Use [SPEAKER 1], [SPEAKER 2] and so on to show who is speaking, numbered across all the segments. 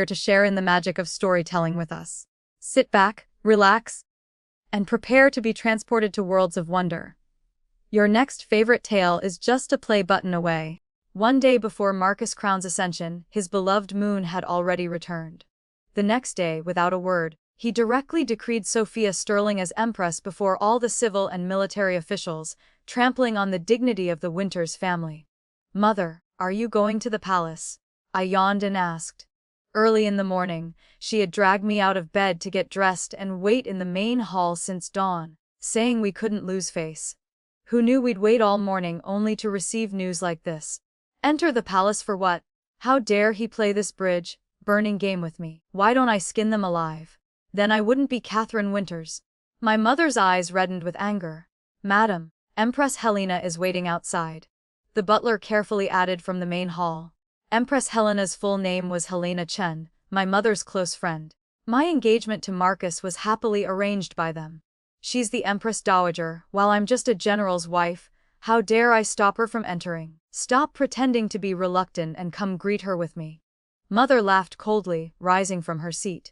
[SPEAKER 1] to share in the magic of storytelling with us. Sit back, relax, and prepare to be transported to worlds of wonder. Your next favorite tale is just a play button away. One day before Marcus Crown's ascension, his beloved moon had already returned. The next day, without a word, he directly decreed Sophia Sterling as Empress before all the civil and military officials, trampling on the dignity of the Winters family. "Mother, are you going to the palace?" I yawned and asked. Early in the morning, she had dragged me out of bed to get dressed and wait in the main hall since dawn, saying we couldn't lose face. Who knew we'd wait all morning only to receive news like this? Enter the palace for what? How dare he play this burning game with me? Why don't I skin them alive? Then I wouldn't be Catherine Winters. My mother's eyes reddened with anger. "Madam, Empress Helena is waiting outside," the butler carefully added from the main hall. Empress Helena's full name was Helena Chen, my mother's close friend. My engagement to Marcus was happily arranged by them. She's the Empress Dowager, while I'm just a general's wife. How dare I stop her from entering? Stop pretending to be reluctant and come greet her with me. Mother laughed coldly, rising from her seat.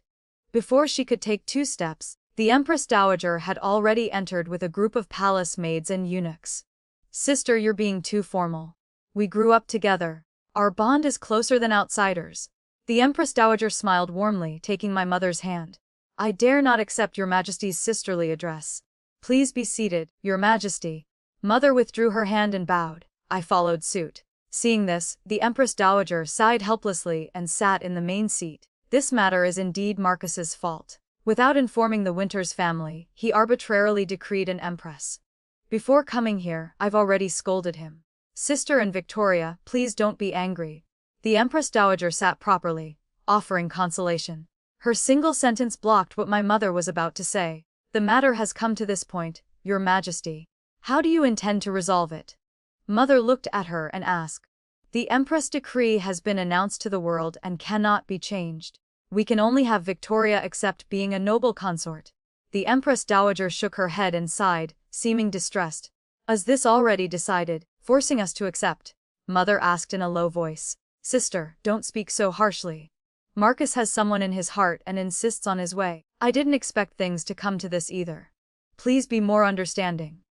[SPEAKER 1] Before she could take 2 steps, the Empress Dowager had already entered with a group of palace maids and eunuchs. "Sister, you're being too formal. We grew up together. Our bond is closer than outsiders." The Empress Dowager smiled warmly, taking my mother's hand. "I dare not accept your Majesty's sisterly address. Please be seated, Your Majesty." Mother withdrew her hand and bowed. I followed suit. Seeing this, the Empress Dowager sighed helplessly and sat in the main seat. This matter is indeed Marcus's fault. Without informing the Winters family, he arbitrarily decreed an empress. Before coming here, I've already scolded him. "Sister and Victoria, please don't be angry." The Empress Dowager sat properly, offering consolation. Her single sentence blocked what my mother was about to say. "The matter has come to this point, Your Majesty. How do you intend to resolve it?" Mother looked at her and asked. "The Empress' decree has been announced to the world and cannot be changed. We can only have Victoria accept being a noble consort." The Empress Dowager shook her head and sighed, seeming distressed. "Is this already decided, forcing us to accept?" Mother asked in a low voice. "Sister, don't speak so harshly. Marcus has someone in his heart and insists on his way. I didn't expect things to come to this either. Please be more understanding.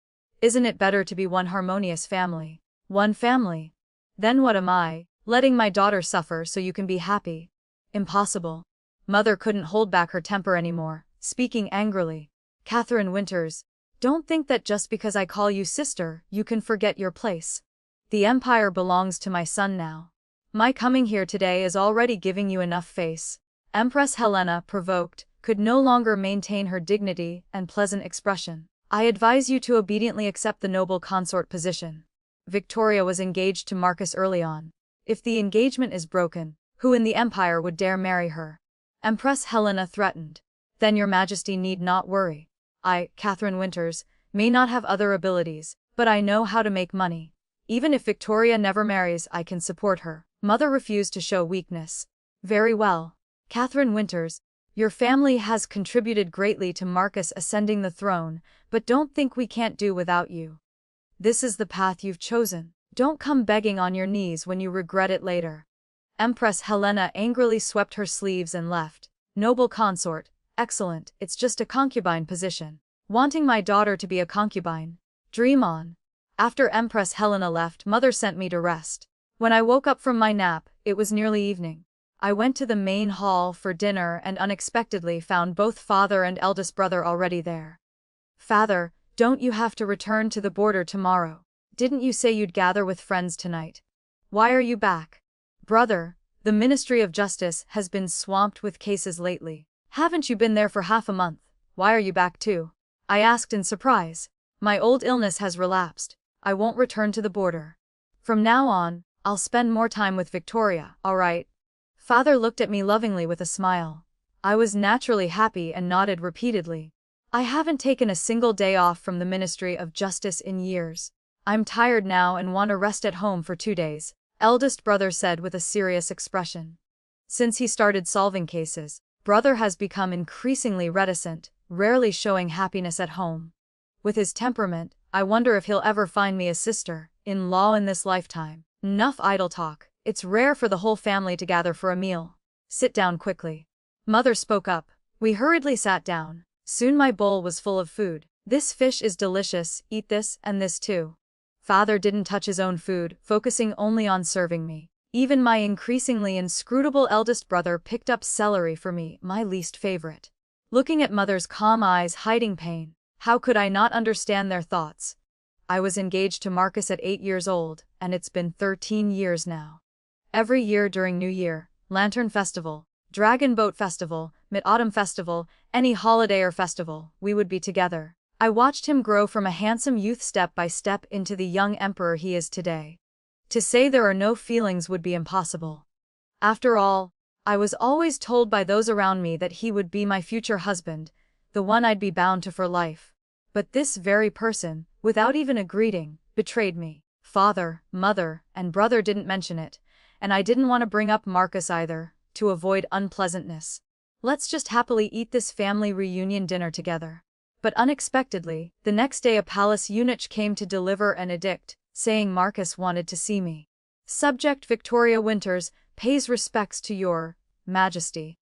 [SPEAKER 1] Isn't it better to be one harmonious family? One family? Then what am I, letting my daughter suffer so you can be happy? Impossible." Mother couldn't hold back her temper anymore, speaking angrily. "Catherine Winters, don't think that just because I call you sister, you can forget your place. The empire belongs to my son now. My coming here today is already giving you enough face." Empress Helena, provoked, could no longer maintain her dignity and pleasant expression. "I advise you to obediently accept the noble consort position. Victoria was engaged to Marcus early on. If the engagement is broken, who in the empire would dare marry her?" Empress Helena threatened. "Then Your Majesty need not worry. I, Catherine Winters, may not have other abilities, but I know how to make money. Even if Victoria never marries, I can support her." Mother refused to show weakness. "Very well. Catherine Winters, your family has contributed greatly to Marcus ascending the throne, but don't think we can't do without you. This is the path you've chosen. Don't come begging on your knees when you regret it later." Empress Helena angrily swept her sleeves and left. "Noble consort, excellent, it's just a concubine position. Wanting my daughter to be a concubine? Dream on." After Empress Helena left, Mother sent me to rest. When I woke up from my nap, it was nearly evening. I went to the main hall for dinner and unexpectedly found both father and eldest brother already there. "Father, don't you have to return to the border tomorrow? Didn't you say you'd gather with friends tonight? Why are you back?" "Brother, the Ministry of Justice has been swamped with cases lately. Haven't you been there for half a month? Why are you back too?" I asked in surprise. "My old illness has relapsed. I won't return to the border. From now on, I'll spend more time with Victoria, all right?" Father looked at me lovingly with a smile. I was naturally happy and nodded repeatedly. "I haven't taken a single day off from the Ministry of Justice in years. I'm tired now and want to rest at home for 2 days," eldest brother said with a serious expression. Since he started solving cases, brother has become increasingly reticent, rarely showing happiness at home. With his temperament, I wonder if he'll ever find me a sister-in-law in this lifetime. Enough idle talk. It's rare for the whole family to gather for a meal. Sit down quickly. Mother spoke up. We hurriedly sat down. Soon my bowl was full of food. This fish is delicious, eat this and this too. Father didn't touch his own food, focusing only on serving me. Even my increasingly inscrutable eldest brother picked up celery for me, my least favorite. Looking at Mother's calm eyes hiding pain, how could I not understand their thoughts? I was engaged to Marcus at 8 years old, and it's been 13 years now. Every year during New Year, Lantern Festival, Dragon Boat Festival, Mid-Autumn Festival, any holiday or festival, we would be together. I watched him grow from a handsome youth step by step into the young emperor he is today. To say there are no feelings would be impossible. After all, I was always told by those around me that he would be my future husband, the one I'd be bound to for life. But this very person, without even a greeting, betrayed me. Father, mother, and brother didn't mention it, and I didn't want to bring up Marcus either, to avoid unpleasantness. Let's just happily eat this family reunion dinner together. But unexpectedly, the next day a palace eunuch came to deliver an edict, saying Marcus wanted to see me. Subject Victoria Winters pays respects to your Majesty.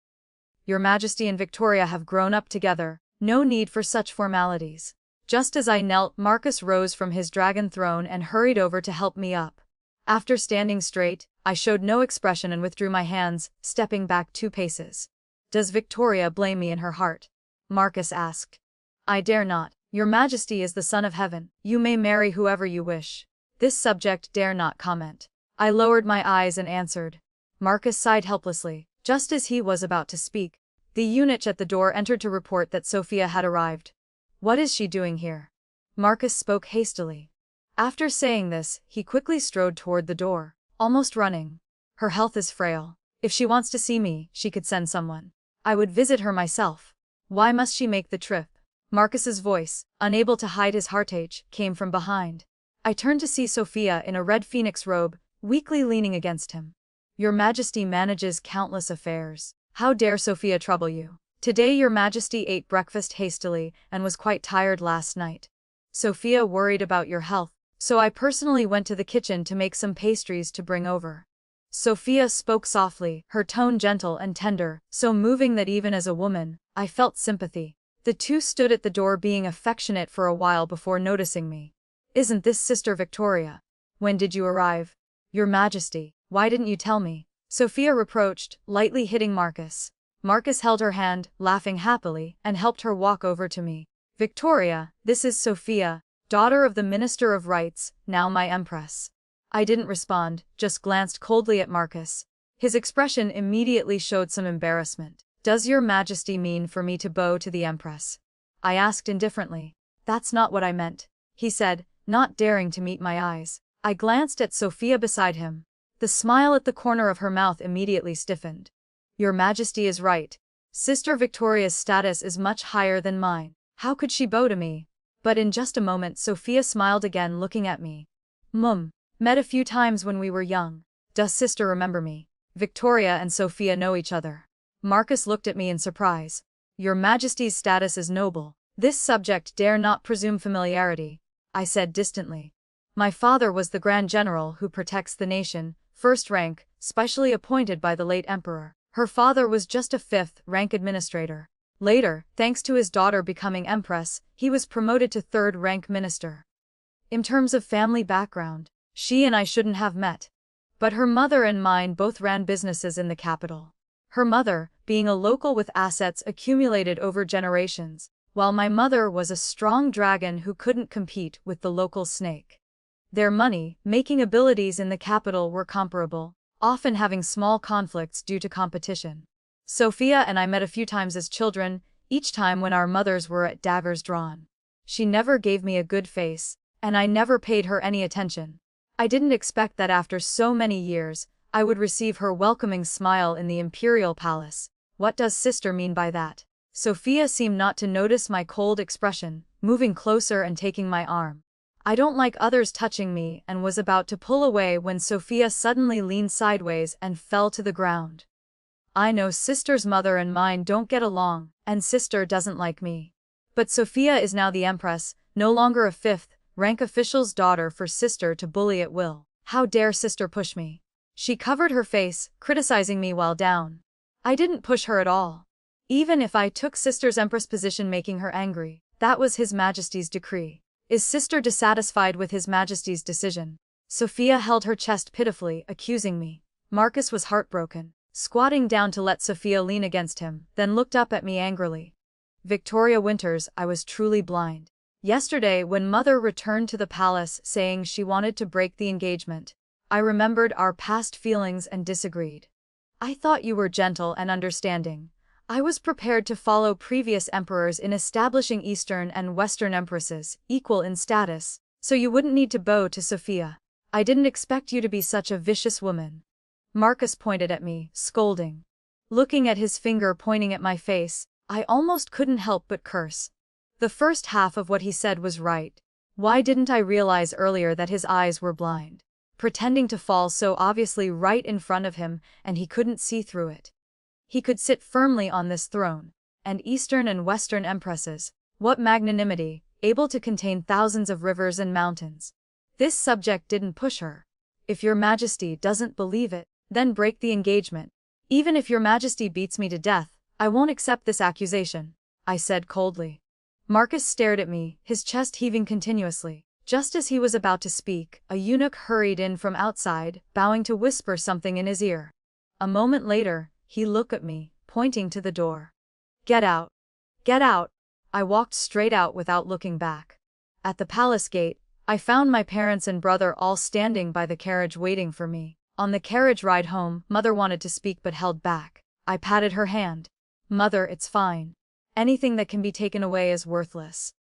[SPEAKER 1] Your Majesty and Victoria have grown up together, no need for such formalities. Just as I knelt, Marcus rose from his dragon throne and hurried over to help me up. After standing straight, I showed no expression and withdrew my hands, stepping back 2 paces. Does Victoria blame me in her heart? Marcus asked. I dare not. Your Majesty is the Son of Heaven. You may marry whoever you wish. This subject dare not comment. I lowered my eyes and answered. Marcus sighed helplessly. Just as he was about to speak, the eunuch at the door entered to report that Sophia had arrived. What is she doing here? Marcus spoke hastily. After saying this, he quickly strode toward the door, almost running. Her health is frail. If she wants to see me, she could send someone. I would visit her myself. Why must she make the trip? Marcus's voice, unable to hide his heartache, came from behind. I turned to see Sophia in a red phoenix robe, weakly leaning against him. Your Majesty manages countless affairs. How dare Sophia trouble you? Today your Majesty ate breakfast hastily and was quite tired last night. Sophia worried about your health, so I personally went to the kitchen to make some pastries to bring over. Sophia spoke softly, her tone gentle and tender, so moving that even as a woman, I felt sympathy. The two stood at the door being affectionate for a while before noticing me. Isn't this Sister Victoria? When did you arrive? Your Majesty, why didn't you tell me? Sophia reproached, lightly hitting Marcus. Marcus held her hand, laughing happily, and helped her walk over to me. Victoria, this is Sophia, daughter of the Minister of Rights, now my Empress. I didn't respond, just glanced coldly at Marcus. His expression immediately showed some embarrassment. Does your Majesty mean for me to bow to the Empress? I asked indifferently. That's not what I meant, he said, not daring to meet my eyes. I glanced at Sophia beside him. The smile at the corner of her mouth immediately stiffened. Your Majesty is right. Sister Victoria's status is much higher than mine. How could she bow to me? But in just a moment Sophia smiled again, looking at me. Met a few times when we were young. Does sister remember me? Victoria and Sophia know each other. Marcus looked at me in surprise. Your Majesty's status is noble. This subject dare not presume familiarity, I said distantly. My father was the Grand General who protects the nation, first rank, specially appointed by the late Emperor. Her father was just a 5th rank administrator. Later, thanks to his daughter becoming Empress, he was promoted to 3rd rank minister. In terms of family background, she and I shouldn't have met. But her mother and mine both ran businesses in the capital. Her mother, being a local with assets accumulated over generations, while my mother was a strong dragon who couldn't compete with the local snake. Their money-making abilities in the capital were comparable, often having small conflicts due to competition. Sophia and I met a few times as children, each time when our mothers were at daggers drawn. She never gave me a good face, and I never paid her any attention. I didn't expect that after so many years, I would receive her welcoming smile in the Imperial Palace. What does sister mean by that? Sophia seemed not to notice my cold expression, moving closer and taking my arm. I don't like others touching me and was about to pull away when Sophia suddenly leaned sideways and fell to the ground. I know sister's mother and mine don't get along, and sister doesn't like me. But Sophia is now the Empress, no longer a 5th rank official's daughter for sister to bully at will. How dare sister push me? She covered her face, criticizing me while down. I didn't push her at all. Even if I took sister's empress position making her angry, that was His Majesty's decree. Is sister dissatisfied with His Majesty's decision? Sophia held her chest pitifully, accusing me. Marcus was heartbroken, squatting down to let Sophia lean against him, then looked up at me angrily. Victoria Winters, I was truly blind. Yesterday, when Mother returned to the palace saying she wanted to break the engagement, I remembered our past feelings and disagreed. I thought you were gentle and understanding. I was prepared to follow previous emperors in establishing Eastern and Western empresses, equal in status, so you wouldn't need to bow to Sophia. I didn't expect you to be such a vicious woman. Marcus pointed at me, scolding. Looking at his finger pointing at my face, I almost couldn't help but curse. The first half of what he said was right. Why didn't I realize earlier that his eyes were blind, pretending to fall so obviously right in front of him and he couldn't see through it? He could sit firmly on this throne, and Eastern and Western empresses, what magnanimity, able to contain thousands of rivers and mountains. This subject didn't push her. If your Majesty doesn't believe it, then break the engagement. Even if your Majesty beats me to death, I won't accept this accusation, I said coldly. Marcus stared at me, his chest heaving continuously. Just as he was about to speak, a eunuch hurried in from outside, bowing to whisper something in his ear. A moment later, he looked at me, pointing to the door. Get out. Get out. I walked straight out without looking back. At the palace gate, I found my parents and brother all standing by the carriage waiting for me. On the carriage ride home, Mother wanted to speak but held back. I patted her hand. Mother, it's fine. Anything that can be taken away is worthless.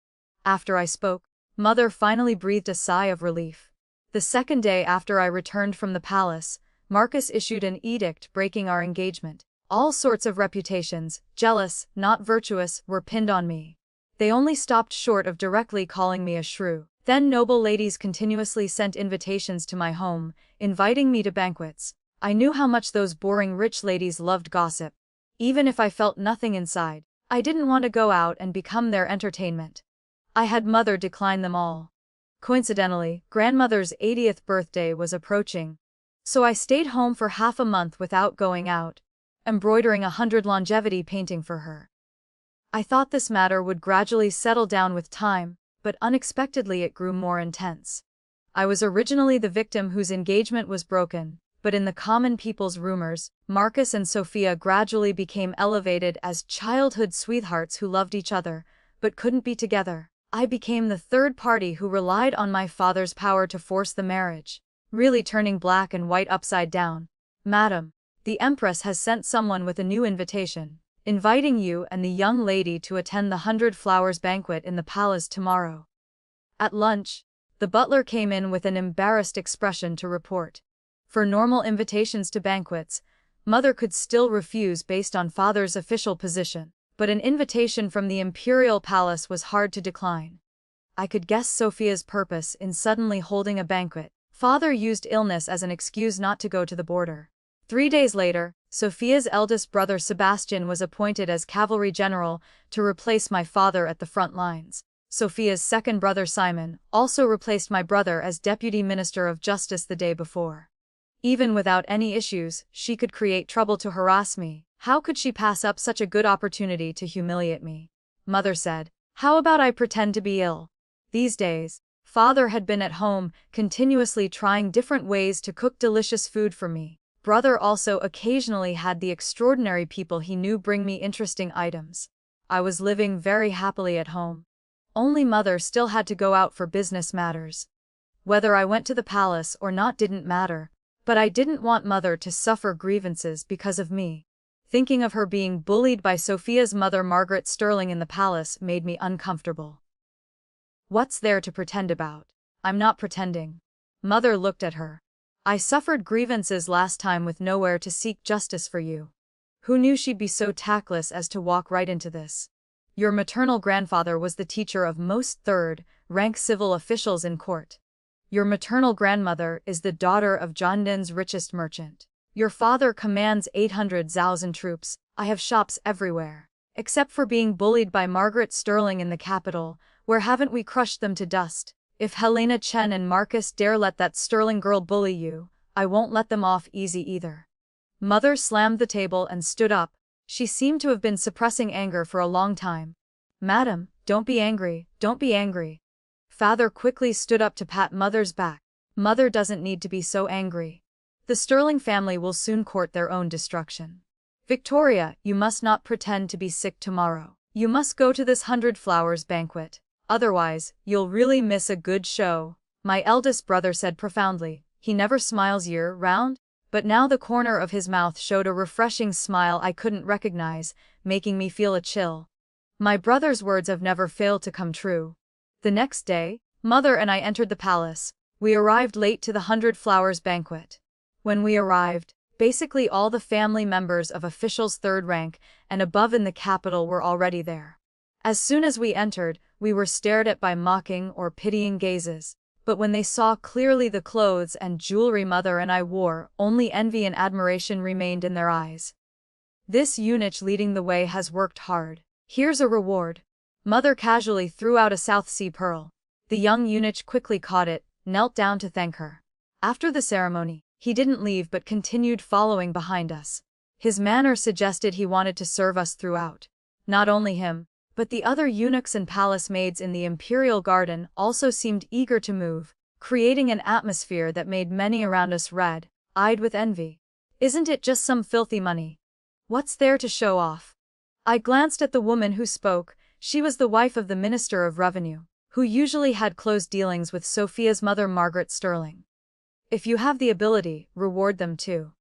[SPEAKER 1] After I spoke, Mother finally breathed a sigh of relief. The second day after I returned from the palace, Marcus issued an edict breaking our engagement. All sorts of reputations, jealous, not virtuous, were pinned on me. They only stopped short of directly calling me a shrew. Then noble ladies continuously sent invitations to my home, inviting me to banquets. I knew how much those boring rich ladies loved gossip. Even if I felt nothing inside, I didn't want to go out and become their entertainment. I had Mother decline them all. Coincidentally, Grandmother's 80th birthday was approaching, so I stayed home for half a month without going out, embroidering 100 longevity painting for her. I thought this matter would gradually settle down with time, but unexpectedly it grew more intense. I was originally the victim whose engagement was broken, but in the common people's rumors, Marcus and Sophia gradually became elevated as childhood sweethearts who loved each other, but couldn't be together. I became the third party who relied on my father's power to force the marriage, really turning black and white upside down. Madam, the Empress has sent someone with a new invitation, inviting you and the young lady to attend the 100 Flowers banquet in the palace tomorrow. At lunch, the butler came in with an embarrassed expression to report. For normal invitations to banquets, Mother could still refuse based on Father's official position, but an invitation from the Imperial palace was hard to decline. I could guess Sophia's purpose in suddenly holding a banquet. Father used illness as an excuse not to go to the border. 3 days later, Sophia's eldest brother Sebastian was appointed as cavalry general to replace my father at the front lines. Sophia's second brother Simon also replaced my brother as deputy minister of justice the day before. Even without any issues, she could create trouble to harass me. How could she pass up such a good opportunity to humiliate me? Mother said, "How about I pretend to be ill?" These days, Father had been at home, continuously trying different ways to cook delicious food for me. Brother also occasionally had the extraordinary people he knew bring me interesting items. I was living very happily at home. Only Mother still had to go out for business matters. Whether I went to the palace or not didn't matter, but I didn't want Mother to suffer grievances because of me. Thinking of her being bullied by Sophia's mother Margaret Sterling in the palace made me uncomfortable. What's there to pretend about? I'm not pretending. Mother looked at her. I suffered grievances last time with nowhere to seek justice for you. Who knew she'd be so tactless as to walk right into this? Your maternal grandfather was the teacher of most third-rank civil officials in court. Your maternal grandmother is the daughter of Jonden's richest merchant. Your father commands 800,000 troops. I have shops everywhere. Except for being bullied by Margaret Sterling in the capital, where haven't we crushed them to dust? If Helena Chen and Marcus dare let that Sterling girl bully you, I won't let them off easy either. Mother slammed the table and stood up, She seemed to have been suppressing anger for a long time. "Madam, don't be angry, don't be angry." Father quickly stood up to pat Mother's back. "Mother doesn't need to be so angry. The Sterling family will soon court their own destruction. Victoria, you must not pretend to be sick tomorrow. You must go to this 100 Flowers banquet. Otherwise, you'll really miss a good show," my eldest brother said profoundly. He never smiles year-round, but now the corner of his mouth showed a refreshing smile I couldn't recognize, making me feel a chill. My brother's words have never failed to come true. The next day, Mother and I entered the palace. We arrived late to the 100 Flowers banquet. When we arrived, basically all the family members of officials third rank and above in the capital were already there. As soon as we entered, we were stared at by mocking or pitying gazes, but when they saw clearly the clothes and jewelry Mother and I wore, only envy and admiration remained in their eyes. "This eunuch leading the way has worked hard. Here's a reward." Mother casually threw out a South Sea pearl. The young eunuch quickly caught it, knelt down to thank her. After the ceremony, he didn't leave but continued following behind us. His manner suggested he wanted to serve us throughout. Not only him, but the other eunuchs and palace maids in the Imperial garden also seemed eager to move, creating an atmosphere that made many around us red-eyed with envy. "Isn't it just some filthy money? What's there to show off?" I glanced at the woman who spoke. She was the wife of the Minister of Revenue, who usually had close dealings with Sophia's mother Margaret Sterling. "If you have the ability, reward them too.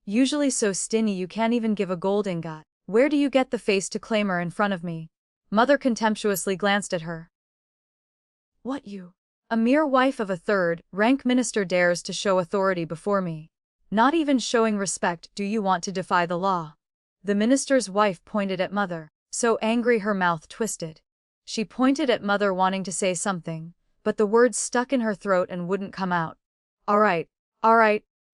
[SPEAKER 1] Usually so stingy you can't even give a gold ingot. Where do you get the face to claim her in front of me?" Mother contemptuously glanced at her. "What, you? A mere wife of a third-rank minister dares to show authority before me? Not even showing respect, do you want to defy the law?" The minister's wife pointed at Mother, so angry her mouth twisted. She pointed at Mother wanting to say something, but the words stuck in her throat and wouldn't come out. All right.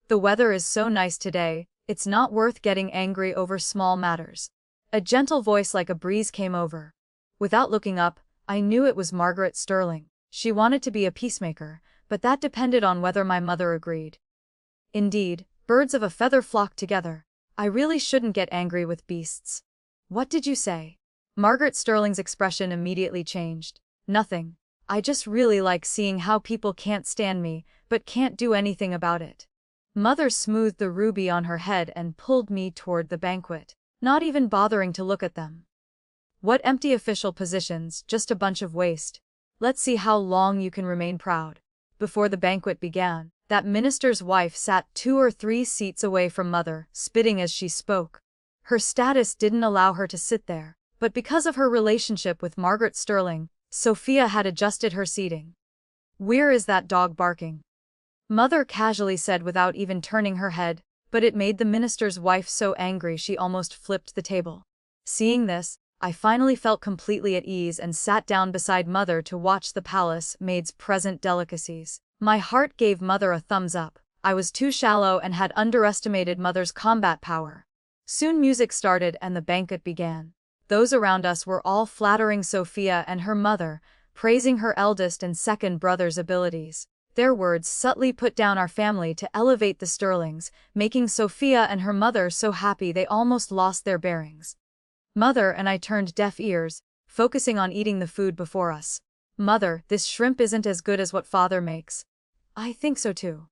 [SPEAKER 1] The weather is so nice today, it's not worth getting angry over small matters." A gentle voice like a breeze came over. Without looking up, I knew it was Margaret Sterling. She wanted to be a peacemaker, but that depended on whether my mother agreed. Indeed, birds of a feather flock together. I really shouldn't get angry with beasts. "What did you say?" Margaret Sterling's expression immediately changed. "Nothing. I just really like seeing how people can't stand me, but can't do anything about it." Mother smoothed the ruby on her head and pulled me toward the banquet, not even bothering to look at them. "What empty official positions, just a bunch of waste. Let's see how long you can remain proud." Before the banquet began, that minister's wife sat 2 or 3 seats away from Mother, spitting as she spoke. Her status didn't allow her to sit there, but because of her relationship with Margaret Sterling, Sophia had adjusted her seating. "Where is that dog barking?" Mother casually said without even turning her head, but it made the minister's wife so angry she almost flipped the table. Seeing this, I finally felt completely at ease and sat down beside Mother to watch the palace maid's present delicacies. My heart gave Mother a thumbs up. I was too shallow and had underestimated Mother's combat power. Soon music started and the banquet began. Those around us were all flattering Sophia and her mother, praising her eldest and second brother's abilities. Their words subtly put down our family to elevate the Sterlings, making Sophia and her mother so happy they almost lost their bearings. Mother and I turned deaf ears, focusing on eating the food before us. "Mother, this shrimp isn't as good as what Father makes." "I think so too."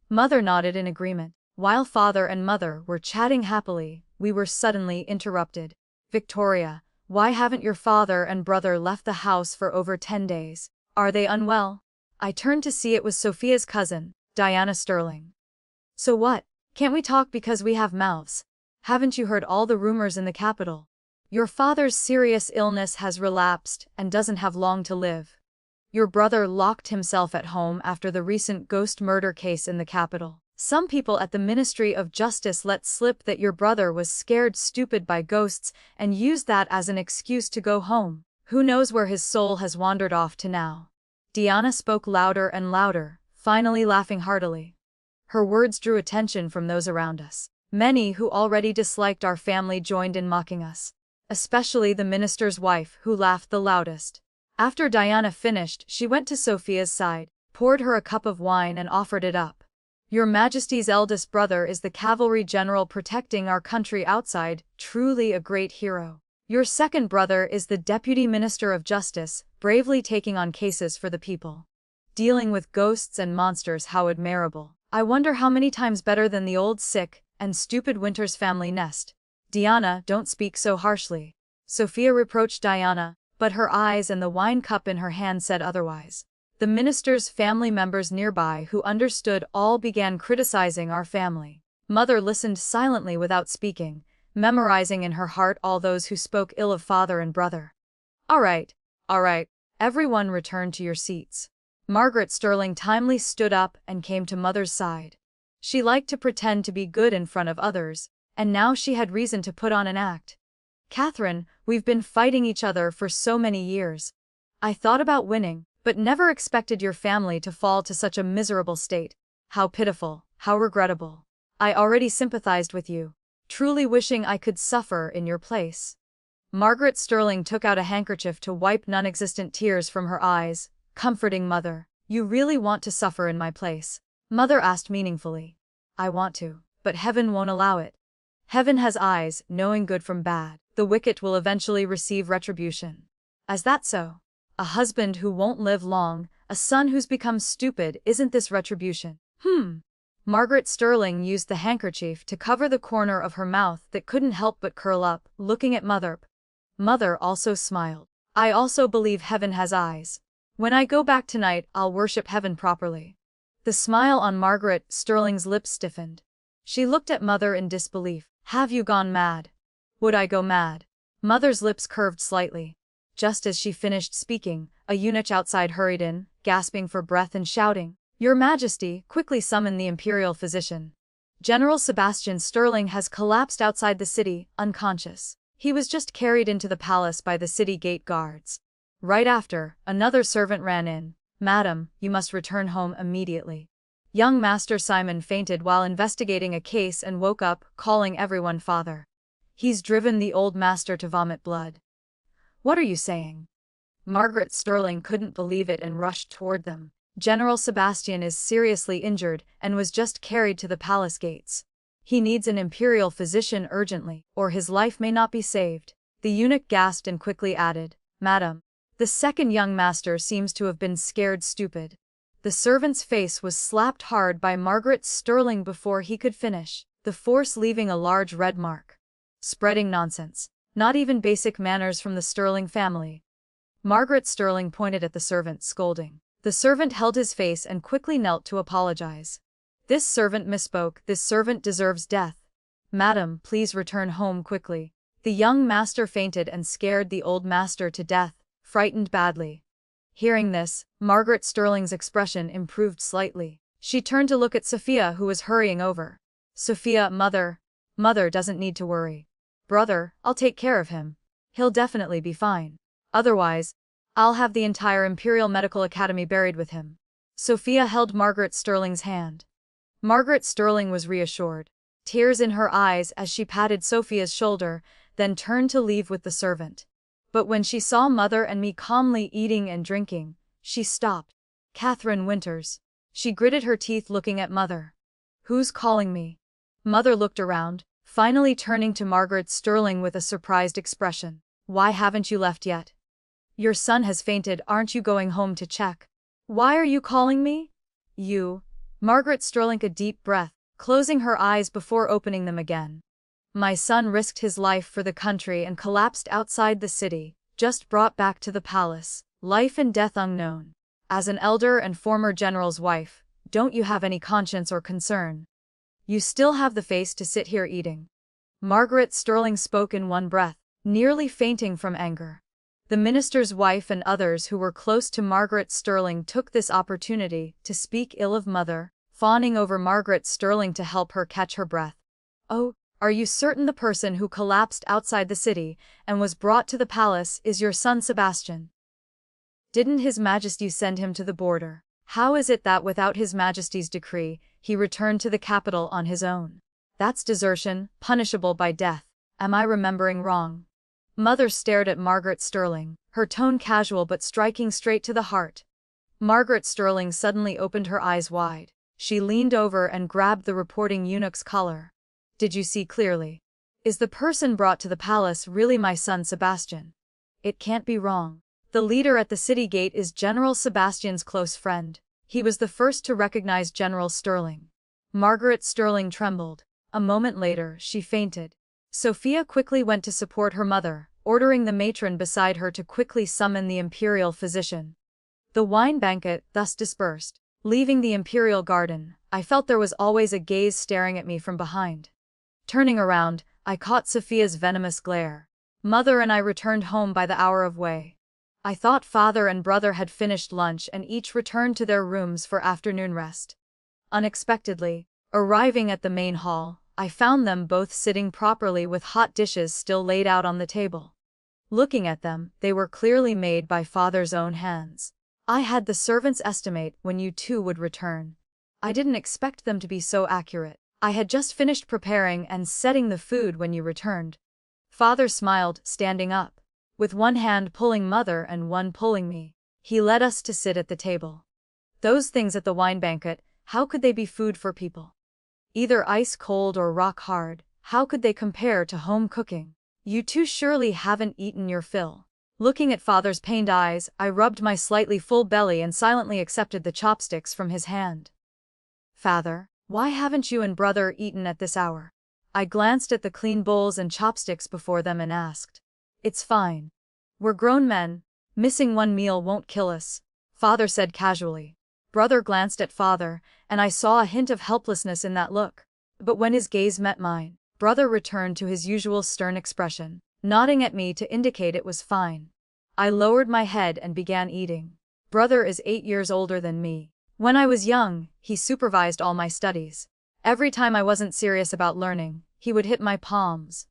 [SPEAKER 1] Mother nodded in agreement. While Father and Mother were chatting happily, we were suddenly interrupted. "Victoria, why haven't your father and brother left the house for over 10 days? Are they unwell?" I turned to see it was Sophia's cousin, Diana Sterling. "So what? Can't we talk because we have mouths? Haven't you heard all the rumors in the capital? Your father's serious illness has relapsed and doesn't have long to live. Your brother locked himself at home after the recent ghost murder case in the capital. Some people at the Ministry of Justice let slip that your brother was scared stupid by ghosts and used that as an excuse to go home. Who knows where his soul has wandered off to now." Diana spoke louder and louder, finally laughing heartily. Her words drew attention from those around us. Many who already disliked our family joined in mocking us, especially the minister's wife, who laughed the loudest. After Diana finished, she went to Sophia's side, poured her a cup of wine and offered it up. Your Majesty's eldest brother is the cavalry general protecting our country outside, truly a great hero. Your second brother is the Deputy Minister of Justice, bravely taking on cases for the people. Dealing with ghosts and monsters, how admirable. I wonder how many times better than the old sick and stupid Winter's family nest. Diana, don't speak so harshly. Sophia reproached Diana, but her eyes and the wine cup in her hand said otherwise. The minister's family members nearby who understood all began criticizing our family. Mother listened silently without speaking, memorizing in her heart all those who spoke ill of father and brother. All right, everyone return to your seats. Margaret Sterling timely stood up and came to Mother's side. She liked to pretend to be good in front of others, and now she had reason to put on an act. Catherine, we've been fighting each other for so many years. I thought about winning, but never expected your family to fall to such a miserable state. How pitiful, how regrettable. I already sympathized with you, truly wishing I could suffer in your place. Margaret Sterling took out a handkerchief to wipe non-existent tears from her eyes, comforting Mother. You really want to suffer in my place? Mother asked meaningfully. I want to, but heaven won't allow it. Heaven has eyes, knowing good from bad. The wicked will eventually receive retribution. Is that so? A husband who won't live long, a son who's become stupid, isn't this retribution? Margaret Sterling used the handkerchief to cover the corner of her mouth that couldn't help but curl up, looking at Mother. Mother also smiled. I also believe heaven has eyes. When I go back tonight, I'll worship heaven properly. The smile on Margaret Sterling's lips stiffened. She looked at Mother in disbelief. Have you gone mad? Would I go mad? Mother's lips curved slightly. Just as she finished speaking, a eunuch outside hurried in, gasping for breath and shouting, Your Majesty, quickly summon the Imperial physician. General Sebastian Sterling has collapsed outside the city, unconscious. He was just carried into the palace by the city gate guards. Right after, another servant ran in. Madam, you must return home immediately. Young Master Simon fainted while investigating a case and woke up, calling everyone father. He's driven the old master to vomit blood. What are you saying? Margaret Sterling couldn't believe it and rushed toward them. General Sebastian is seriously injured and was just carried to the palace gates. He needs an Imperial physician urgently, or his life may not be saved. The eunuch gasped and quickly added, Madam. The second young master seems to have been scared stupid. The servant's face was slapped hard by Margaret Sterling before he could finish, the force leaving a large red mark. Spreading nonsense. Not even basic manners from the Sterling family. Margaret Sterling pointed at the servant, scolding. The servant held his face and quickly knelt to apologize. This servant misspoke. This servant deserves death. Madam, please return home quickly. The young master fainted and scared the old master to death, frightened badly. Hearing this, Margaret Sterling's expression improved slightly. She turned to look at Sophia, who was hurrying over. Sophia, Mother doesn't need to worry. Brother, I'll take care of him. He'll definitely be fine. Otherwise, I'll have the entire Imperial Medical Academy buried with him. Sophia held Margaret Sterling's hand. Margaret Sterling was reassured, tears in her eyes as she patted Sophia's shoulder, then turned to leave with the servant. But when she saw Mother and me calmly eating and drinking, she stopped. Catherine Winters. She gritted her teeth looking at Mother. Who's calling me? Mother looked around, finally turning to Margaret Sterling with a surprised expression. Why haven't you left yet? Your son has fainted, aren't you going home to check? Why are you calling me? You. Margaret Sterling took a deep breath, closing her eyes before opening them again. My son risked his life for the country and collapsed outside the city, just brought back to the palace, life and death unknown. As an elder and former general's wife, don't you have any conscience or concern? You still have the face to sit here eating. Margaret Sterling spoke in one breath, nearly fainting from anger. The minister's wife and others who were close to Margaret Sterling took this opportunity to speak ill of Mother, fawning over Margaret Sterling to help her catch her breath. Oh, are you certain the person who collapsed outside the city and was brought to the palace is your son Sebastian? Didn't His Majesty send him to the border? How is it that without His Majesty's decree, he returned to the capital on his own? That's desertion, punishable by death. Am I remembering wrong? Mother stared at Margaret Sterling, her tone casual but striking straight to the heart. Margaret Sterling suddenly opened her eyes wide. She leaned over and grabbed the reporting eunuch's collar. Did you see clearly? Is the person brought to the palace really my son Sebastian? It can't be wrong. The leader at the city gate is General Sebastian's close friend. He was the first to recognize General Sterling. Margaret Sterling trembled. A moment later, she fainted. Sophia quickly went to support her mother, ordering the matron beside her to quickly summon the Imperial physician. The wine banquet thus dispersed. Leaving the Imperial garden, I felt there was always a gaze staring at me from behind. Turning around, I caught Sophia's venomous glare. Mother and I returned home by the hour of way. I thought father and brother had finished lunch and each returned to their rooms for afternoon rest. Unexpectedly, arriving at the main hall, I found them both sitting properly with hot dishes still laid out on the table. Looking at them, they were clearly made by father's own hands. I had the servants estimate when you two would return. I didn't expect them to be so accurate. I had just finished preparing and setting the food when you returned. Father smiled, standing up. With one hand pulling mother and one pulling me, he led us to sit at the table. Those things at the wine banquet, how could they be food for people? Either ice cold or rock hard, how could they compare to home cooking? You two surely haven't eaten your fill. Looking at father's pained eyes, I rubbed my slightly full belly and silently accepted the chopsticks from his hand. Father, why haven't you and brother eaten at this hour? I glanced at the clean bowls and chopsticks before them and asked. It's fine. We're grown men. Missing one meal won't kill us, father said casually. Brother glanced at father, and I saw a hint of helplessness in that look. But when his gaze met mine, brother returned to his usual stern expression, nodding at me to indicate it was fine. I lowered my head and began eating. Brother is 8 years older than me. When I was young, he supervised all my studies. Every time I wasn't serious about learning, he would hit my palms.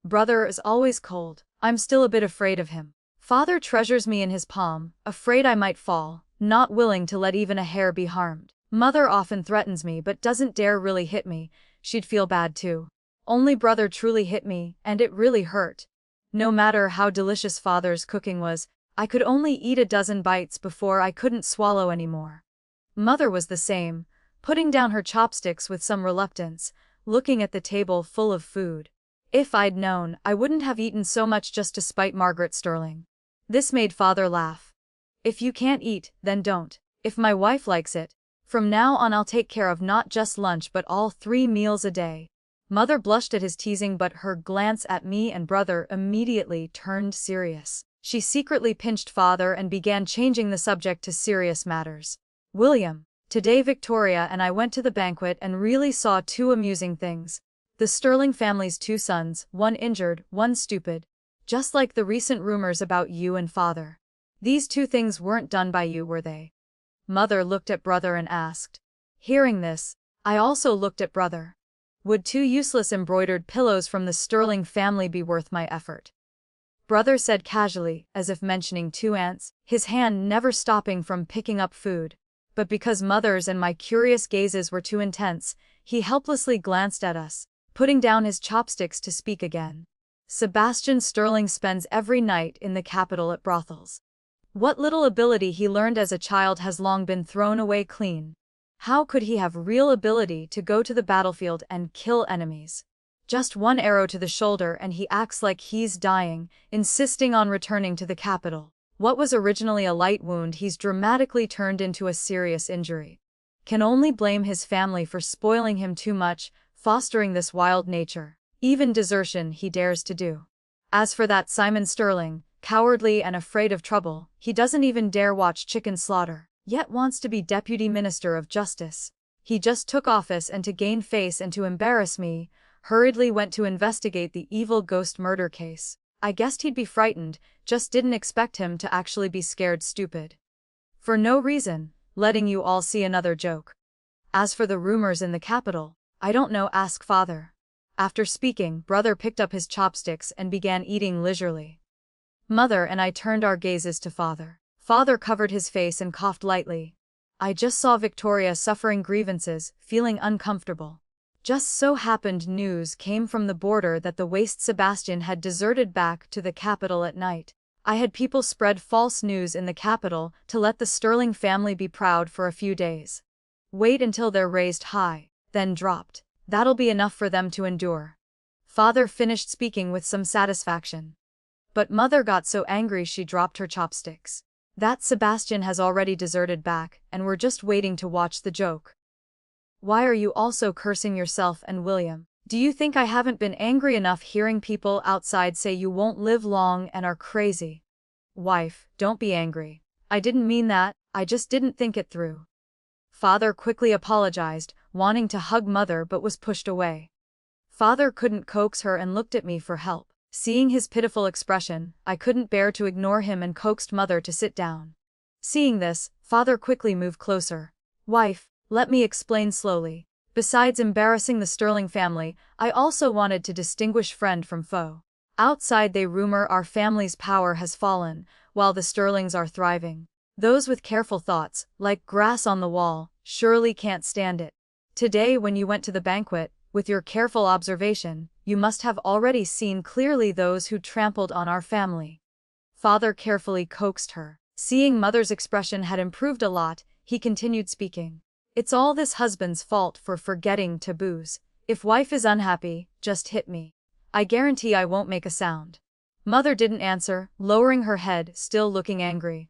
[SPEAKER 1] Brother is always cold. I'm still a bit afraid of him. Father treasures me in his palm, afraid I might fall, not willing to let even a hair be harmed. Mother often threatens me but doesn't dare really hit me, she'd feel bad too. Only brother truly hit me, and it really hurt. No matter how delicious father's cooking was, I could only eat a dozen bites before I couldn't swallow anymore. Mother was the same, putting down her chopsticks with some reluctance, looking at the table full of food. If I'd known, I wouldn't have eaten so much just to spite Margaret Sterling. This made father laugh. If you can't eat, then don't. If my wife likes it, from now on I'll take care of not just lunch but all 3 meals a day. Mother blushed at his teasing but her glance at me and brother immediately turned serious. She secretly pinched father and began changing the subject to serious matters. William, today Victoria and I went to the banquet and really saw 2 amusing things. The Sterling family's 2 sons, one injured, one stupid. Just like the recent rumors about you and father. These 2 things weren't done by you, were they? Mother looked at brother and asked. Hearing this, I also looked at brother. Would 2 useless embroidered pillows from the Sterling family be worth my effort? Brother said casually, as if mentioning 2 ants, his hand never stopping from picking up food. But because mother's and my curious gazes were too intense, he helplessly glanced at us, putting down his chopsticks to speak again. Sebastian Sterling spends every night in the capital at brothels. What little ability he learned as a child has long been thrown away clean. How could he have real ability to go to the battlefield and kill enemies? Just 1 arrow to the shoulder and he acts like he's dying, insisting on returning to the capital. What was originally a light wound he's dramatically turned into a serious injury. Can only blame his family for spoiling him too much, fostering this wild nature. Even desertion he dares to do. As for that Simon Sterling, cowardly and afraid of trouble, he doesn't even dare watch chicken slaughter, yet wants to be Deputy Minister of Justice. He just took office and to gain face and to embarrass me, hurriedly went to investigate the evil ghost murder case. I guessed he'd be frightened, just didn't expect him to actually be scared stupid. For no reason, letting you all see another joke. As for the rumors in the capital, I don't know, ask father. After speaking, brother picked up his chopsticks and began eating leisurely. Mother and I turned our gazes to father. Father covered his face and coughed lightly. I just saw Victoria suffering grievances, feeling uncomfortable. Just so happened news came from the border that the waste Sebastian had deserted back to the capital at night. I had people spread false news in the capital to let the Sterling family be proud for a few days. Wait until they're raised high, then dropped. That'll be enough for them to endure. Father finished speaking with some satisfaction. But mother got so angry she dropped her chopsticks. That Sebastian has already deserted back, and we're just waiting to watch the joke. Why are you also cursing yourself and William? Do you think I haven't been angry enough hearing people outside say you won't live long and are crazy? Wife, don't be angry. I didn't mean that, I just didn't think it through. Father quickly apologized, wanting to hug mother but was pushed away. Father couldn't coax her and looked at me for help. Seeing his pitiful expression, I couldn't bear to ignore him and coaxed mother to sit down. Seeing this, father quickly moved closer. Wife, let me explain slowly. Besides embarrassing the Sterling family, I also wanted to distinguish friend from foe. Outside they rumor our family's power has fallen, while the Sterlings are thriving. Those with careful thoughts, like grass on the wall, surely can't stand it. Today when you went to the banquet, with your careful observation, you must have already seen clearly those who trampled on our family. Father carefully coaxed her. Seeing mother's expression had improved a lot, he continued speaking. It's all this husband's fault for forgetting taboos. If wife is unhappy, just hit me. I guarantee I won't make a sound. Mother didn't answer, lowering her head, still looking angry.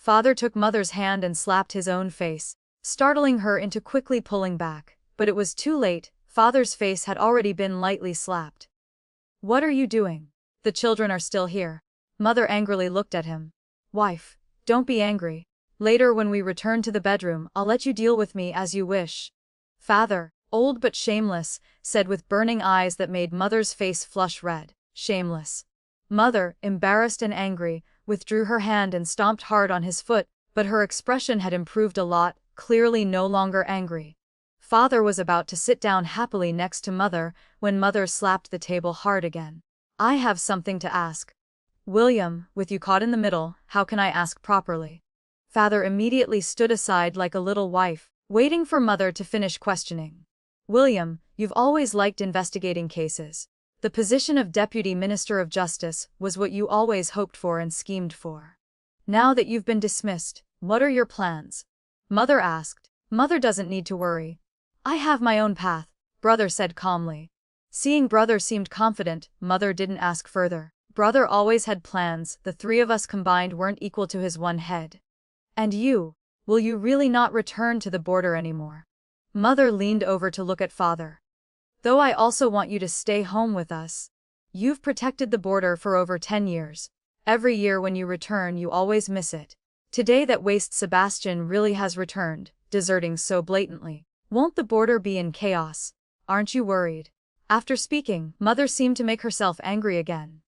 [SPEAKER 1] Father took mother's hand and slapped his own face, startling her into quickly pulling back. But it was too late, father's face had already been lightly slapped. What are you doing? The children are still here. Mother angrily looked at him. Wife, don't be angry. Later when we return to the bedroom, I'll let you deal with me as you wish. Father, old but shameless, said with burning eyes that made mother's face flush red. Shameless. Mother, embarrassed and angry, withdrew her hand and stomped hard on his foot, but her expression had improved a lot, clearly no longer angry. Father was about to sit down happily next to mother, when mother slapped the table hard again. I have something to ask. William, with you caught in the middle, how can I ask properly? Father immediately stood aside like a little wife, waiting for mother to finish questioning. William, you've always liked investigating cases. The position of Deputy Minister of Justice was what you always hoped for and schemed for. Now that you've been dismissed, what are your plans? Mother asked. Mother doesn't need to worry. I have my own path, brother said calmly. Seeing brother seemed confident, mother didn't ask further. Brother always had plans, the three of us combined weren't equal to his one head. And you, will you really not return to the border anymore? Mother leaned over to look at father. Though I also want you to stay home with us. You've protected the border for over 10 years. Every year when you return you always miss it. Today that waste Sebastian really has returned, deserting so blatantly. Won't the border be in chaos? Aren't you worried? After speaking, mother seemed to make herself angry again.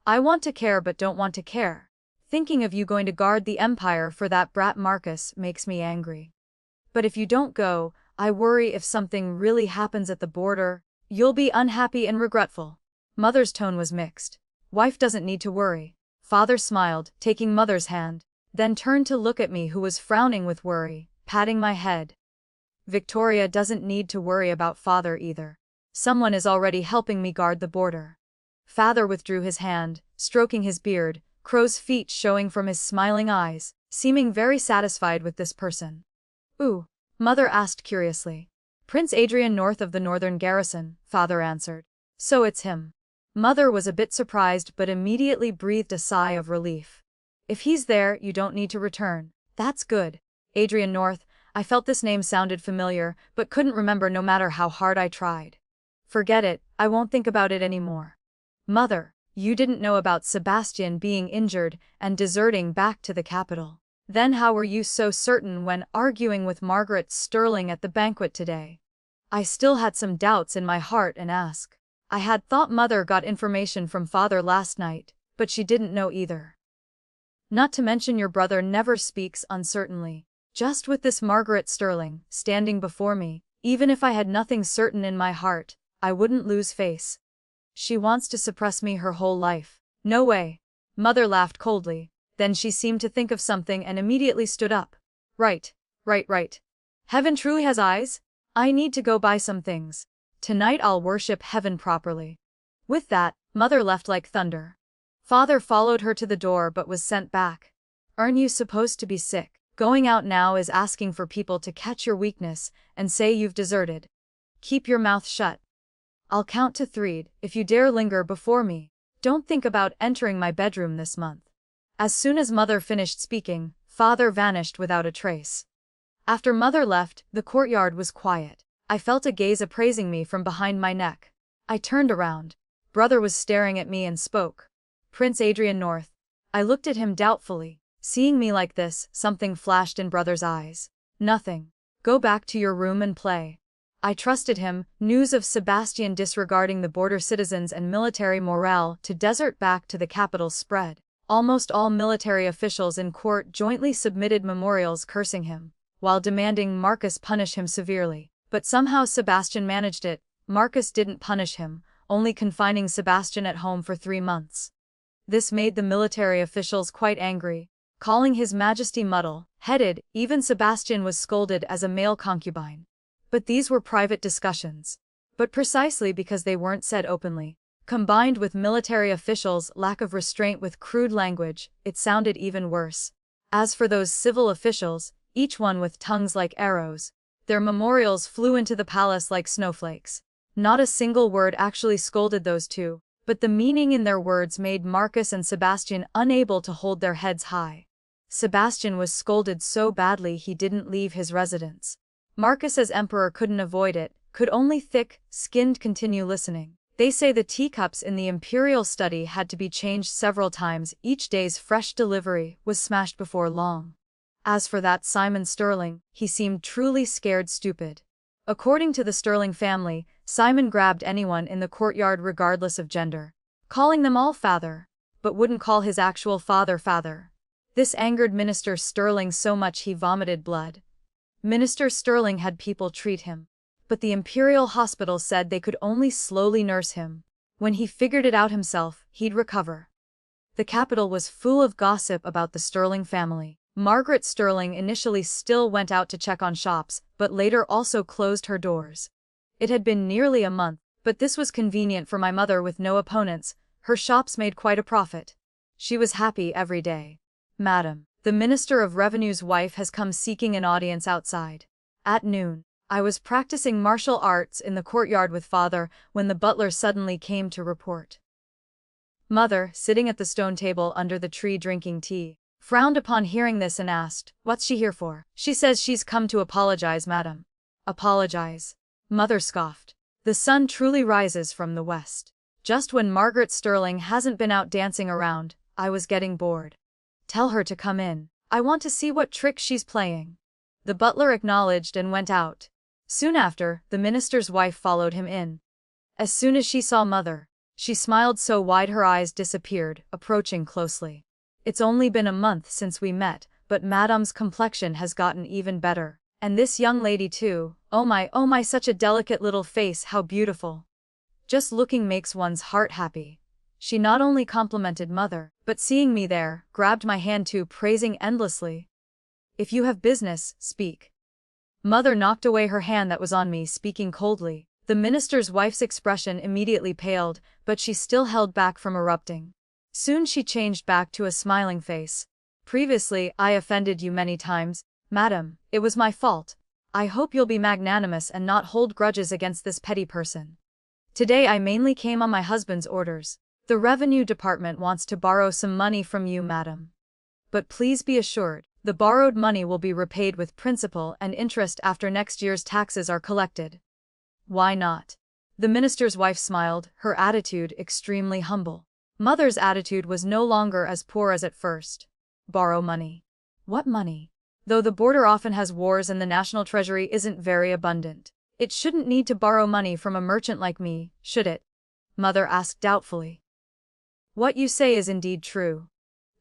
[SPEAKER 1] I want to care but don't want to care. Thinking of you going to guard the empire for that brat Marcus makes me angry. But if you don't go, I worry if something really happens at the border, you'll be unhappy and regretful. Mother's tone was mixed. Wife doesn't need to worry. Father smiled, taking mother's hand, then turned to look at me who was frowning with worry, patting my head. Victoria doesn't need to worry about father either. Someone is already helping me guard the border. Father withdrew his hand, stroking his beard, crow's feet showing from his smiling eyes, seeming very satisfied with this person. Ooh, mother asked curiously. Prince Adrian north of the northern garrison, father answered. So it's him. Mother was a bit surprised but immediately breathed a sigh of relief. If he's there, you don't need to return. That's good. Adrian North, I felt this name sounded familiar, but couldn't remember no matter how hard I tried. Forget it, I won't think about it anymore. Mother, you didn't know about Sebastian being injured and deserting back to the capital. Then how were you so certain when arguing with Margaret Sterling at the banquet today? I still had some doubts in my heart and asked. I had thought mother got information from father last night, but she didn't know either. Not to mention your brother never speaks uncertainly. Just with this Margaret Sterling standing before me, even if I had nothing certain in my heart, I wouldn't lose face. She wants to suppress me her whole life. No way. Mother laughed coldly. Then she seemed to think of something and immediately stood up. Right. Heaven truly has eyes? I need to go buy some things. Tonight I'll worship heaven properly. With that, mother left like thunder. Father followed her to the door but was sent back. Aren't you supposed to be sick? Going out now is asking for people to catch your weakness and say you've deserted. Keep your mouth shut. I'll count to 3. If you dare linger before me, don't think about entering my bedroom this month. As soon as Mother finished speaking, Father vanished without a trace. After Mother left, the courtyard was quiet. I felt a gaze appraising me from behind my neck. I turned around. Brother was staring at me and spoke. Prince Adrian North. I looked at him doubtfully. Seeing me like this, something flashed in Brother's eyes. Nothing. Go back to your room and play. I trusted him. News of Sebastian disregarding the border citizens and military morale to desert back to the capital spread. Almost all military officials in court jointly submitted memorials cursing him, while demanding Marcus punish him severely. But somehow Sebastian managed it. Marcus didn't punish him, only confining Sebastian at home for 3 months. This made the military officials quite angry, calling His Majesty muddle-headed. Even Sebastian was scolded as a male concubine. But these were private discussions. But precisely because they weren't said openly, combined with military officials' lack of restraint with crude language, it sounded even worse. As for those civil officials, each one with tongues like arrows, their memorials flew into the palace like snowflakes. Not a single word actually scolded those two, but the meaning in their words made Marcus and Sebastian unable to hold their heads high. Sebastian was scolded so badly he didn't leave his residence. Marcus as emperor couldn't avoid it, could only thick-skinned continue listening. They say the teacups in the Imperial study had to be changed several times. Each day's fresh delivery was smashed before long. As for that Simon Sterling, he seemed truly scared stupid. According to the Sterling family, Simon grabbed anyone in the courtyard regardless of gender, calling them all father, but wouldn't call his actual father father. This angered Minister Sterling so much he vomited blood. Minister Sterling had people treat him, but the Imperial hospital said they could only slowly nurse him. When he figured it out himself, he'd recover. The capital was full of gossip about the Sterling family. Margaret Sterling initially still went out to check on shops, but later also closed her doors. It had been nearly a month, but this was convenient for my mother with no opponents. Her shops made quite a profit. She was happy every day. Madam, the Minister of Revenue's wife has come seeking an audience outside. At noon, I was practicing martial arts in the courtyard with Father when the butler suddenly came to report. Mother, sitting at the stone table under the tree drinking tea, frowned upon hearing this and asked, "What's she here for?" "She says she's come to apologize, madam." "Apologize?" Mother scoffed. "The sun truly rises from the west." Just when Margaret Sterling hasn't been out dancing around, I was getting bored. "Tell her to come in. I want to see what trick she's playing." The butler acknowledged and went out. Soon after, the minister's wife followed him in. As soon as she saw Mother, she smiled so wide her eyes disappeared, approaching closely. "It's only been a month since we met, but Madame's complexion has gotten even better. And this young lady too, oh my, such a delicate little face, how beautiful. Just looking makes one's heart happy." She not only complimented Mother, but seeing me there, grabbed my hand too, praising endlessly. "If you have business, speak." Mother knocked away her hand that was on me, speaking coldly. The minister's wife's expression immediately paled, but she still held back from erupting. Soon she changed back to a smiling face. "Previously, I offended you many times, madam. It was my fault. I hope you'll be magnanimous and not hold grudges against this petty person. Today I mainly came on my husband's orders. The Revenue Department wants to borrow some money from you, madam. But please be assured, the borrowed money will be repaid with principal and interest after next year's taxes are collected." "Why not?" The minister's wife smiled, her attitude extremely humble. Mother's attitude was no longer as poor as at first. "Borrow money? What money? Though the border often has wars and the national treasury isn't very abundant, it shouldn't need to borrow money from a merchant like me, should it?" Mother asked doubtfully. "What you say is indeed true."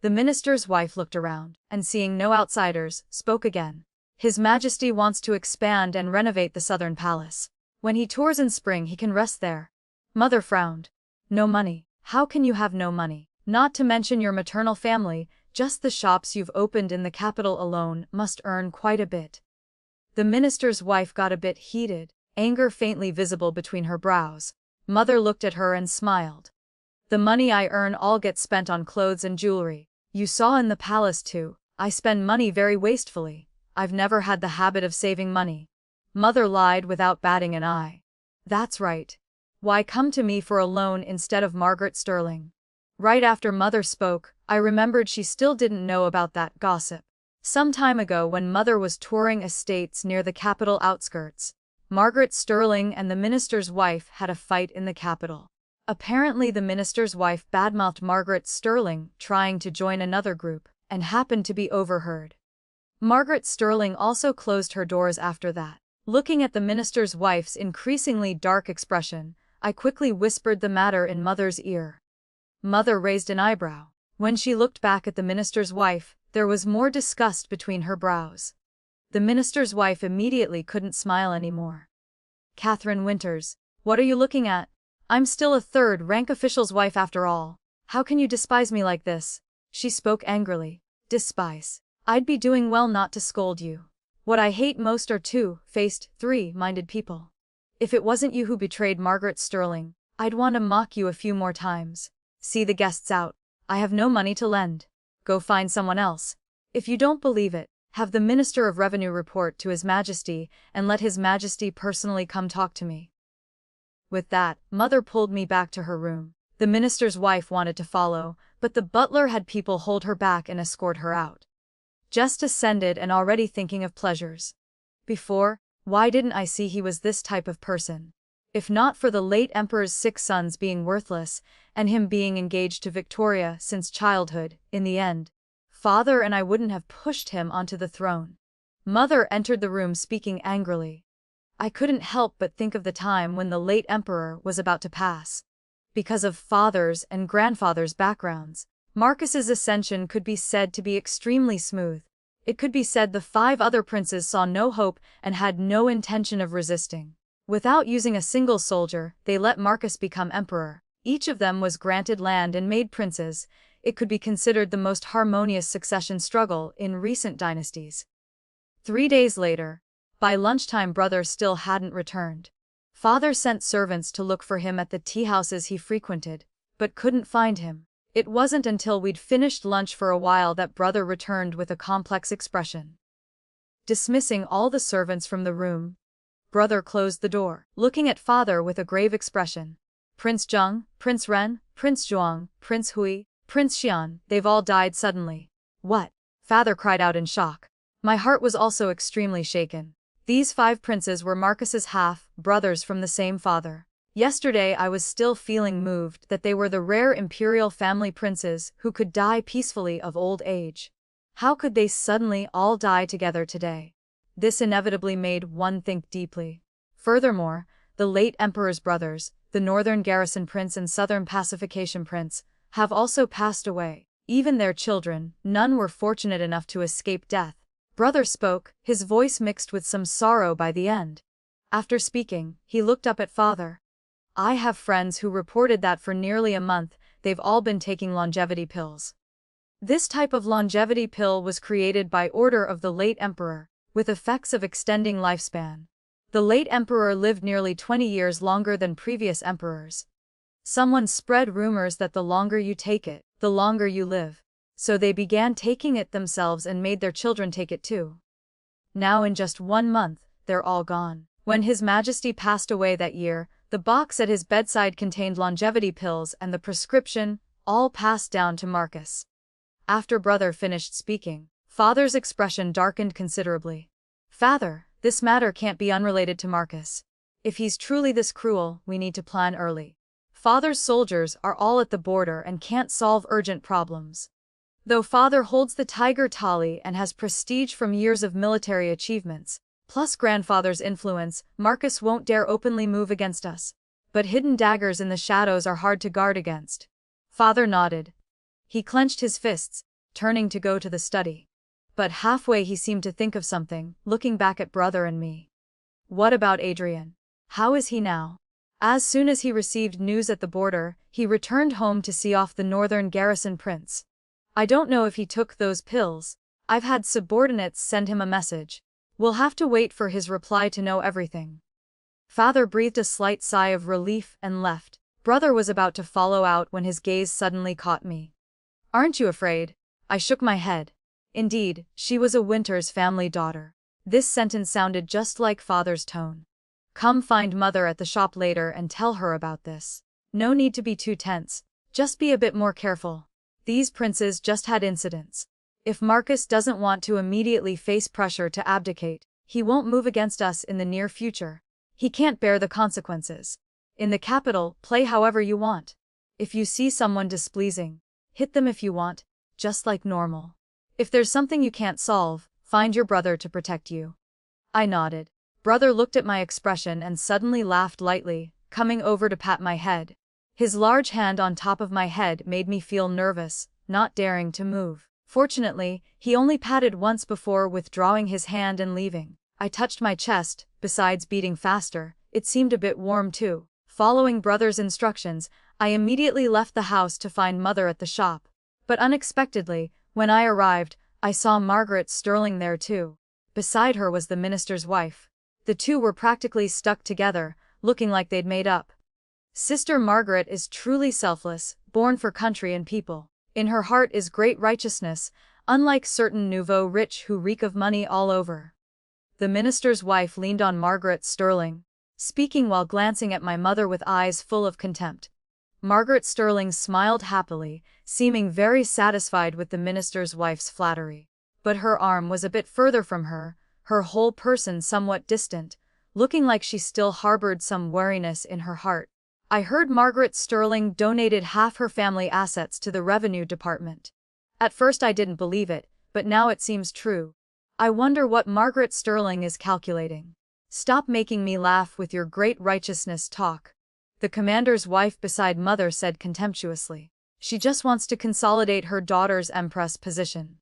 [SPEAKER 1] The minister's wife looked around, and seeing no outsiders, spoke again. "His Majesty wants to expand and renovate the southern palace. When he tours in spring he can rest there." Mother frowned. "No money? How can you have no money? Not to mention your maternal family, just the shops you've opened in the capital alone must earn quite a bit." The minister's wife got a bit heated, anger faintly visible between her brows. Mother looked at her and smiled. "The money I earn all gets spent on clothes and jewelry. You saw in the palace too. I spend money very wastefully. I've never had the habit of saving money. Mother lied without batting an eye. That's right. Why come to me for a loan instead of Margaret Sterling? Right after Mother spoke, I remembered she still didn't know about that gossip. Some time ago, when Mother was touring estates near the capital outskirts, Margaret Sterling and the minister's wife had a fight in the capital. Apparently the minister's wife badmouthed Margaret Sterling, trying to join another group, and happened to be overheard. Margaret Sterling also closed her doors after that. Looking at the minister's wife's increasingly dark expression, I quickly whispered the matter in Mother's ear. Mother raised an eyebrow. When she looked back at the minister's wife, there was more disgust between her brows. The minister's wife immediately couldn't smile anymore. "Catherine Winters, what are you looking at? I'm still a third-rank official's wife after all. How can you despise me like this?" She spoke angrily. "Despise? I'd be doing well not to scold you. What I hate most are two-faced, three-minded people. If it wasn't you who betrayed Margaret Sterling, I'd want to mock you a few more times. See the guests out. I have no money to lend. Go find someone else. If you don't believe it, have the Minister of Revenue report to His Majesty and let His Majesty personally come talk to me." With that, Mother pulled me back to her room. The minister's wife wanted to follow, but the butler had people hold her back and escort her out. Just ascended and already thinking of pleasures. Before, why didn't I see he was this type of person? If not for the late emperor's 6 sons being worthless, and him being engaged to Victoria since childhood, in the end, Father and I wouldn't have pushed him onto the throne. Mother entered the room speaking angrily. I couldn't help but think of the time when the late emperor was about to pass. Because of father's and grandfather's backgrounds, Marcus's ascension could be said to be extremely smooth. It could be said the 5 other princes saw no hope and had no intention of resisting. Without using a single soldier, they let Marcus become emperor. Each of them was granted land and made princes. It could be considered the most harmonious succession struggle in recent dynasties. 3 days later, by lunchtime, brother still hadn't returned. Father sent servants to look for him at the tea houses he frequented, but couldn't find him. It wasn't until we'd finished lunch for a while that brother returned with a complex expression. Dismissing all the servants from the room, brother closed the door, looking at father with a grave expression. "Prince Zheng, Prince Ren, Prince Zhuang, Prince Hui, Prince Xian, they've all died suddenly." "What?" Father cried out in shock. My heart was also extremely shaken. These 5 princes were Marcus's half-brothers from the same father. Yesterday I was still feeling moved that they were the rare imperial family princes who could die peacefully of old age. How could they suddenly all die together today? This inevitably made one think deeply. Furthermore, the late emperor's brothers, the Northern Garrison Prince and Southern Pacification Prince, have also passed away. Even their children, none were fortunate enough to escape death. Brother spoke, his voice mixed with some sorrow by the end. After speaking, he looked up at father. "I have friends who reported that for nearly a month, they've all been taking longevity pills. This type of longevity pill was created by order of the late emperor, with effects of extending lifespan. The late emperor lived nearly 20 years longer than previous emperors. Someone spread rumors that the longer you take it, the longer you live. So they began taking it themselves and made their children take it too. Now in just 1 month, they're all gone." When His Majesty passed away that year, the box at his bedside contained longevity pills and the prescription, all passed down to Marcus. After brother finished speaking, father's expression darkened considerably. "Father, this matter can't be unrelated to Marcus. If he's truly this cruel, we need to plan early. Father's soldiers are all at the border and can't solve urgent problems. Though father holds the Tiger Tali and has prestige from years of military achievements, plus grandfather's influence, Marcus won't dare openly move against us. But hidden daggers in the shadows are hard to guard against." Father nodded. He clenched his fists, turning to go to the study. But halfway he seemed to think of something, looking back at brother and me. "What about Adrian? How is he now?" As soon as he received news at the border, he returned home to see off the Northern Garrison Prince. I don't know if he took those pills. I've had subordinates send him a message. We'll have to wait for his reply to know everything. Father breathed a slight sigh of relief and left. Brother was about to follow out when his gaze suddenly caught me. "Aren't you afraid?" I shook my head. Indeed, she was a Winters family daughter. This sentence sounded just like father's tone. Come find mother at the shop later and tell her about this. No need to be too tense. Just be a bit more careful. These princes just had incidents. If Marcus doesn't want to immediately face pressure to abdicate, he won't move against us in the near future. He can't bear the consequences. In the capital, play however you want. If you see someone displeasing, hit them if you want, just like normal. If there's something you can't solve, find your brother to protect you. I nodded. Brother looked at my expression and suddenly laughed lightly, coming over to pat my head. His large hand on top of my head made me feel nervous, not daring to move. Fortunately, he only patted once before withdrawing his hand and leaving. I touched my chest. Besides beating faster, it seemed a bit warm too. Following brother's instructions, I immediately left the house to find mother at the shop. But unexpectedly, when I arrived, I saw Margaret Sterling there too. Beside her was the minister's wife. The two were practically stuck together, looking like they'd made up. Sister Margaret is truly selfless, born for country and people. In her heart is great righteousness, unlike certain nouveau rich who reek of money all over. The minister's wife leaned on Margaret Sterling, speaking while glancing at my mother with eyes full of contempt. Margaret Sterling smiled happily, seeming very satisfied with the minister's wife's flattery. But her arm was a bit further from her whole person somewhat distant, looking like she still harbored some wariness in her heart. I heard Margaret Sterling donated half her family assets to the revenue department. At first I didn't believe it, but now it seems true. I wonder what Margaret Sterling is calculating. Stop making me laugh with your great righteousness talk. The commander's wife beside mother said contemptuously. She just wants to consolidate her daughter's empress position.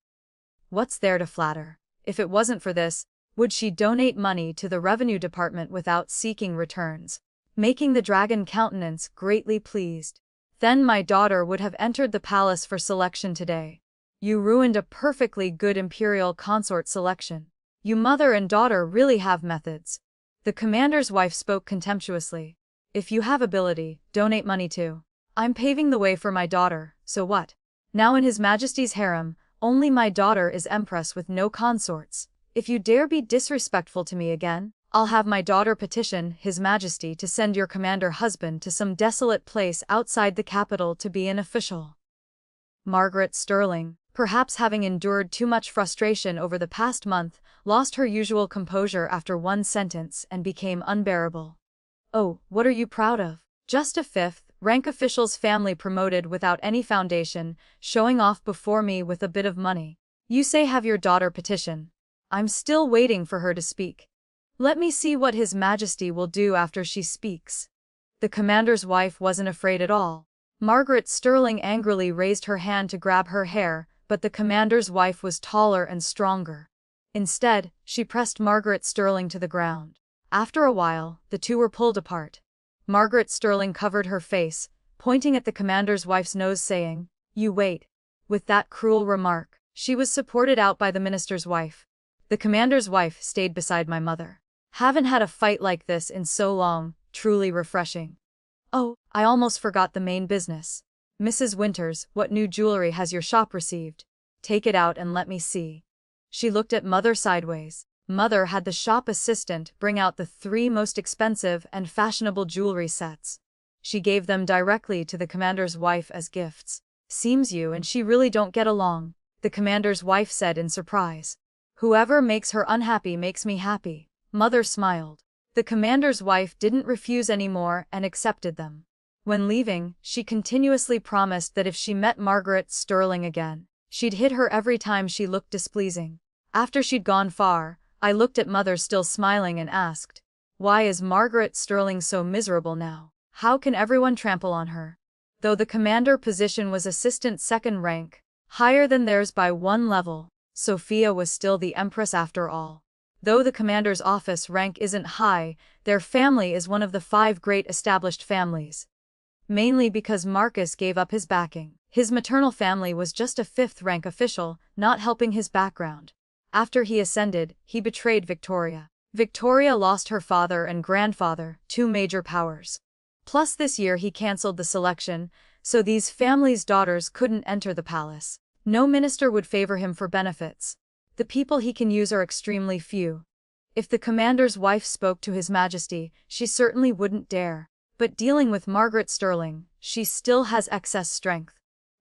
[SPEAKER 1] What's there to flatter? If it wasn't for this, would she donate money to the revenue department without seeking returns? Making the dragon countenance greatly pleased. Then my daughter would have entered the palace for selection today. You ruined a perfectly good imperial consort selection. You mother and daughter really have methods. The commander's wife spoke contemptuously. If you have ability, donate money too. I'm paving the way for my daughter, so what? Now in His Majesty's harem, only my daughter is empress with no consorts. If you dare be disrespectful to me again, I'll have my daughter petition His Majesty to send your commander husband to some desolate place outside the capital to be an official. Margaret Sterling, perhaps having endured too much frustration over the past month, lost her usual composure after one sentence and became unbearable. Oh, what are you proud of? Just a fifth-rank official's family promoted without any foundation, showing off before me with a bit of money. You say have your daughter petition. I'm still waiting for her to speak. Let me see what His Majesty will do after she speaks. The commander's wife wasn't afraid at all. Margaret Sterling angrily raised her hand to grab her hair, but the commander's wife was taller and stronger. Instead, she pressed Margaret Sterling to the ground. After a while, the two were pulled apart. Margaret Sterling covered her face, pointing at the commander's wife's nose saying, "You wait." With that cruel remark, she was supported out by the minister's wife. The commander's wife stayed beside my mother. Haven't had a fight like this in so long, truly refreshing. Oh, I almost forgot the main business. Mrs. Winters, what new jewelry has your shop received? Take it out and let me see. She looked at mother sideways. Mother had the shop assistant bring out the 3 most expensive and fashionable jewelry sets. She gave them directly to the commander's wife as gifts. Seems you and she really don't get along, the commander's wife said in surprise. Whoever makes her unhappy makes me happy. Mother smiled. The commander's wife didn't refuse anymore and accepted them. When leaving, she continuously promised that if she met Margaret Sterling again, she'd hit her every time she looked displeasing. After she'd gone far, I looked at mother still smiling and asked, "Why is Margaret Sterling so miserable now? How can everyone trample on her?" Though the commander position was assistant second rank, higher than theirs by 1 level, Sophia was still the empress after all. Though the commander's office rank isn't high, their family is one of the 5 great established families. Mainly because Marcus gave up his backing. His maternal family was just a 5th-rank official, not helping his background. After he ascended, he betrayed Victoria. Victoria lost her father and grandfather, 2 major powers. Plus this year he cancelled the selection, so these families' daughters couldn't enter the palace. No minister would favor him for benefits. The people he can use are extremely few. If the commander's wife spoke to His Majesty, she certainly wouldn't dare. But dealing with Margaret Sterling, she still has excess strength.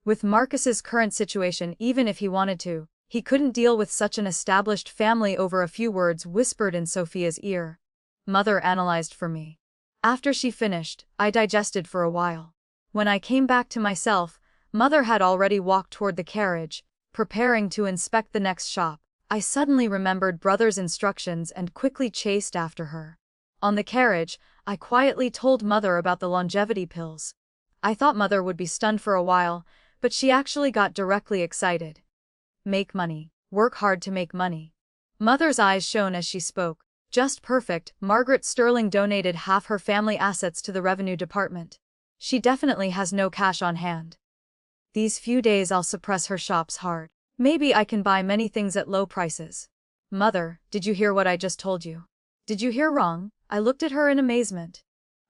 [SPEAKER 1] With Marcus's current situation, even if he wanted to, he couldn't deal with such an established family over a few words whispered in Sophia's ear. Mother analyzed for me. After she finished, I digested for a while. When I came back to myself, Mother had already walked toward the carriage, preparing to inspect the next shop. I suddenly remembered Brother's instructions and quickly chased after her. On the carriage, I quietly told Mother about the longevity pills. I thought Mother would be stunned for a while, but she actually got directly excited. Make money. Work hard to make money. Mother's eyes shone as she spoke. Just perfect. Margaret Sterling donated half her family assets to the revenue department. She definitely has no cash on hand. These few days I'll suppress her shops hard. Maybe I can buy many things at low prices. Mother, did you hear what I just told you? Did you hear wrong? I looked at her in amazement.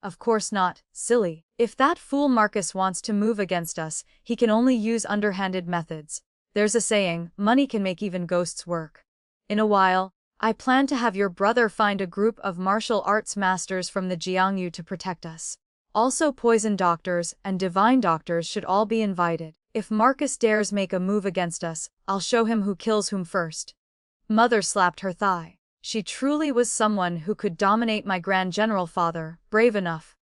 [SPEAKER 1] Of course not, silly. If that fool Marcus wants to move against us, he can only use underhanded methods. There's a saying, money can make even ghosts work. In a while, I plan to have your brother find a group of martial arts masters from the Jiangyu to protect us. Also poison doctors and divine doctors should all be invited. If Marcus dares make a move against us, I'll show him who kills whom first. Mother slapped her thigh. She truly was someone who could dominate my grand general father, brave enough.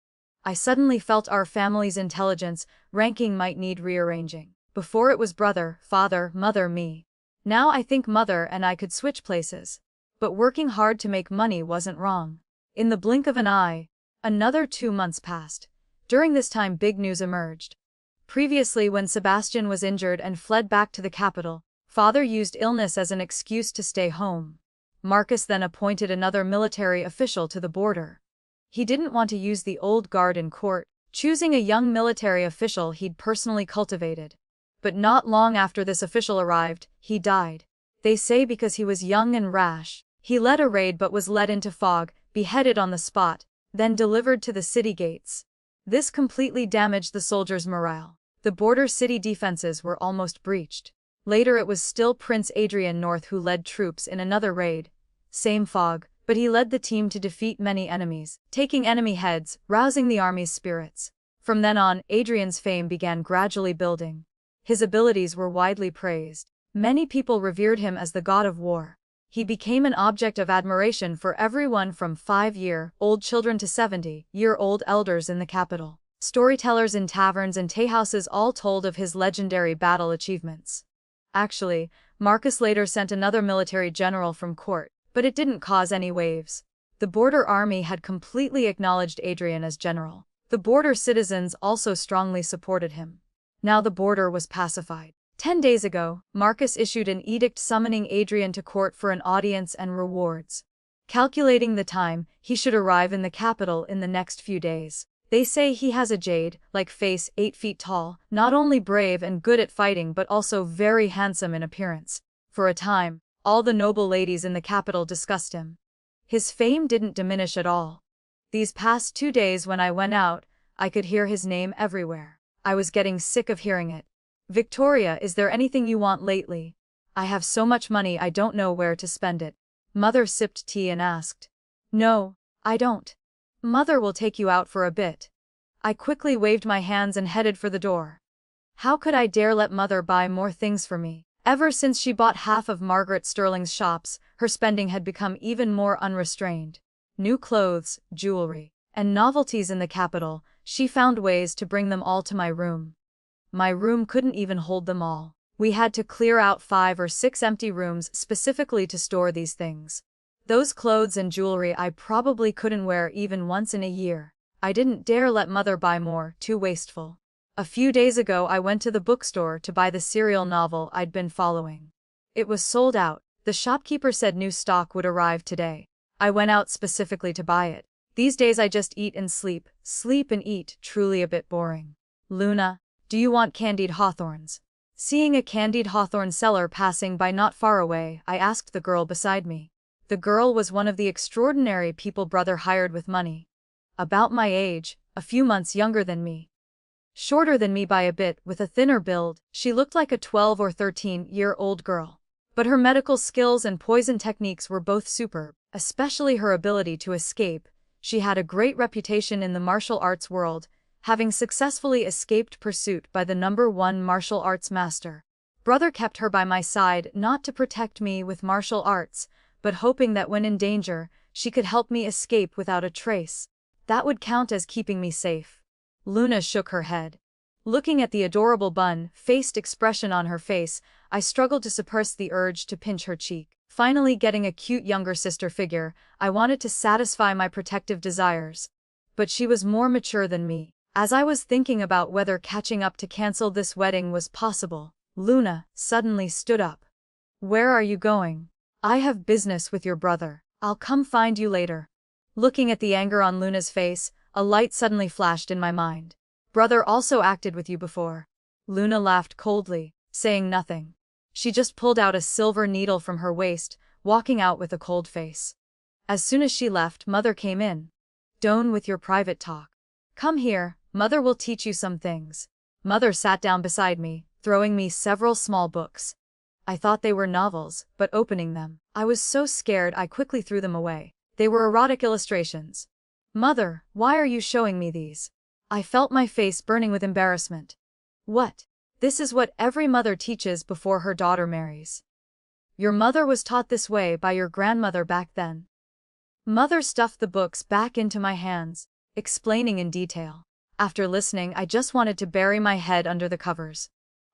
[SPEAKER 1] I suddenly felt our family's intelligence ranking might need rearranging. Before it was brother, father, mother, me. Now I think Mother and I could switch places. But working hard to make money wasn't wrong. In the blink of an eye, another 2 months passed. During this time big news emerged. Previously, when Sebastian was injured and fled back to the capital, Father used illness as an excuse to stay home. Marcus then appointed another military official to the border. He didn't want to use the old guard in court, choosing a young military official he'd personally cultivated. But not long after this official arrived, he died. They say because he was young and rash. He led a raid but was led into fog, beheaded on the spot, then delivered to the city gates. This completely damaged the soldiers' morale. The border city defenses were almost breached. Later it was still Prince Adrian North who led troops in another raid. Same fog, but he led the team to defeat many enemies, taking enemy heads, rousing the army's spirits. From then on, Adrian's fame began gradually building. His abilities were widely praised. Many people revered him as the god of war. He became an object of admiration for everyone from 5-year-old children to 70-year-old elders in the capital. Storytellers in taverns and teahouses all told of his legendary battle achievements. Actually, Marcus later sent another military general from court, but it didn't cause any waves. The border army had completely acknowledged Adrian as general. The border citizens also strongly supported him. Now the border was pacified. 10 days ago, Marcus issued an edict summoning Adrian to court for an audience and rewards. Calculating the time, he should arrive in the capital in the next few days. They say he has a jade-like face, 8 feet tall, not only brave and good at fighting but also very handsome in appearance. For a time, all the noble ladies in the capital discussed him. His fame didn't diminish at all. These past 2 days when I went out, I could hear his name everywhere. I was getting sick of hearing it. Victoria, is there anything you want lately? I have so much money I don't know where to spend it. Mother sipped tea and asked. No, I don't. Mother will take you out for a bit. I quickly waved my hands and headed for the door. How could I dare let Mother buy more things for me? Ever since she bought half of Margaret Sterling's shops, her spending had become even more unrestrained. New clothes, jewelry, and novelties in the capital, she found ways to bring them all to my room. My room couldn't even hold them all. We had to clear out 5 or 6 empty rooms specifically to store these things. Those clothes and jewelry I probably couldn't wear even once in a year. I didn't dare let Mother buy more, too wasteful. A few days ago I went to the bookstore to buy the serial novel I'd been following. It was sold out. The shopkeeper said new stock would arrive today. I went out specifically to buy it. These days I just eat and sleep and eat, truly a bit boring. Luna, do you want candied hawthorns? Seeing a candied hawthorn seller passing by not far away, I asked the girl beside me. The girl was one of the extraordinary people Brother hired with money. About my age, a few months younger than me. Shorter than me by a bit, with a thinner build, she looked like a 12 or 13-year-old girl. But her medical skills and poison techniques were both superb, especially her ability to escape. She had a great reputation in the martial arts world, having successfully escaped pursuit by the #1 martial arts master. Brother kept her by my side not to protect me with martial arts, but hoping that when in danger, she could help me escape without a trace. That would count as keeping me safe. Luna shook her head. Looking at the adorable bun-faced expression on her face, I struggled to suppress the urge to pinch her cheek. Finally getting a cute younger sister figure, I wanted to satisfy my protective desires. But she was more mature than me. As I was thinking about whether catching up to cancel this wedding was possible, Luna suddenly stood up. "Where are you going?" "I have business with your brother. I'll come find you later." Looking at the anger on Luna's face, a light suddenly flashed in my mind. "Brother also acted with you before." Luna laughed coldly, saying nothing. She just pulled out a silver needle from her waist, walking out with a cold face. As soon as she left, Mother came in. "Done with your private talk. Come here, Mother will teach you some things." Mother sat down beside me, throwing me several small books. I thought they were novels, but opening them, I was so scared I quickly threw them away. They were erotic illustrations. "Mother, why are you showing me these?" I felt my face burning with embarrassment. "What? This is what every mother teaches before her daughter marries. Your mother was taught this way by your grandmother back then." Mother stuffed the books back into my hands, explaining in detail. After listening, I just wanted to bury my head under the covers.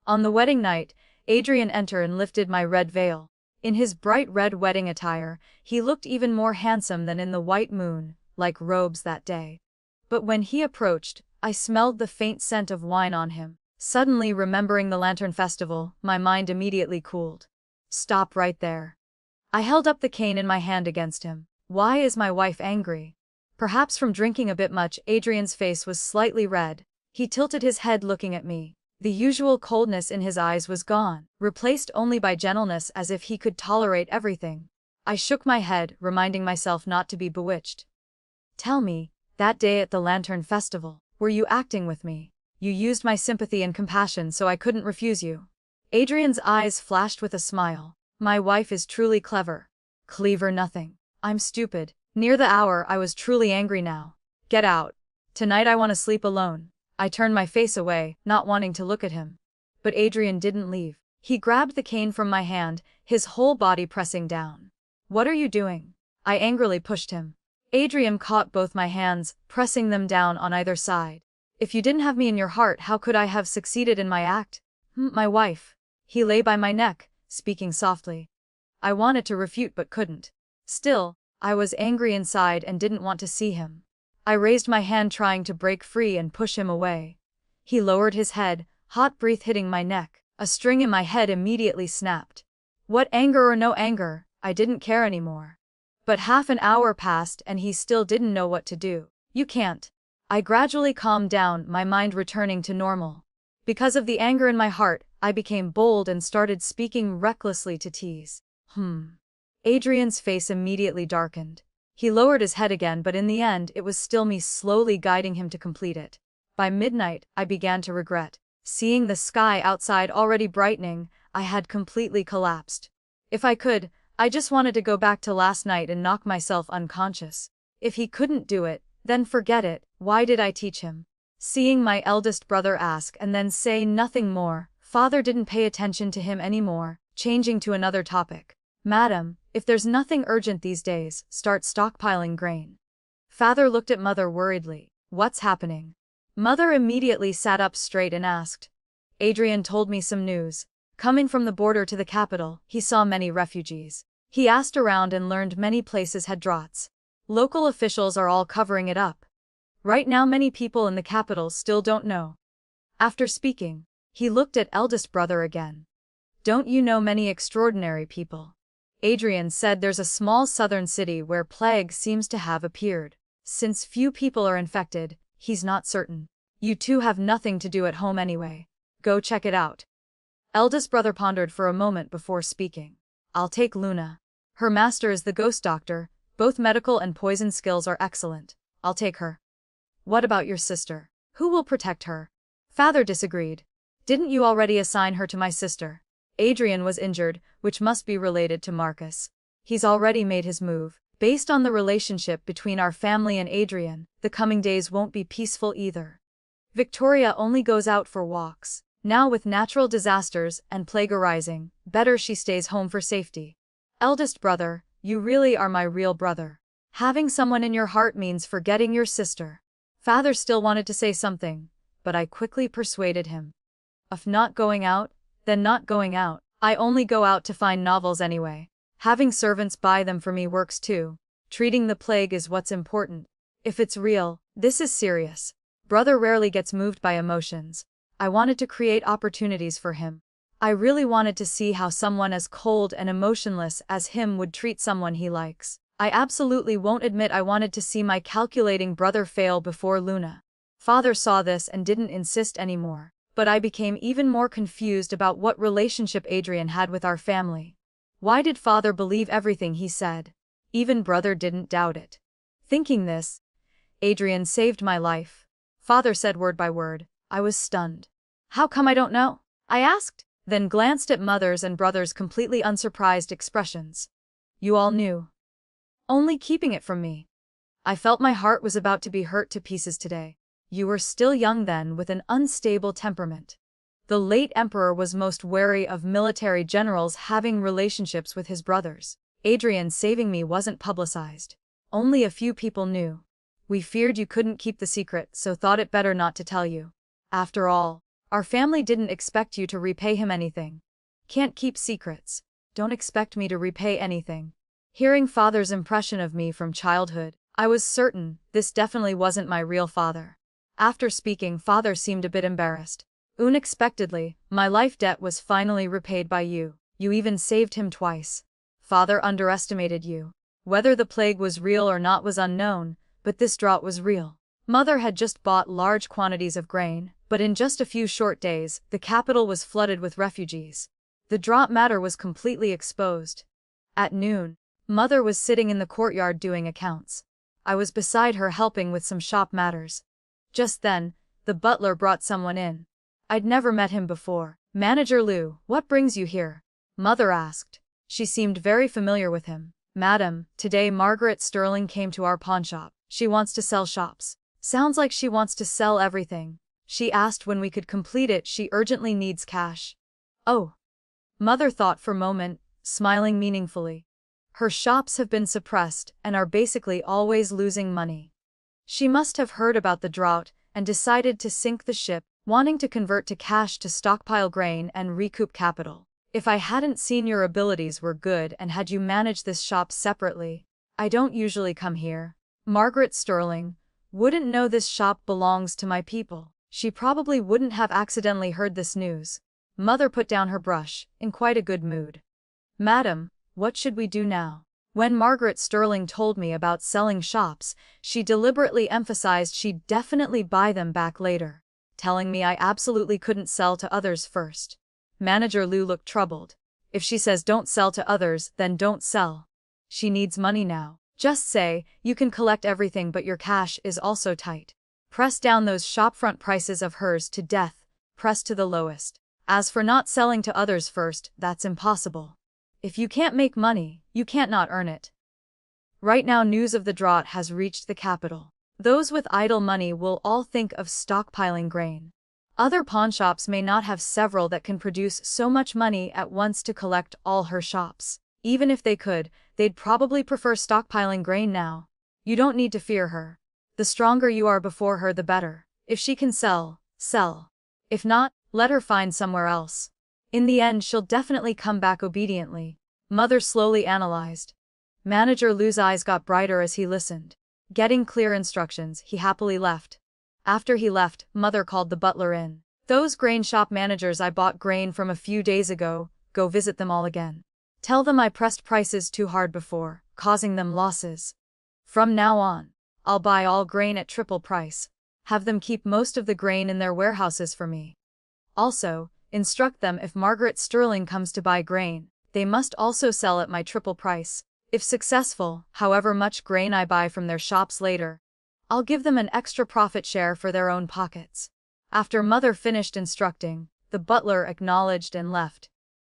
[SPEAKER 1] On the wedding night, Adrian entered and lifted my red veil. In his bright red wedding attire, he looked even more handsome than in the white moon, like robes that day. But when he approached, I smelled the faint scent of wine on him. Suddenly remembering the Lantern Festival, my mind immediately cooled. "Stop right there." I held up the cane in my hand against him. "Why is my wife angry?" Perhaps from drinking a bit much, Adrian's face was slightly red. He tilted his head looking at me. The usual coldness in his eyes was gone, replaced only by gentleness, as if he could tolerate everything. I shook my head, reminding myself not to be bewitched. "Tell me, that day at the Lantern Festival, were you acting with me? You used my sympathy and compassion, so I couldn't refuse you." Adrian's eyes flashed with a smile. "My wife is truly clever." "Clever nothing. I'm stupid." Near the hour, I was truly angry now. "Get out. Tonight I want to sleep alone." I turned my face away, not wanting to look at him. But Adrian didn't leave. He grabbed the cane from my hand, his whole body pressing down. "What are you doing?" I angrily pushed him. Adrian caught both my hands, pressing them down on either side. "If you didn't have me in your heart, how could I have succeeded in my act?" My wife." He lay by my neck, speaking softly. I wanted to refute but couldn't. Still, I was angry inside and didn't want to see him. I raised my hand trying to break free and push him away. He lowered his head, hot breath hitting my neck. A string in my head immediately snapped. What anger or no anger, I didn't care anymore. But half an hour passed and he still didn't know what to do. "You can't." I gradually calmed down, my mind returning to normal. Because of the anger in my heart, I became bold and started speaking recklessly to tease. Adrian's face immediately darkened. He lowered his head again, but in the end, it was still me slowly guiding him to complete it. By midnight, I began to regret. Seeing the sky outside already brightening, I had completely collapsed. If I could, I just wanted to go back to last night and knock myself unconscious. If he couldn't do it, then forget it. Why did I teach him? Seeing my eldest brother ask and then say nothing more, father didn't pay attention to him anymore, changing to another topic. "Madam, if there's nothing urgent these days, start stockpiling grain." Father looked at mother worriedly. "What's happening?" Mother immediately sat up straight and asked. Adrian told me some news. Coming from the border to the capital, he saw many refugees. He asked around and learned many places had droughts. Local officials are all covering it up. Right now many people in the capital still don't know. After speaking, he looked at eldest brother again. "Don't you know many extraordinary people?" Adrian said there's a small southern city where plague seems to have appeared. Since few people are infected, he's not certain. You two have nothing to do at home anyway. Go check it out. Eldest brother pondered for a moment before speaking. "I'll take Luna. Her master is the ghost doctor, both medical and poison skills are excellent. I'll take her." "What about your sister? Who will protect her?" Father disagreed. Didn't you already assign her to my sister? Adrian was injured, which must be related to Marcus. He's already made his move. Based on the relationship between our family and Adrian, the coming days won't be peaceful either. Victoria only goes out for walks. Now with natural disasters and plague arising, better she stays home for safety. Eldest brother, you really are my real brother. Having someone in your heart means forgetting your sister. Father still wanted to say something, but I quickly persuaded him. If not going out, then not going out. I only go out to find novels anyway. Having servants buy them for me works too. Treating the plague is what's important. If it's real, this is serious. Brother rarely gets moved by emotions. I wanted to create opportunities for him. I really wanted to see how someone as cold and emotionless as him would treat someone he likes. I absolutely won't admit I wanted to see my calculating brother fail before Luna. Father saw this and didn't insist anymore, but I became even more confused about what relationship Adrian had with our family. Why did father believe everything he said? Even brother didn't doubt it. Thinking this, Adrian saved my life. Father said word by word. I was stunned. How come I don't know? I asked, then glanced at mother's and brother's completely unsurprised expressions. You all knew. Only keeping it from me. I felt my heart was about to be hurt to pieces today. You were still young then with an unstable temperament. The late emperor was most wary of military generals having relationships with his brothers. Adrian saving me wasn't publicized. Only a few people knew. We feared you couldn't keep the secret, so thought it better not to tell you. After all, our family didn't expect you to repay him anything. Can't keep secrets. Don't expect me to repay anything. Hearing father's impression of me from childhood, I was certain this definitely wasn't my real father. After speaking, father seemed a bit embarrassed. Unexpectedly, my life debt was finally repaid by you. You even saved him twice. Father underestimated you. Whether the plague was real or not was unknown, but this drought was real. Mother had just bought large quantities of grain, but in just a few short days, the capital was flooded with refugees. The drought matter was completely exposed. At noon, mother was sitting in the courtyard doing accounts. I was beside her helping with some shop matters. Just then, the butler brought someone in. I'd never met him before. Manager Liu, what brings you here? Mother asked. She seemed very familiar with him. Madam, today Margaret Sterling came to our pawnshop. She wants to sell shops. Sounds like she wants to sell everything. She asked when we could complete it. She urgently needs cash. Oh. Mother thought for a moment, smiling meaningfully. Her shops have been suppressed and are basically always losing money. She must have heard about the drought and decided to sink the ship, wanting to convert to cash to stockpile grain and recoup capital. If I hadn't seen your abilities were good and had you managed this shop separately, I don't usually come here. Margaret Sterling wouldn't know this shop belongs to my people. She probably wouldn't have accidentally heard this news. Mother put down her brush, in quite a good mood. Madam, what should we do now? When Margaret Sterling told me about selling shops, she deliberately emphasized she'd definitely buy them back later, telling me I absolutely couldn't sell to others first. Manager Liu looked troubled. If she says don't sell to others, then don't sell. She needs money now. Just say, you can collect everything but your cash is also tight. Press down those shopfront prices of hers to death, press to the lowest. As for not selling to others first, that's impossible. If you can't make money, you can't not earn it. Right now news of the drought has reached the capital. Those with idle money will all think of stockpiling grain. Other pawnshops may not have several that can produce so much money at once to collect all her shops. Even if they could, they'd probably prefer stockpiling grain now. You don't need to fear her. The stronger you are before her the better. If she can sell, sell. If not, let her find somewhere else. In the end she'll definitely come back obediently. Mother slowly analyzed. Manager Liu's eyes got brighter as he listened. Getting clear instructions, he happily left. After he left, Mother called the butler in. Those grain shop managers I bought grain from a few days ago, go visit them all again. Tell them I pressed prices too hard before, causing them losses. From now on, I'll buy all grain at triple price. Have them keep most of the grain in their warehouses for me. Also, instruct them if Margaret Sterling comes to buy grain, they must also sell at my triple price. If successful, however much grain I buy from their shops later, I'll give them an extra profit share for their own pockets. After mother finished instructing, the butler acknowledged and left.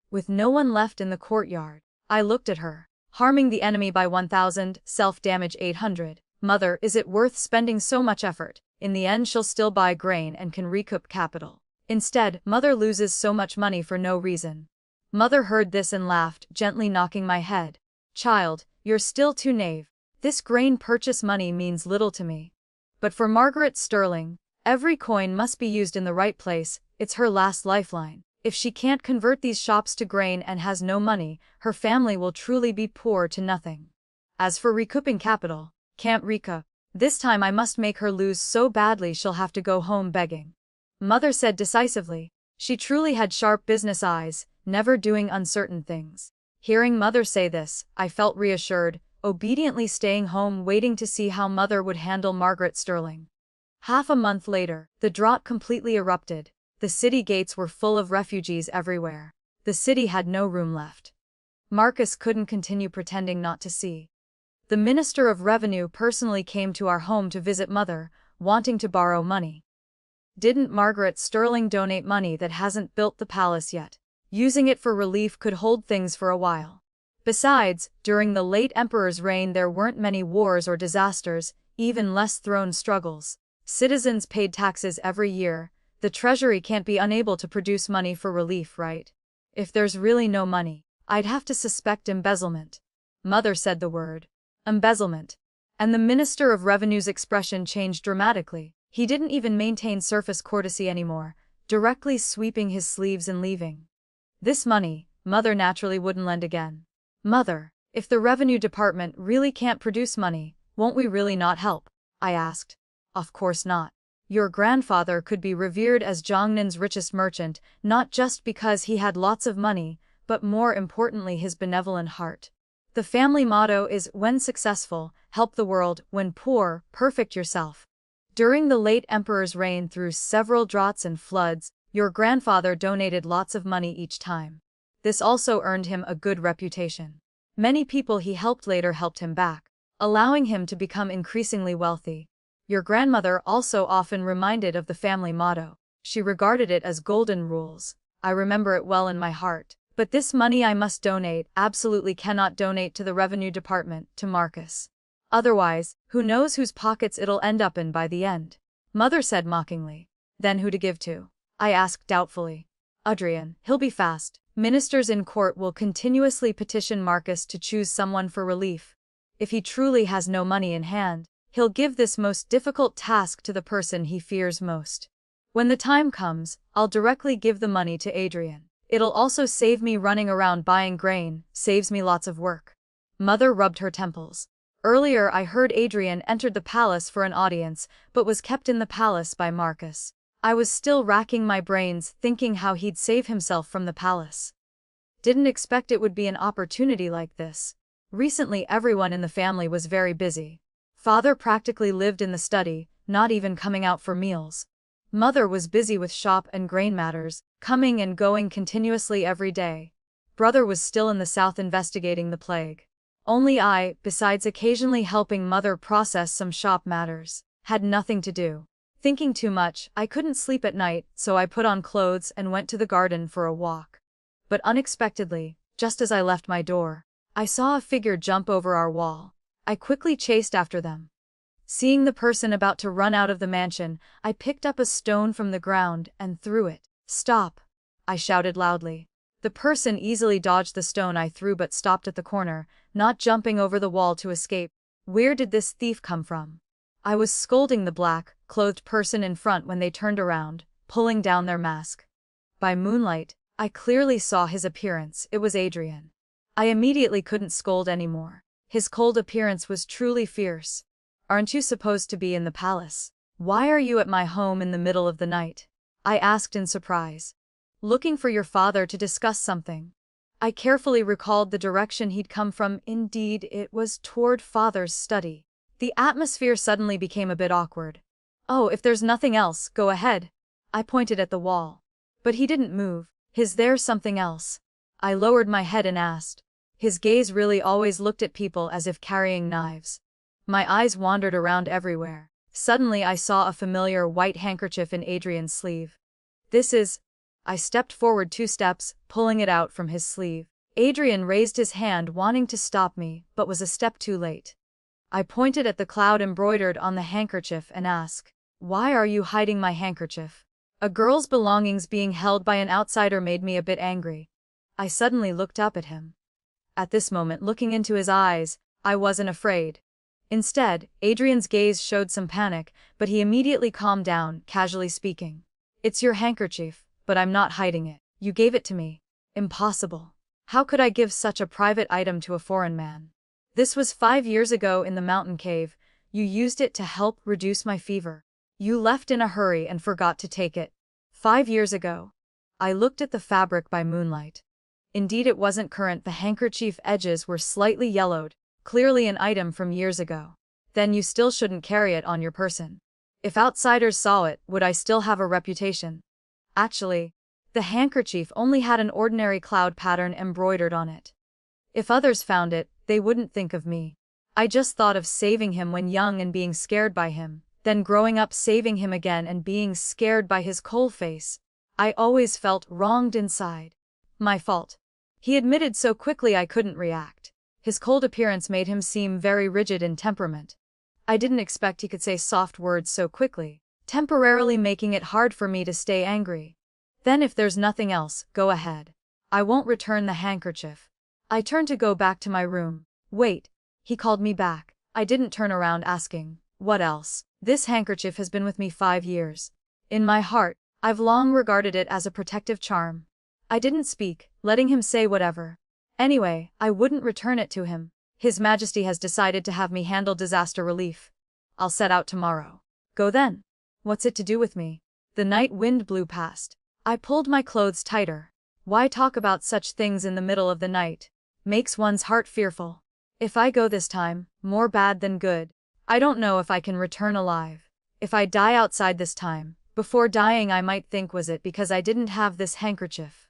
[SPEAKER 1] With no one left in the courtyard, I looked at her. Harming the enemy by 1,000, self-damage 800. Mother, is it worth spending so much effort? In the end she'll still buy grain and can recoup capital. Instead, mother loses so much money for no reason. Mother heard this and laughed, gently knocking my head. Child, you're still too naive. This grain purchase money means little to me. But for Margaret Sterling, every coin must be used in the right place. It's her last lifeline. If she can't convert these shops to grain and has no money, her family will truly be poor to nothing. As for recouping capital, can't recoup. This time I must make her lose so badly she'll have to go home begging. Mother said decisively. She truly had sharp business eyes, never doing uncertain things. Hearing mother say this, I felt reassured, obediently staying home waiting to see how mother would handle Margaret Sterling. Half a month later, the drought completely erupted. The city gates were full of refugees everywhere. The city had no room left. Marcus couldn't continue pretending not to see. The Minister of Revenue personally came to our home to visit mother, wanting to borrow money. Didn't Margaret Sterling donate money that hasn't built the palace yet? Using it for relief could hold things for a while. Besides, during the late emperor's reign there weren't many wars or disasters, even less throne struggles. Citizens paid taxes every year. The treasury can't be unable to produce money for relief, right? If there's really no money, I'd have to suspect embezzlement. Mother said the word. Embezzlement. And the Minister of Revenue's expression changed dramatically. He didn't even maintain surface courtesy anymore, directly sweeping his sleeves and leaving. This money, mother naturally wouldn't lend again. Mother, if the Revenue Department really can't produce money, won't we really not help? I asked. Of course not. Your grandfather could be revered as Jiangnan's richest merchant, not just because he had lots of money, but more importantly his benevolent heart. The family motto is, when successful, help the world, when poor, perfect yourself. During the late emperor's reign through several droughts and floods, your grandfather donated lots of money each time. This also earned him a good reputation. Many people he helped later helped him back, allowing him to become increasingly wealthy. Your grandmother also often reminded of the family motto. She regarded it as golden rules. I remember it well in my heart. But this money I must donate, absolutely cannot donate to the Revenue Department, to Marcus. Otherwise, who knows whose pockets it'll end up in by the end. Mother said mockingly. Then who to give to? I asked doubtfully. Adrian, he'll be fast. Ministers in court will continuously petition Marcus to choose someone for relief. If he truly has no money in hand, he'll give this most difficult task to the person he fears most. When the time comes, I'll directly give the money to Adrian. It'll also save me running around buying grain, saves me lots of work. Mother rubbed her temples. Earlier I heard Adrian entered the palace for an audience, but was kept in the palace by Marcus. I was still racking my brains, thinking how he'd save himself from the palace. Didn't expect it would be an opportunity like this. Recently everyone in the family was very busy. Father practically lived in the study, not even coming out for meals. Mother was busy with shop and grain matters, coming and going continuously every day. Brother was still in the south investigating the plague. Only I, besides occasionally helping mother process some shop matters, had nothing to do. Thinking too much, I couldn't sleep at night, so I put on clothes and went to the garden for a walk. But unexpectedly, just as I left my door, I saw a figure jump over our wall. I quickly chased after them. Seeing the person about to run out of the mansion, I picked up a stone from the ground and threw it. Stop! I shouted loudly. The person easily dodged the stone I threw but stopped at the corner, not jumping over the wall to escape. Where did this thief come from? I was scolding the black-clothed person in front when they turned around, pulling down their mask. By moonlight, I clearly saw his appearance. It was Adrian. I immediately couldn't scold anymore. His cold appearance was truly fierce. Aren't you supposed to be in the palace? Why are you at my home in the middle of the night? I asked in surprise. Looking for your father to discuss something. I carefully recalled the direction he'd come from. Indeed, it was toward father's study. The atmosphere suddenly became a bit awkward. Oh, if there's nothing else, go ahead. I pointed at the wall. But he didn't move. Is there something else? I lowered my head and asked. His gaze really always looked at people as if carrying knives. My eyes wandered around everywhere. Suddenly I saw a familiar white handkerchief in Adrian's sleeve. This is... I stepped forward 2 steps, pulling it out from his sleeve. Adrian raised his hand wanting to stop me, but was a step too late. I pointed at the cloud embroidered on the handkerchief and asked, "Why are you hiding my handkerchief?" A girl's belongings being held by an outsider made me a bit angry. I suddenly looked up at him. At this moment, looking into his eyes, I wasn't afraid. Instead, Adrian's gaze showed some panic, but he immediately calmed down, casually speaking. "It's your handkerchief, but I'm not hiding it. You gave it to me." Impossible. How could I give such a private item to a foreign man? "This was 5 years ago in the mountain cave. You used it to help reduce my fever. You left in a hurry and forgot to take it. 5 years ago." I looked at the fabric by moonlight. Indeed, it wasn't current. The handkerchief edges were slightly yellowed, clearly an item from years ago. "Then you still shouldn't carry it on your person. If outsiders saw it, would I still have a reputation?" Actually, the handkerchief only had an ordinary cloud pattern embroidered on it. If others found it, they wouldn't think of me. I just thought of saving him when young and being scared by him, then growing up saving him again and being scared by his cold face. I always felt wronged inside. My fault. He admitted so quickly I couldn't react. His cold appearance made him seem very rigid in temperament. I didn't expect he could say soft words so quickly, temporarily making it hard for me to stay angry. "Then if there's nothing else, go ahead. I won't return the handkerchief." I turned to go back to my room. "Wait." He called me back. I didn't turn around asking, "What else?" "This handkerchief has been with me 5 years. In my heart, I've long regarded it as a protective charm." I didn't speak, letting him say whatever. Anyway, I wouldn't return it to him. "His Majesty has decided to have me handle disaster relief. I'll set out tomorrow." "Go then. What's it to do with me?" The night wind blew past. I pulled my clothes tighter. Why talk about such things in the middle of the night? Makes one's heart fearful. If I go this time, more bad than good. I don't know if I can return alive. If I die outside this time, before dying I might think, was it because I didn't have this handkerchief?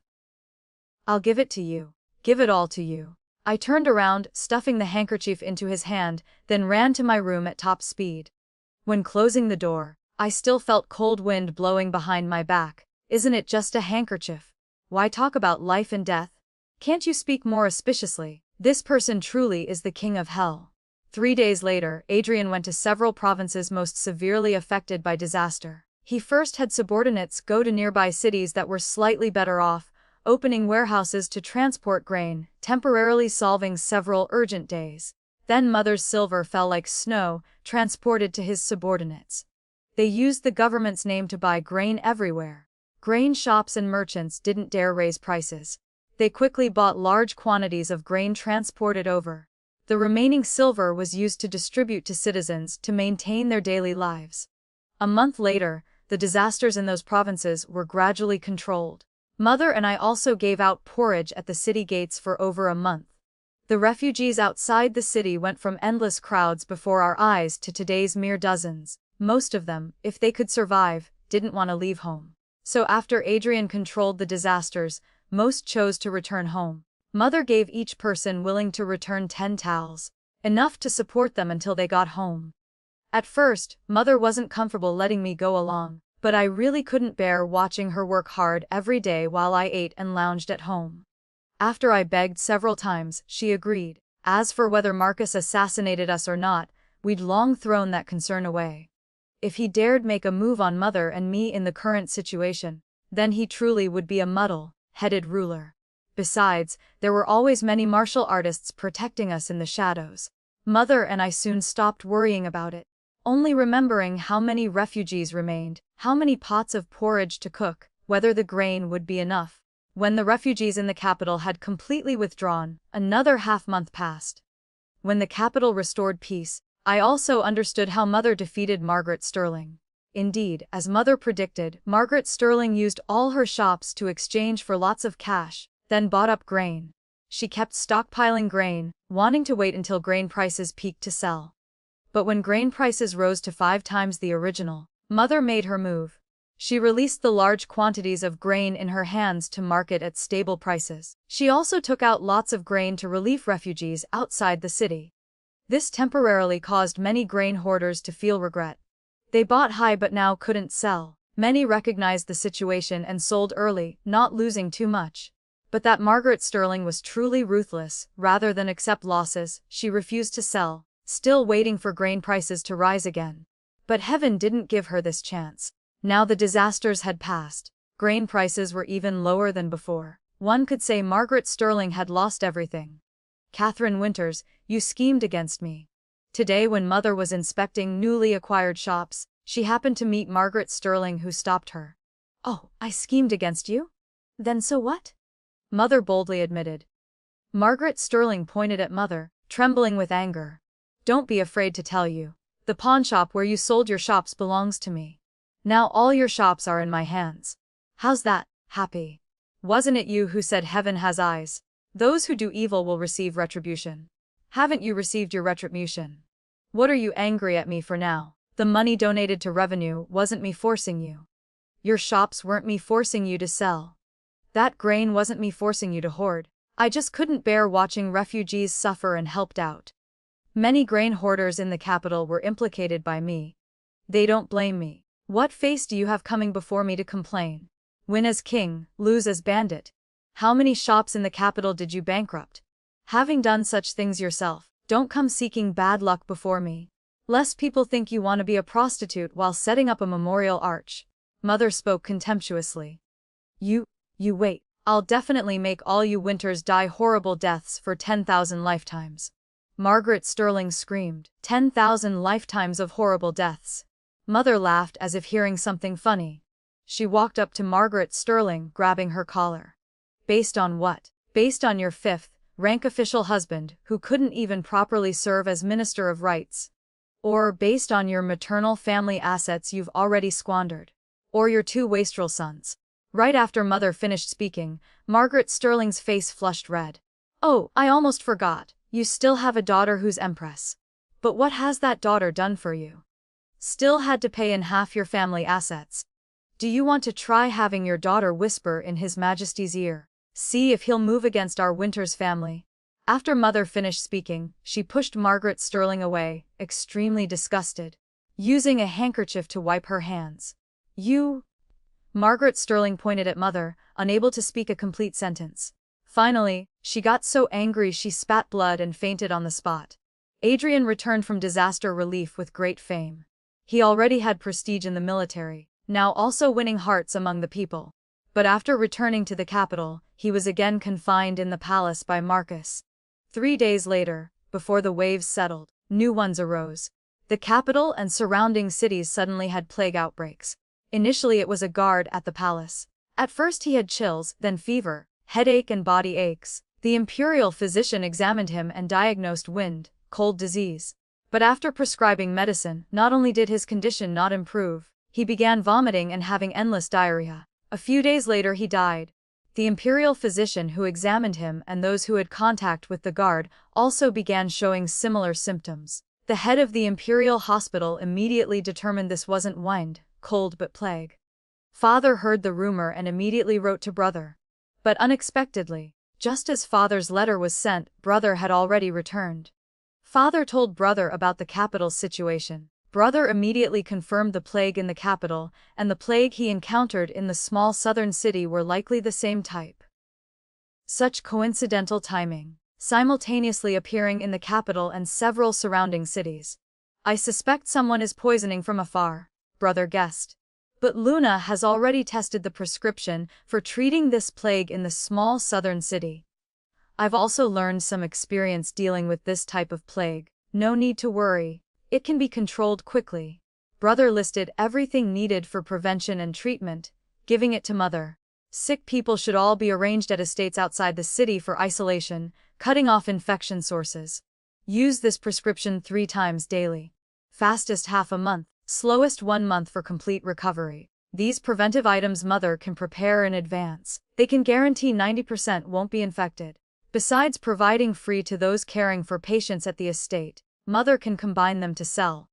[SPEAKER 1] "I'll give it to you. Give it all to you." I turned around, stuffing the handkerchief into his hand, then ran to my room at top speed. When closing the door, I still felt cold wind blowing behind my back. "Isn't it just a handkerchief? Why talk about life and death? Can't you speak more auspiciously? This person truly is the king of hell." 3 days later, Adrian went to several provinces most severely affected by disaster. He first had subordinates go to nearby cities that were slightly better off, opening warehouses to transport grain, temporarily solving several urgent days. Then Mother's silver fell like snow, transported to his subordinates. They used the government's name to buy grain everywhere. Grain shops and merchants didn't dare raise prices. They quickly bought large quantities of grain transported over. The remaining silver was used to distribute to citizens to maintain their daily lives. A month later, the disasters in those provinces were gradually controlled. Mother and I also gave out porridge at the city gates for over a month. The refugees outside the city went from endless crowds before our eyes to today's mere dozens. Most of them, if they could survive, didn't want to leave home. So after Adrian controlled the disasters, most chose to return home. Mother gave each person willing to return 10 towels, enough to support them until they got home. At first, Mother wasn't comfortable letting me go along, but I really couldn't bear watching her work hard every day while I ate and lounged at home. After I begged several times, she agreed. As for whether Marcus assassinated us or not, we'd long thrown that concern away. If he dared make a move on Mother and me in the current situation, then he truly would be a muddle-headed ruler. Besides, there were always many martial artists protecting us in the shadows. Mother and I soon stopped worrying about it, only remembering how many refugees remained, how many pots of porridge to cook, whether the grain would be enough. When the refugees in the capital had completely withdrawn, another half-month passed. When the capital restored peace, I also understood how Mother defeated Margaret Sterling. Indeed, as Mother predicted, Margaret Sterling used all her shops to exchange for lots of cash, then bought up grain. She kept stockpiling grain, wanting to wait until grain prices peaked to sell. But when grain prices rose to 5 times the original, Mother made her move. She released the large quantities of grain in her hands to market at stable prices. She also took out lots of grain to relieve refugees outside the city. This temporarily caused many grain hoarders to feel regret. They bought high but now couldn't sell. Many recognized the situation and sold early, not losing too much. But that Margaret Sterling was truly ruthless. Rather than accept losses, she refused to sell, still waiting for grain prices to rise again. But heaven didn't give her this chance. Now the disasters had passed. Grain prices were even lower than before. One could say Margaret Sterling had lost everything. Catherine Winters, you schemed against me. Today, when Mother was inspecting newly acquired shops, she happened to meet Margaret Sterling, who stopped her. Oh, I schemed against you? Then so what? Mother boldly admitted. Margaret Sterling pointed at Mother, trembling with anger. Don't be afraid to tell you. The pawnshop where you sold your shops belongs to me. Now all your shops are in my hands. How's that, happy? Wasn't it you who said heaven has eyes? Those who do evil will receive retribution. Haven't you received your retribution? What are you angry at me for now? The money donated to revenue wasn't me forcing you. Your shops weren't me forcing you to sell. That grain wasn't me forcing you to hoard. I just couldn't bear watching refugees suffer and helped out. Many grain hoarders in the capital were implicated by me. They don't blame me. What face do you have coming before me to complain? Win as king, lose as bandit. How many shops in the capital did you bankrupt? Having done such things yourself, don't come seeking bad luck before me. Lest people think you want to be a prostitute while setting up a memorial arch. Mother spoke contemptuously. You wait. I'll definitely make all you Winters die horrible deaths for 10,000 lifetimes. Margaret Sterling screamed. 10,000 lifetimes of horrible deaths. Mother laughed as if hearing something funny. She walked up to Margaret Sterling, grabbing her collar. Based on what? Based on your fifth-rank official husband, who couldn't even properly serve as Minister of Rights? Or based on your maternal family assets you've already squandered? Or your two wastrel sons? Right after Mother finished speaking, Margaret Sterling's face flushed red. Oh, I almost forgot. You still have a daughter who's Empress. But what has that daughter done for you? Still had to pay in half your family assets. Do you want to try having your daughter whisper in His Majesty's ear? See if he'll move against our Winters family. After Mother finished speaking, she pushed Margaret Sterling away, extremely disgusted, using a handkerchief to wipe her hands. You... Margaret Sterling pointed at Mother, unable to speak a complete sentence. Finally, she got so angry she spat blood and fainted on the spot. Adrian returned from disaster relief with great fame. He already had prestige in the military, now also winning hearts among the people. But after returning to the capital, he was again confined in the palace by Marcus. 3 days later, before the waves settled, new ones arose. The capital and surrounding cities suddenly had plague outbreaks. Initially it was a guard at the palace. At first he had chills, then fever, headache and body aches. The imperial physician examined him and diagnosed wind-cold disease. But after prescribing medicine, not only did his condition not improve, he began vomiting and having endless diarrhea. A few days later he died. The imperial physician who examined him and those who had contact with the guard also began showing similar symptoms. The head of the imperial hospital immediately determined this wasn't wind-cold but plague. Father heard the rumor and immediately wrote to Brother. But unexpectedly, just as Father's letter was sent, Brother had already returned. Father told Brother about the capital's situation. Brother immediately confirmed the plague in the capital and the plague he encountered in the small southern city were likely the same type. Such coincidental timing, simultaneously appearing in the capital and several surrounding cities. I suspect someone is poisoning from afar, Brother guessed. But Luna has already tested the prescription for treating this plague in the small southern city. I've also learned some experience dealing with this type of plague. No need to worry. It can be controlled quickly. Brother listed everything needed for prevention and treatment, giving it to Mother. Sick people should all be arranged at estates outside the city for isolation, cutting off infection sources. Use this prescription 3 times daily. Fastest half a month, slowest 1 month for complete recovery. These preventive items Mother can prepare in advance. They can guarantee 90% won't be infected. Besides providing free to those caring for patients at the estate, Mother can combine them to sell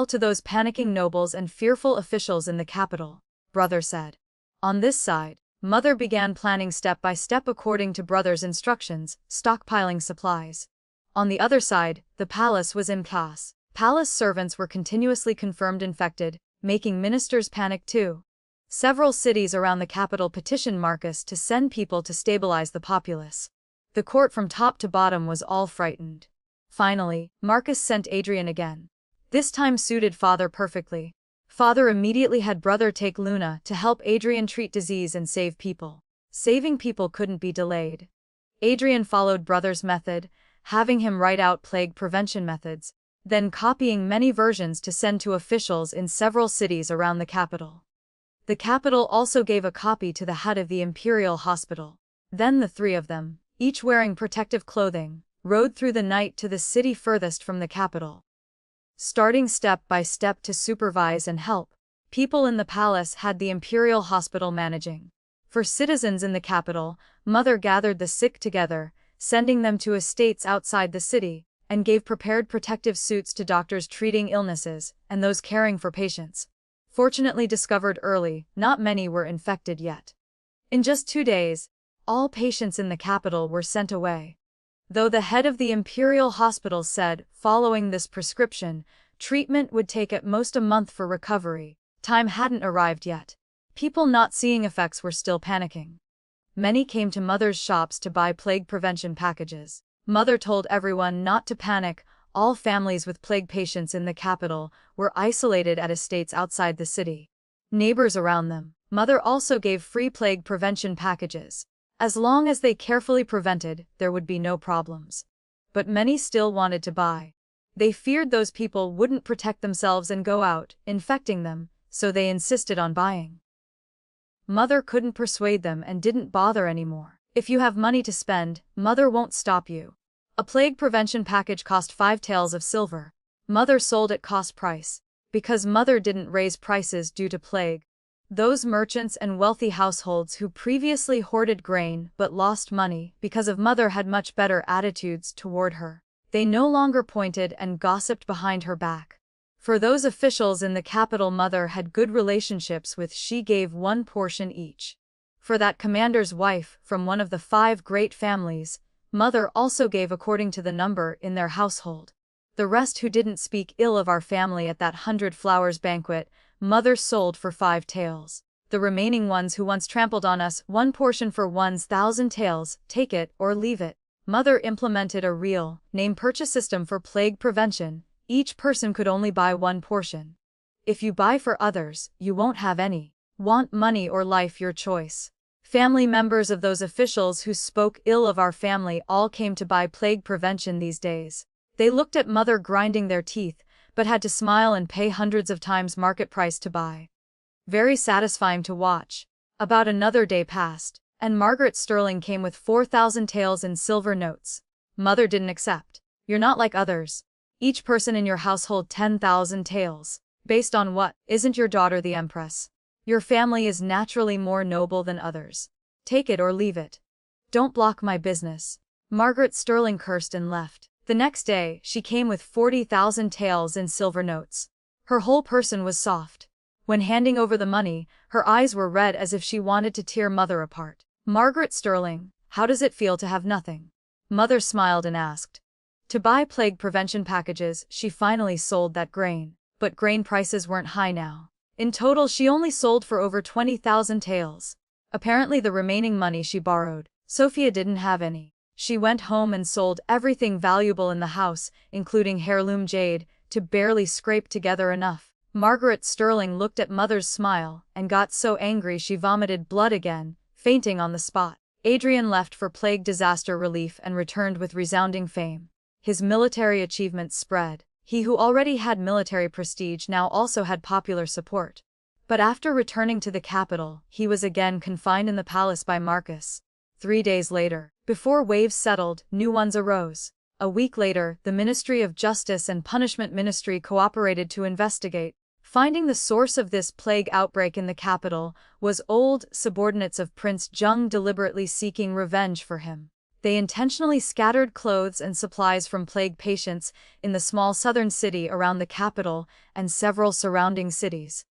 [SPEAKER 1] to those panicking nobles and fearful officials in the capital, Brother said. On this side, Mother began planning step by step according to Brother's instructions, stockpiling supplies. On the other side, the palace was in chaos. Palace servants were continuously confirmed infected, making ministers panic too. Several cities around the capital petitioned Marcus to send people to stabilize the populace. The court from top to bottom was all frightened. Finally, Marcus sent Adrian again. This time suited Father perfectly. Father immediately had brother take Luna to help Adrian treat disease and save people. Saving people couldn't be delayed. Adrian followed brother's method, having him write out plague prevention methods, then copying many versions to send to officials in several cities around the capital. The capital also gave a copy to the head of the Imperial hospital. Then the three of them, each wearing protective clothing, rode through the night to the city furthest from the capital. Starting step by step to supervise and help, people in the palace had the Imperial hospital managing. For citizens in the capital, Mother gathered the sick together, sending them to estates outside the city, and gave prepared protective suits to doctors treating illnesses and those caring for patients. Fortunately discovered early, not many were infected yet. In just 2 days, all patients in the capital were sent away. Though the head of the Imperial hospital said, following this prescription, treatment would take at most a month for recovery, time hadn't arrived yet. People not seeing effects were still panicking. Many came to Mother's shops to buy plague prevention packages. Mother told everyone not to panic. All families with plague patients in the capital were isolated at estates outside the city. Neighbors around them, Mother also gave free plague prevention packages. As long as they carefully prevented, there would be no problems. But many still wanted to buy. They feared those people wouldn't protect themselves and go out, infecting them, so they insisted on buying. Mother couldn't persuade them and didn't bother anymore. If you have money to spend, Mother won't stop you. A plague prevention package cost 5 taels of silver. Mother sold at cost price. Because Mother didn't raise prices due to plague. Those merchants and wealthy households who previously hoarded grain but lost money because of Mother had much better attitudes toward her. They no longer pointed and gossiped behind her back. For those officials in the capital Mother had good relationships with, she gave 1 portion each. For that commander's wife from one of the 5 great families, Mother also gave according to the number in their household. The rest who didn't speak ill of our family at that 100 flowers banquet, Mother sold for 5 taels. The remaining ones who once trampled on us, 1 portion for 1,000 taels, take it or leave it. Mother implemented a real, name purchase system for plague prevention. Each person could only buy 1 portion. If you buy for others, you won't have any. Want money or life, your choice. Family members of those officials who spoke ill of our family all came to buy plague prevention these days. They looked at Mother grinding their teeth, but had to smile and pay hundreds of times market price to buy. Very satisfying to watch. About another day passed, and Margaret Sterling came with 4,000 taels in silver notes. Mother didn't accept. You're not like others. Each person in your household 10,000 taels. Based on what? Isn't your daughter the empress? Your family is naturally more noble than others. Take it or leave it. Don't block my business. Margaret Sterling cursed and left. The next day, she came with 40,000 taels in silver notes. Her whole person was soft. When handing over the money, her eyes were red as if she wanted to tear Mother apart. Margaret Sterling, how does it feel to have nothing? Mother smiled and asked. To buy plague prevention packages, she finally sold that grain. But grain prices weren't high now. In total, she only sold for over 20,000 taels. Apparently the remaining money she borrowed. Sophia didn't have any. She went home and sold everything valuable in the house, including heirloom jade, to barely scrape together enough. Margaret Sterling looked at Mother's smile and got so angry she vomited blood again, fainting on the spot. Adrian left for plague disaster relief and returned with resounding fame. His military achievements spread. He who already had military prestige now also had popular support. But after returning to the capital, he was again confined in the palace by Marcus. 3 days later, before waves settled, new ones arose. A week later, the Ministry of Justice and Punishment Ministry cooperated to investigate. Finding the source of this plague outbreak in the capital was old subordinates of Prince Jung deliberately seeking revenge for him. They intentionally scattered clothes and supplies from plague patients in the small southern city around the capital and several surrounding cities.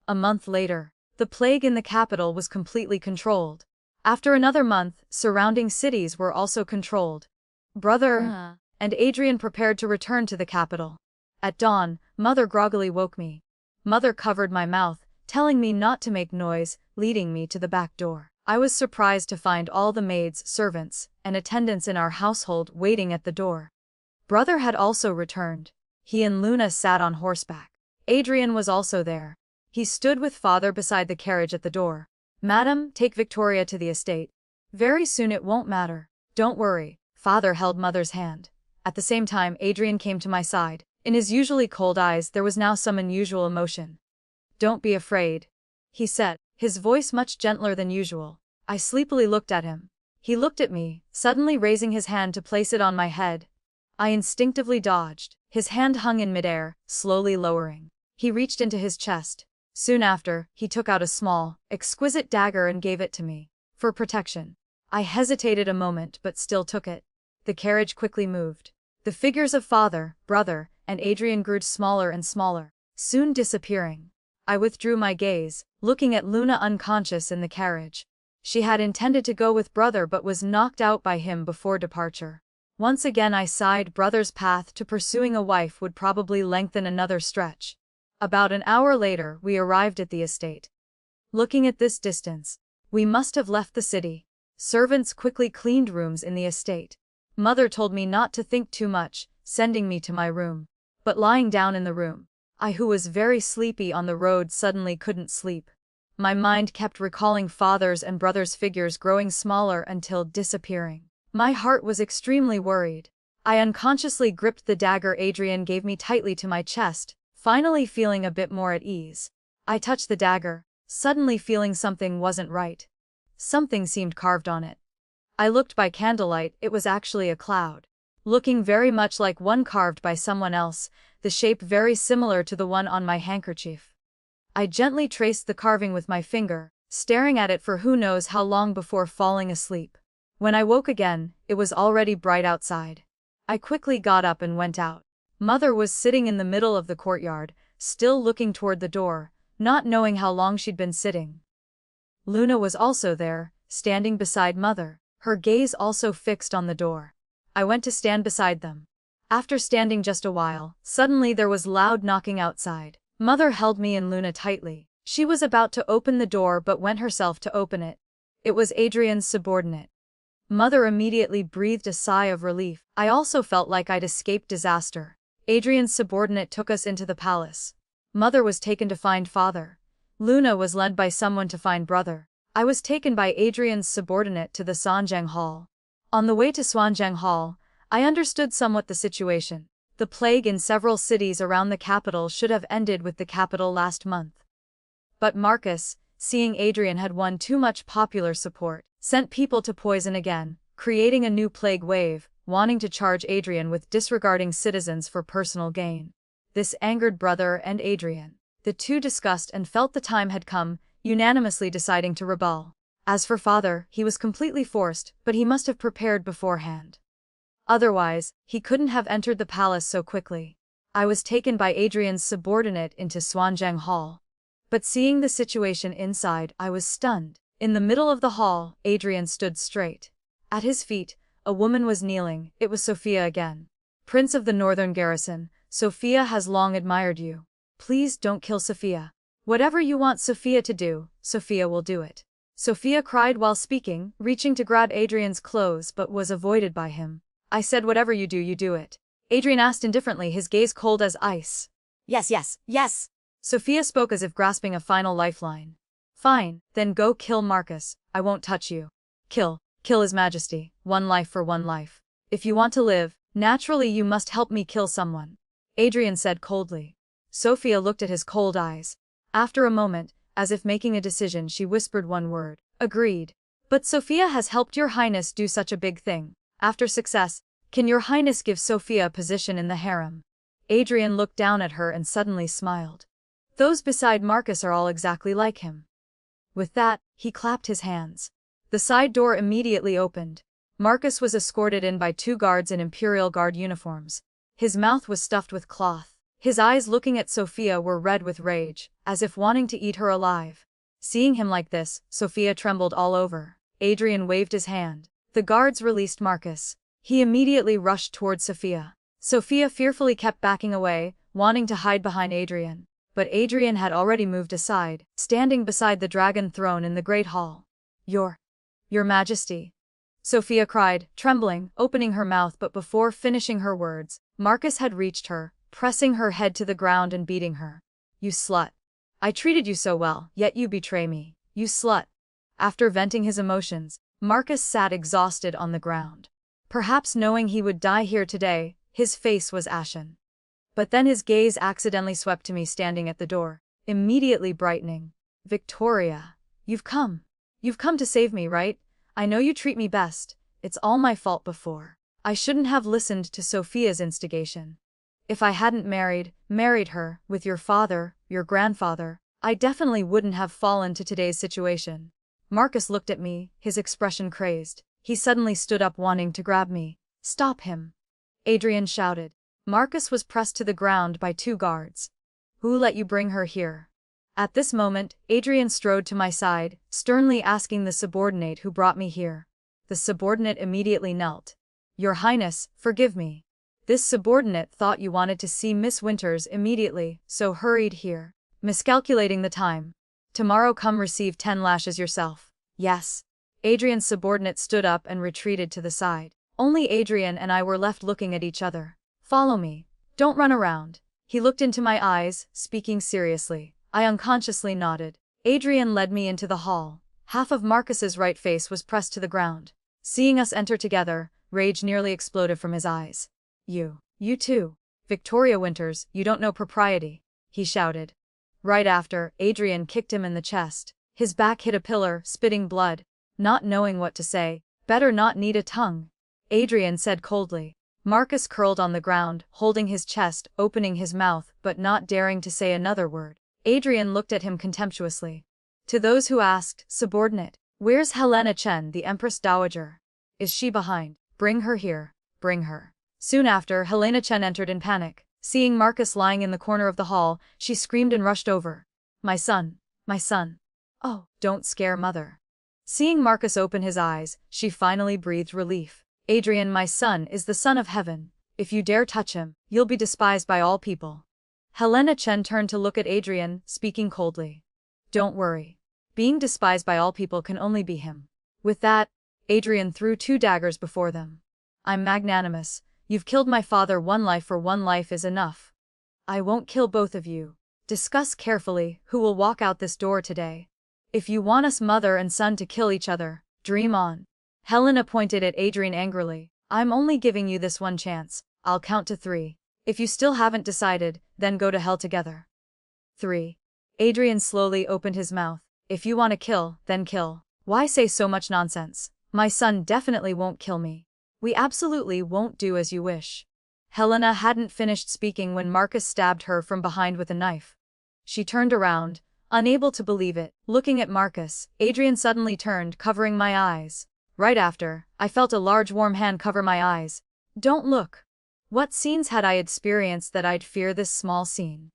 [SPEAKER 1] A month later, the plague in the capital was completely controlled. After another month, surrounding cities were also controlled. Brother and Adrian prepared to return to the capital. At dawn, Mother groggily woke me. Mother covered my mouth, telling me not to make noise, leading me to the back door. I was surprised to find all the maids, servants, and attendants in our household waiting at the door. Brother had also returned. He and Luna sat on horseback. Adrian was also there. He stood with father beside the carriage at the door. "Madam, take Victoria to the estate. Very soon it won't matter. Don't worry." Father held mother's hand. At the same time, Adrian came to my side. In his usually cold eyes there was now some unusual emotion. "Don't be afraid," he said, his voice much gentler than usual. I sleepily looked at him. He looked at me, suddenly raising his hand to place it on my head. I instinctively dodged. His hand hung in midair, slowly lowering. He reached into his chest. Soon after, he took out a small, exquisite dagger and gave it to me. For protection. I hesitated a moment but still took it. The carriage quickly moved. The figures of father, brother, and Adrian grew smaller and smaller, soon disappearing. I withdrew my gaze, looking at Luna unconscious in the carriage. She had intended to go with brother but was knocked out by him before departure. Once again I sighed. Brother's path to pursuing a wife would probably lengthen another stretch. About an hour later, we arrived at the estate. Looking at this distance, we must have left the city. Servants quickly cleaned rooms in the estate. Mother told me not to think too much, sending me to my room. But lying down in the room, I, who was very sleepy on the road, suddenly couldn't sleep. My mind kept recalling father's and brother's figures growing smaller until disappearing. My heart was extremely worried. I unconsciously gripped the dagger Adrian gave me tightly to my chest, finally feeling a bit more at ease. I touched the dagger, suddenly feeling something wasn't right. Something seemed carved on it. I looked by candlelight. It was actually a cloud. Looking very much like one carved by someone else, the shape very similar to the one on my handkerchief. I gently traced the carving with my finger, staring at it for who knows how long before falling asleep. When I woke again, it was already bright outside. I quickly got up and went out. Mother was sitting in the middle of the courtyard, still looking toward the door, not knowing how long she'd been sitting. Luna was also there, standing beside Mother, her gaze also fixed on the door. I went to stand beside them. After standing just a while, suddenly there was loud knocking outside. Mother held me and Luna tightly. She was about to open the door but went herself to open it. It was Adrian's subordinate. Mother immediately breathed a sigh of relief. I also felt like I'd escaped disaster. Adrian's subordinate took us into the palace. Mother was taken to find father. Luna was led by someone to find brother. I was taken by Adrian's subordinate to the Sanjiang Hall. On the way to Sanjiang Hall, I understood somewhat the situation. The plague in several cities around the capital should have ended with the capital last month. But Marcus, seeing Adrian had won too much popular support, sent people to poison again, creating a new plague wave, wanting to charge Adrian with disregarding citizens for personal gain. This angered brother and Adrian. The two discussed and felt the time had come, unanimously deciding to rebel. As for father, he was completely forced, but he must have prepared beforehand. Otherwise, he couldn't have entered the palace so quickly. I was taken by Adrian's subordinate into Sanjiang Hall. But seeing the situation inside, I was stunned. In the middle of the hall, Adrian stood straight. At his feet, a woman was kneeling. It was Sophia again. "Prince of the Northern Garrison, Sophia has long admired you. Please don't kill Sophia. Whatever you want Sophia to do, Sophia will do it." Sophia cried while speaking, reaching to grab Adrian's clothes but was avoided by him. I said, "Whatever you do it." Adrian asked indifferently, his gaze cold as ice. Yes. Sophia spoke as if grasping a final lifeline. "Fine, then go kill Marcus. I won't touch you. Kill His Majesty. One life for one life. If you want to live, naturally you must help me kill someone," Adrian said coldly. Sophia looked at his cold eyes. After a moment, as if making a decision, she whispered one word. "Agreed. But Sophia has helped your highness do such a big thing. After success, can your highness give Sophia a position in the harem?" Adrian looked down at her and suddenly smiled. "Those beside Marcus are all exactly like him." With that, he clapped his hands. The side door immediately opened. Marcus was escorted in by two guards in Imperial Guard uniforms. His mouth was stuffed with cloth. His eyes looking at Sophia were red with rage, as if wanting to eat her alive. Seeing him like this, Sophia trembled all over. Adrian waved his hand. The guards released Marcus. He immediately rushed towards Sophia. Sophia fearfully kept backing away, wanting to hide behind Adrian. But Adrian had already moved aside, standing beside the dragon throne in the great hall. Your Majesty. Sophia cried, trembling, opening her mouth, but before finishing her words, Marcus had reached her, pressing her head to the ground and beating her. You slut. I treated you so well, yet you betray me. You slut. After venting his emotions, Marcus sat exhausted on the ground. Perhaps knowing he would die here today, his face was ashen. But then his gaze accidentally swept to me standing at the door, immediately brightening. Victoria, you've come. You've come to save me, right? I know you treat me best. It's all my fault before. I shouldn't have listened to Sophia's instigation. If I hadn't married her, with your father, your grandfather, I definitely wouldn't have fallen to today's situation. Marcus looked at me, his expression crazed. He suddenly stood up wanting to grab me. Stop him! Adrian shouted. Marcus was pressed to the ground by 2 guards. Who let you bring her here? At this moment, Adrian strode to my side, sternly asking the subordinate who brought me here. The subordinate immediately knelt. Your Highness, forgive me. This subordinate thought you wanted to see Miss Winters immediately, so hurried here. Miscalculating the time. Tomorrow come receive 10 lashes yourself. Yes. Adrian's subordinate stood up and retreated to the side. Only Adrian and I were left looking at each other. Follow me. Don't run around. He looked into my eyes, speaking seriously. I unconsciously nodded. Adrian led me into the hall. Half of Marcus's right face was pressed to the ground. Seeing us enter together, rage nearly exploded from his eyes. You too. Victoria Winters, you don't know propriety, he shouted. Right after, Adrian kicked him in the chest. His back hit a pillar, spitting blood. Not knowing what to say, better not need a tongue, Adrian said coldly. Marcus curled on the ground, holding his chest, opening his mouth, but not daring to say another word. Adrian looked at him contemptuously. To those who asked, subordinate, where's Helena Chen, the Empress Dowager? Is she behind? Bring her here. Bring her. Soon after, Helena Chen entered in panic. Seeing Marcus lying in the corner of the hall, she screamed and rushed over. My son. My son. Oh, don't scare mother. Seeing Marcus open his eyes, she finally breathed relief. Adrian, my son, is the son of heaven. If you dare touch him, you'll be despised by all people. Helena Chen turned to look at Adrian, speaking coldly. Don't worry. Being despised by all people can only be him. With that, Adrian threw 2 daggers before them. I'm magnanimous. You've killed my father. 1 life for 1 life is enough. I won't kill both of you. Discuss carefully who will walk out this door today. If you want us mother and son to kill each other, dream on. Helena pointed at Adrian angrily. I'm only giving you this 1 chance. I'll count to 3. If you still haven't decided, then go to hell together. 3. Adrian slowly opened his mouth. If you want to kill, then kill. Why say so much nonsense? My son definitely won't kill me. We absolutely won't do as you wish. Helena hadn't finished speaking when Marcus stabbed her from behind with a knife. She turned around, unable to believe it. Looking at Marcus, Adrian suddenly turned, covering my eyes. Right after, I felt a large warm hand cover my eyes. Don't look. What scenes had I experienced that I'd fear this small scene?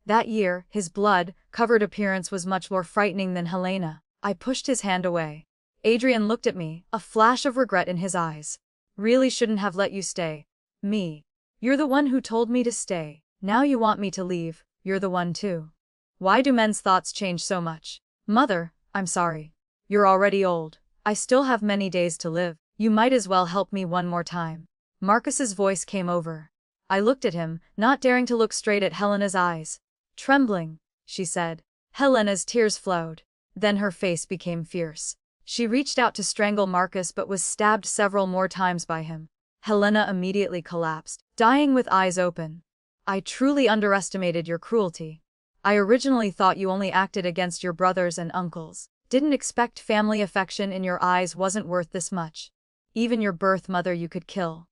[SPEAKER 1] That year, his blood-covered appearance was much more frightening than Helena. I pushed his hand away. Adrian looked at me, a flash of regret in his eyes. Really shouldn't have let you stay. Me. You're the one who told me to stay. Now you want me to leave, you're the one too. Why do men's thoughts change so much? Mother, I'm sorry. You're already old. I still have many days to live. You might as well help me 1 more time. Marcus's voice came over. I looked at him, not daring to look straight at Helena's eyes. Trembling, she said. Helena's tears flowed. Then her face became fierce. She reached out to strangle Marcus but was stabbed several more times by him. Helena immediately collapsed, dying with eyes open. I truly underestimated your cruelty. I originally thought you only acted against your brothers and uncles. Didn't expect family affection in your eyes wasn't worth this much. Even your birth mother you could kill.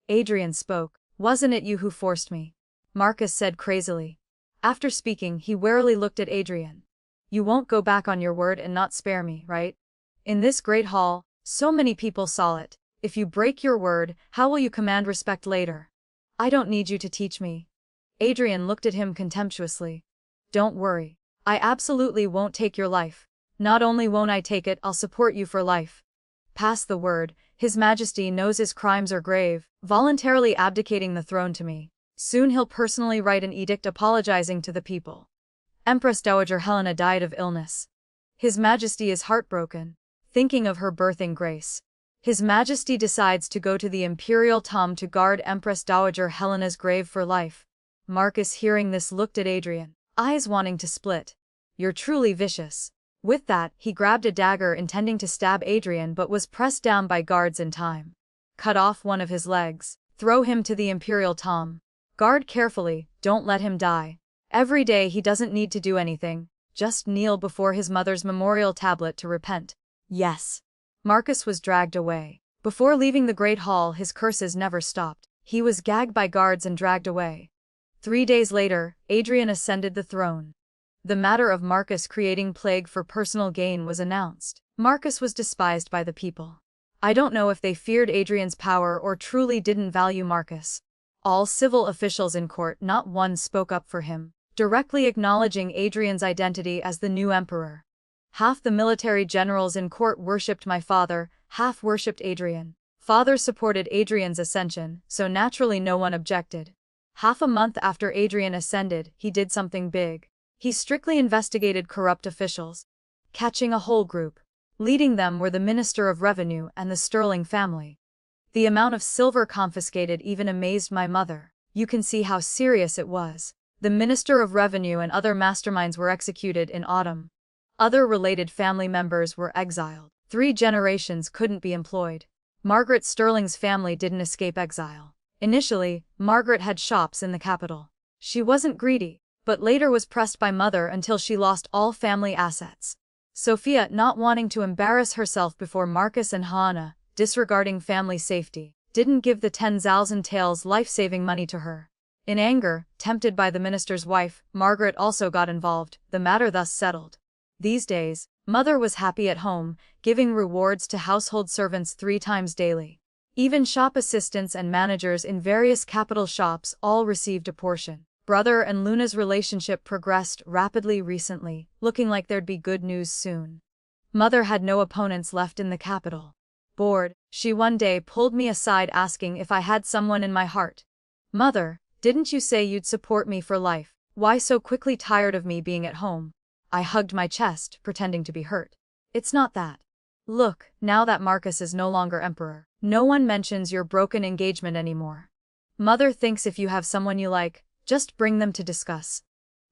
[SPEAKER 1] Adrian spoke. Wasn't it you who forced me? Marcus said crazily. After speaking, he warily looked at Adrian. You won't go back on your word and not spare me, right? In this great hall, so many people saw it. If you break your word, how will you command respect later? I don't need you to teach me. Adrian looked at him contemptuously. Don't worry. I absolutely won't take your life. Not only won't I take it, I'll support you for life. Pass the word. His Majesty knows his crimes are grave, voluntarily abdicating the throne to me. Soon he'll personally write an edict apologizing to the people. Empress Dowager Helena died of illness. His Majesty is heartbroken, thinking of her birthing grace. His Majesty decides to go to the Imperial tomb to guard Empress Dowager Helena's grave for life. Marcus, hearing this, looked at Adrian, eyes wanting to split. You're truly vicious. With that, he grabbed a dagger intending to stab Adrian but was pressed down by guards in time. Cut off one of his legs. Throw him to the Imperial tomb. Guard carefully, don't let him die. Every day he doesn't need to do anything, just kneel before his mother's memorial tablet to repent. Yes. Marcus was dragged away. Before leaving the Great Hall, his curses never stopped. He was gagged by guards and dragged away. 3 days later, Adrian ascended the throne. The matter of Marcus creating plague for personal gain was announced. Marcus was despised by the people. I don't know if they feared Adrian's power or truly didn't value Marcus. All civil officials in court, not one spoke up for him, directly acknowledging Adrian's identity as the new emperor. Half the military generals in court worshipped my father, half worshipped Adrian. Father supported Adrian's ascension, so naturally no one objected. Half a month after Adrian ascended, he did something big. He strictly investigated corrupt officials, catching a whole group. Leading them were the Minister of Revenue and the Sterling family. The amount of silver confiscated even amazed my mother. You can see how serious it was. The Minister of Revenue and other masterminds were executed in autumn. Other related family members were exiled. 3 generations couldn't be employed. Margaret Sterling's family didn't escape exile. Initially, Margaret had shops in the capital. She wasn't greedy, but later was pressed by mother until she lost all family assets. Sophia, not wanting to embarrass herself before Marcus and Hannah, disregarding family safety, didn't give the 10,000 taels life-saving money to her. In anger, tempted by the minister's wife, Margaret also got involved, the matter thus settled. These days, mother was happy at home, giving rewards to household servants 3 times daily. Even shop assistants and managers in various capital shops all received a portion. Brother and Luna's relationship progressed rapidly recently, looking like there'd be good news soon. Mother had no opponents left in the capital. Bored, she one day pulled me aside asking if I had someone in my heart. Mother, didn't you say you'd support me for life? Why so quickly tired of me being at home? I hugged my chest, pretending to be hurt. It's not that. Look, now that Marcus is no longer emperor, no one mentions your broken engagement anymore. Mother thinks if you have someone you like, just bring them to discuss.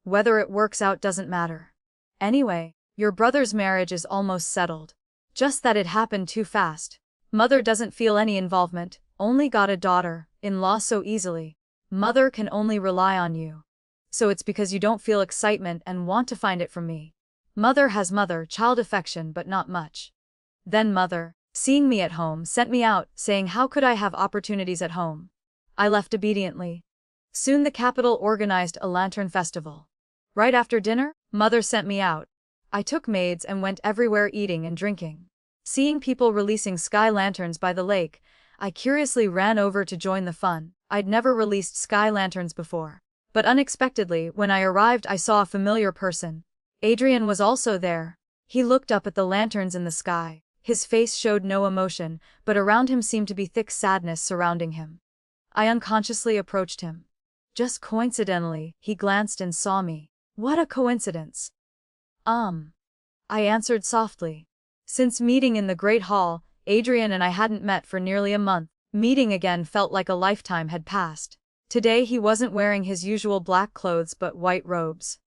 [SPEAKER 1] Whether it works out doesn't matter. Anyway, your brother's marriage is almost settled. Just that it happened too fast. Mother doesn't feel any involvement, only got a daughter-in-law so easily. Mother can only rely on you. So it's because you don't feel excitement and want to find it from me. Mother has mother-child affection but not much. Then mother, seeing me at home, sent me out, saying how could I have opportunities at home. I left obediently. Soon the capital organized a lantern festival. Right after dinner, mother sent me out. I took maids and went everywhere eating and drinking. Seeing people releasing sky lanterns by the lake, I curiously ran over to join the fun. I'd never released sky lanterns before. But unexpectedly, when I arrived, I saw a familiar person. Adrian was also there. He looked up at the lanterns in the sky. His face showed no emotion, but around him seemed to be thick sadness surrounding him. I unconsciously approached him. Just coincidentally, he glanced and saw me. What a coincidence. I answered softly. Since meeting in the Great Hall, Adrian and I hadn't met for nearly a month. Meeting again felt like a lifetime had passed. Today he wasn't wearing his usual black clothes but white robes.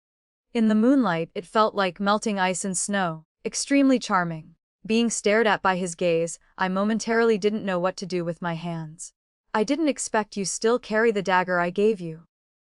[SPEAKER 1] In the moonlight, it felt like melting ice and snow, extremely charming. Being stared at by his gaze, I momentarily didn't know what to do with my hands. I didn't expect you still carry the dagger I gave you.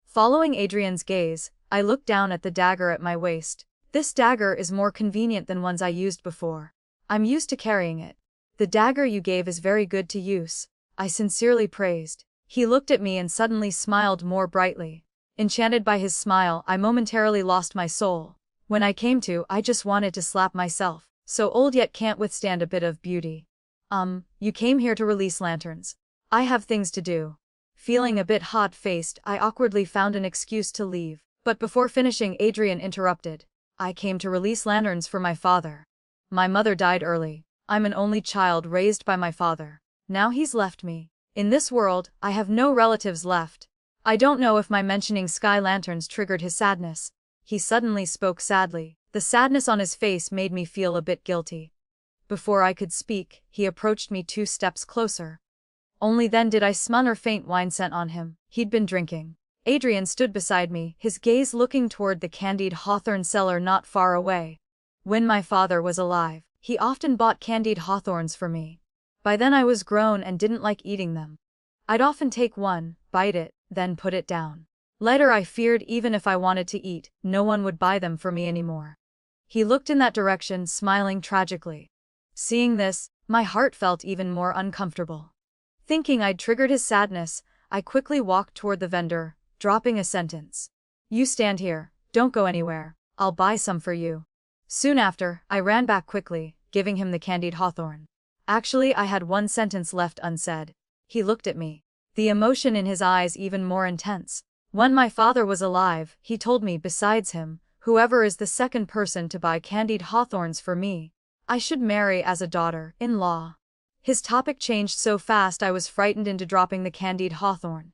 [SPEAKER 1] Following Adrian's gaze, I looked down at the dagger at my waist. This dagger is more convenient than ones I used before. I'm used to carrying it. The dagger you gave is very good to use, I sincerely praised. He looked at me and suddenly smiled more brightly. Enchanted by his smile, I momentarily lost my soul. When I came to, I just wanted to slap myself. So old yet can't withstand a bit of beauty. You came here to release lanterns. I have things to do. Feeling a bit hot-faced, I awkwardly found an excuse to leave. But before finishing, Adrian interrupted. I came to release lanterns for my father. My mother died early. I'm an only child raised by my father. Now he's left me. In this world, I have no relatives left. I don't know if my mentioning sky lanterns triggered his sadness. He suddenly spoke sadly. The sadness on his face made me feel a bit guilty. Before I could speak, he approached me 2 steps closer. Only then did I smell a faint wine scent on him. He'd been drinking. Adrian stood beside me, his gaze looking toward the candied hawthorn cellar not far away. When my father was alive, he often bought candied hawthorns for me. By then I was grown and didn't like eating them. I'd often take one, bite it, then put it down. Later I feared even if I wanted to eat, no one would buy them for me anymore. He looked in that direction, smiling tragically. Seeing this, my heart felt even more uncomfortable. Thinking I'd triggered his sadness, I quickly walked toward the vendor, dropping a sentence. "You stand here, don't go anywhere, I'll buy some for you." Soon after, I ran back quickly, giving him the candied hawthorn. Actually, I had one sentence left unsaid. He looked at me, the emotion in his eyes even more intense. When my father was alive, he told me besides him, whoever is the second person to buy candied hawthorns for me, I should marry as a daughter-in-law. His topic changed so fast I was frightened into dropping the candied hawthorn.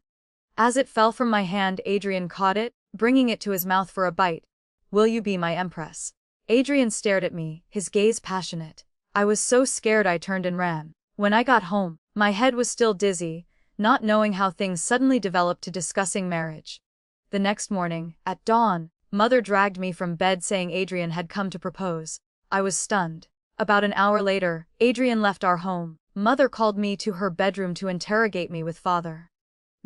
[SPEAKER 1] As it fell from my hand, Adrian caught it, bringing it to his mouth for a bite. "Will you be my empress?" Adrian stared at me, his gaze passionate. I was so scared I turned and ran. When I got home, my head was still dizzy, not knowing how things suddenly developed to discussing marriage. The next morning, at dawn, Mother dragged me from bed saying Adrian had come to propose. I was stunned. About an hour later, Adrian left our home. Mother called me to her bedroom to interrogate me with Father.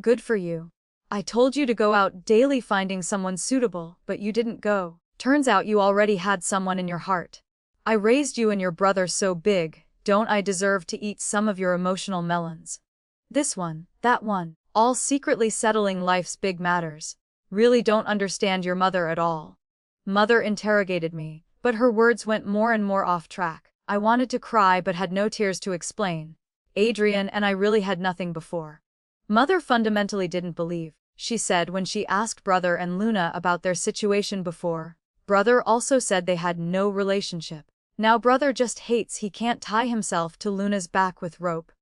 [SPEAKER 1] "Good for you. I told you to go out daily finding someone suitable, but you didn't go. Turns out you already had someone in your heart. I raised you and your brother so big, don't I deserve to eat some of your emotional melons? This one, that one, all secretly settling life's big matters. Really don't understand your mother at all." Mother interrogated me, but her words went more and more off track. I wanted to cry but had no tears to explain. Adrian and I really had nothing before. Mother fundamentally didn't believe, she said when she asked Brother and Luna about their situation before. Brother also said they had no relationship. Now Brother just hates he can't tie himself to Luna's back with rope.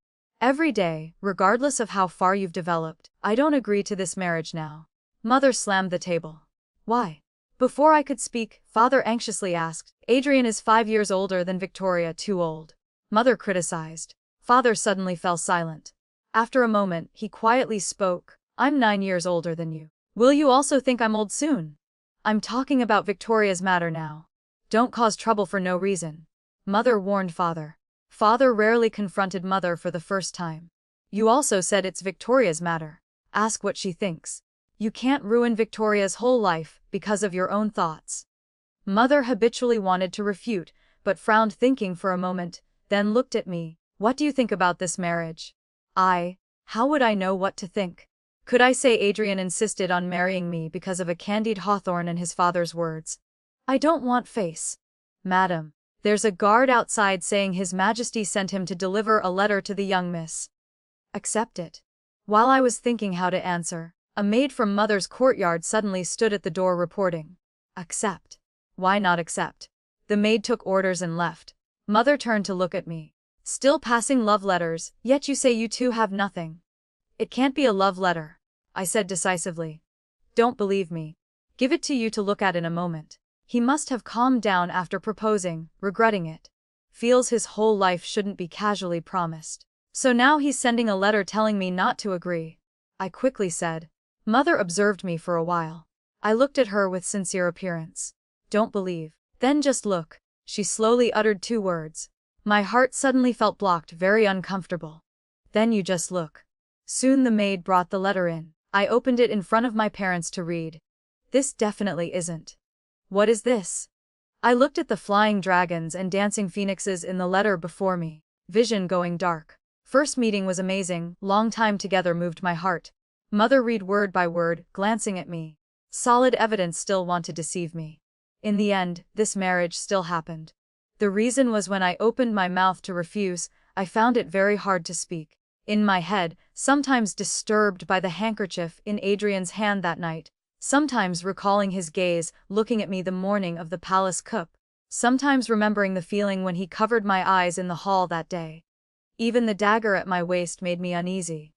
[SPEAKER 1] Every day, regardless of how far you've developed, I don't agree to this marriage now. Mother slammed the table. "Why?" Before I could speak, Father anxiously asked. "Adrian is 5 years older than Victoria, too old." Mother criticized. Father suddenly fell silent. After a moment, he quietly spoke. "I'm 9 years older than you. Will you also think I'm old soon? I'm talking about Victoria's matter now. Don't cause trouble for no reason." Mother warned Father. Father rarely confronted Mother for the first time. "You also said it's Victoria's matter. Ask what she thinks. You can't ruin Victoria's whole life because of your own thoughts." Mother habitually wanted to refute, but frowned thinking for a moment, then looked at me. "What do you think about this marriage?" How would I know what to think? Could I say Adrian insisted on marrying me because of a candied hawthorn and his father's words? "I don't want face. Madam, there's a guard outside saying His Majesty sent him to deliver a letter to the young miss. Accept it." While I was thinking how to answer, a maid from Mother's courtyard suddenly stood at the door reporting. "Accept? Why not accept?" The maid took orders and left. Mother turned to look at me. "Still passing love letters, yet you say you two have nothing." "It can't be a love letter," I said decisively. "Don't believe me. Give it to you to look at in a moment." He must have calmed down after proposing, regretting it. Feels his whole life shouldn't be casually promised. So now he's sending a letter telling me not to agree. I quickly said. Mother observed me for a while. I looked at her with sincere appearance. "Don't believe. Then just look." She slowly uttered 2 words. My heart suddenly felt blocked, very uncomfortable. "Then you just look." Soon the maid brought the letter in. I opened it in front of my parents to read. "This definitely isn't. What is this?" I looked at the flying dragons and dancing phoenixes in the letter before me. Vision going dark. First meeting was amazing, long time together moved my heart. Mother read word by word, glancing at me. Solid evidence still want to deceive me. In the end, this marriage still happened. The reason was when I opened my mouth to refuse, I found it very hard to speak. In my head, sometimes disturbed by the handkerchief in Adrian's hand that night, sometimes recalling his gaze, looking at me the morning of the palace coup, sometimes remembering the feeling when he covered my eyes in the hall that day. Even the dagger at my waist made me uneasy.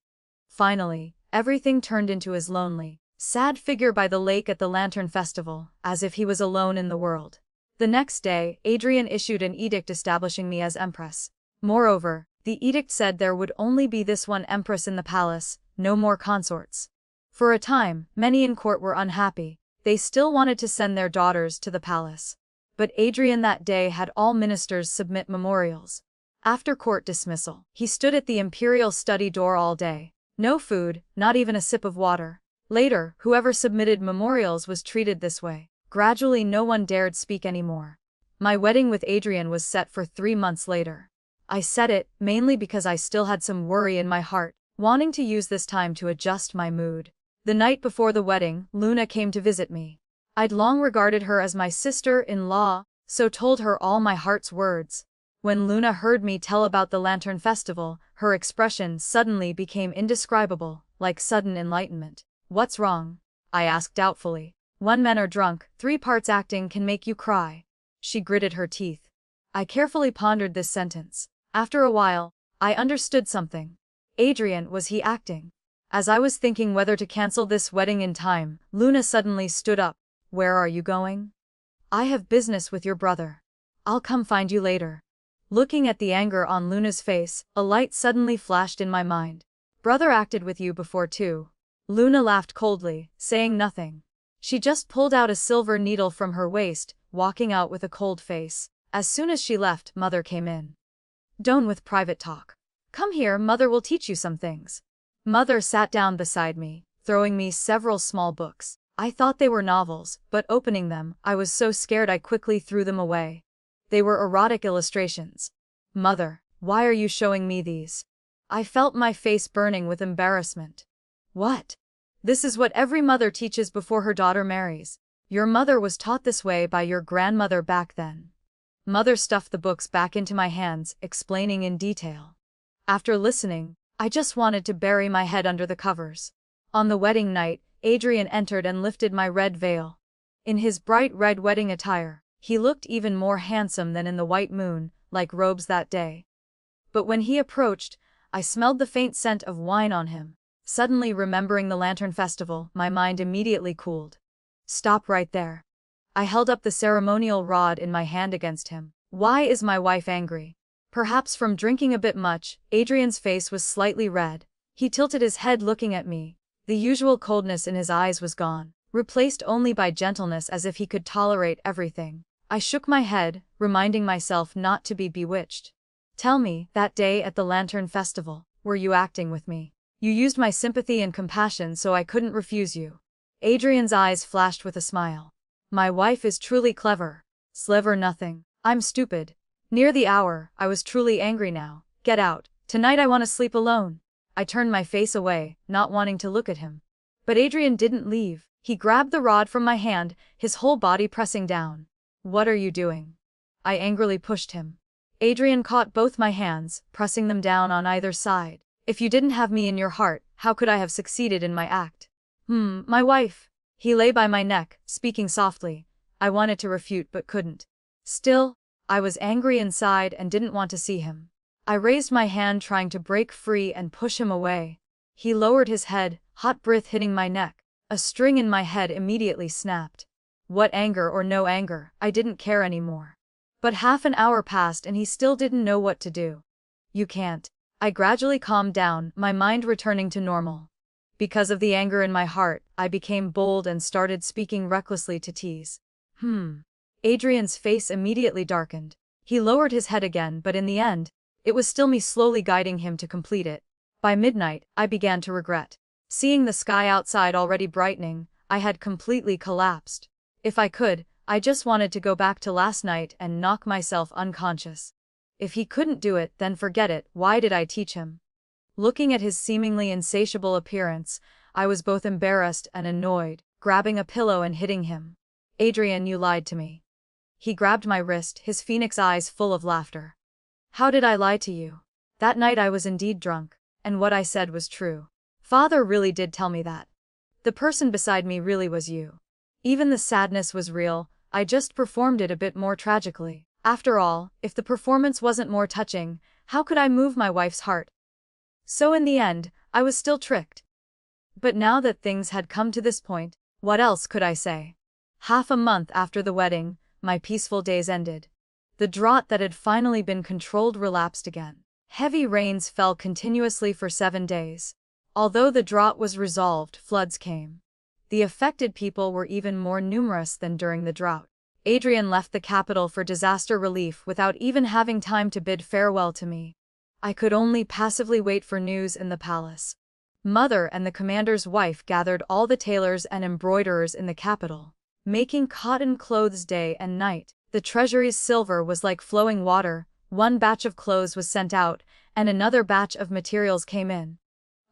[SPEAKER 1] Finally, Everything turned into his lonely, sad figure by the lake at the Lantern Festival, as if he was alone in the world. The next day, Adrian issued an edict establishing me as empress. Moreover, the edict said there would only be this one empress in the palace, no more consorts. For a time, many in court were unhappy. They still wanted to send their daughters to the palace. But Adrian that day had all ministers submit memorials. After court dismissal, he stood at the Imperial study door all day. No food, not even a sip of water. Later, whoever submitted memorials was treated this way. Gradually no one dared speak anymore. My wedding with Adrian was set for 3 months later. I set it, mainly because I still had some worry in my heart, wanting to use this time to adjust my mood. The night before the wedding, Luna came to visit me. I'd long regarded her as my sister-in-law, so told her all my heart's words. When Luna heard me tell about the Lantern Festival, her expression suddenly became indescribable, like sudden enlightenment. "What's wrong?" I asked doubtfully. "When men are drunk, 3 parts acting can make you cry." She gritted her teeth. I carefully pondered this sentence. After a while, I understood something. Adrian, was he acting? As I was thinking whether to cancel this wedding in time, Luna suddenly stood up. "Where are you going?" "I have business with your brother. I'll come find you later." Looking at the anger on Luna's face, a light suddenly flashed in my mind. "Brother acted with you before too." Luna laughed coldly, saying nothing. She just pulled out a silver needle from her waist, walking out with a cold face. As soon as she left, Mother came in. "Done with private talk. Come here, Mother will teach you some things." Mother sat down beside me, throwing me several small books. I thought they were novels, but opening them, I was so scared I quickly threw them away. They were erotic illustrations. "Mother, why are you showing me these?" I felt my face burning with embarrassment. "What? This is what every mother teaches before her daughter marries. Your mother was taught this way by your grandmother back then." Mother stuffed the books back into my hands, explaining in detail. After listening, I just wanted to bury my head under the covers. On the wedding night, Adrian entered and lifted my red veil. In his bright red wedding attire, he looked even more handsome than in the white moon, like robes that day. But when he approached, I smelled the faint scent of wine on him. Suddenly remembering the Lantern Festival, my mind immediately cooled. "Stop right there." I held up the ceremonial rod in my hand against him. "Why is my wife angry?" Perhaps from drinking a bit much, Adrian's face was slightly red. He tilted his head looking at me. The usual coldness in his eyes was gone, replaced only by gentleness as if he could tolerate everything. I shook my head, reminding myself not to be bewitched. "Tell me, that day at the Lantern Festival, were you acting with me? You used my sympathy and compassion so I couldn't refuse you." Adrian's eyes flashed with a smile. "My wife is truly clever." "Clever nothing. I'm stupid." Near the hour, I was truly angry now. "Get out. Tonight I want to sleep alone." I turned my face away, not wanting to look at him. But Adrian didn't leave. He grabbed the rod from my hand, his whole body pressing down. "What are you doing?" I angrily pushed him. Adrian caught both my hands, pressing them down on either side. "If you didn't have me in your heart, how could I have succeeded in my act?" My wife." He lay by my neck, speaking softly. I wanted to refute but couldn't. Still, I was angry inside and didn't want to see him. I raised my hand trying to break free and push him away. He lowered his head, hot breath hitting my neck. A string in my head immediately snapped. What anger or no anger, I didn't care anymore. But half an hour passed and he still didn't know what to do. "You can't." I gradually calmed down, my mind returning to normal. Because of the anger in my heart, I became bold and started speaking recklessly to tease. Adrian's face immediately darkened. He lowered his head again, but in the end, it was still me slowly guiding him to complete it. By midnight, I began to regret. Seeing the sky outside already brightening, I had completely collapsed. If I could, I just wanted to go back to last night and knock myself unconscious. If he couldn't do it, then forget it. Why did I teach him? Looking at his seemingly insatiable appearance, I was both embarrassed and annoyed, grabbing a pillow and hitting him. "Adrian, you lied to me." He grabbed my wrist, his phoenix eyes full of laughter. "How did I lie to you? That night I was indeed drunk, and what I said was true. Father really did tell me that. The person beside me really was you. Even the sadness was real, I just performed it a bit more tragically. After all, if the performance wasn't more touching, how could I move my wife's heart?" So in the end, I was still tricked. But now that things had come to this point, what else could I say? Half a month after the wedding, my peaceful days ended. The drought that had finally been controlled relapsed again. Heavy rains fell continuously for 7 days. Although the drought was resolved, floods came. The affected people were even more numerous than during the drought. Adrian left the capital for disaster relief without even having time to bid farewell to me. I could only passively wait for news in the palace. Mother and the commander's wife gathered all the tailors and embroiderers in the capital, making cotton clothes day and night. The treasury's silver was like flowing water. One batch of clothes was sent out, and another batch of materials came in.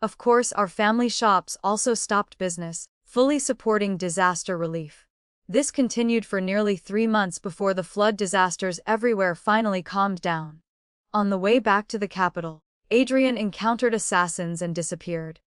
[SPEAKER 1] Of course, our family shops also stopped business, fully supporting disaster relief. This continued for nearly 3 months before the flood disasters everywhere finally calmed down. On the way back to the capital, Adrian encountered assassins and disappeared.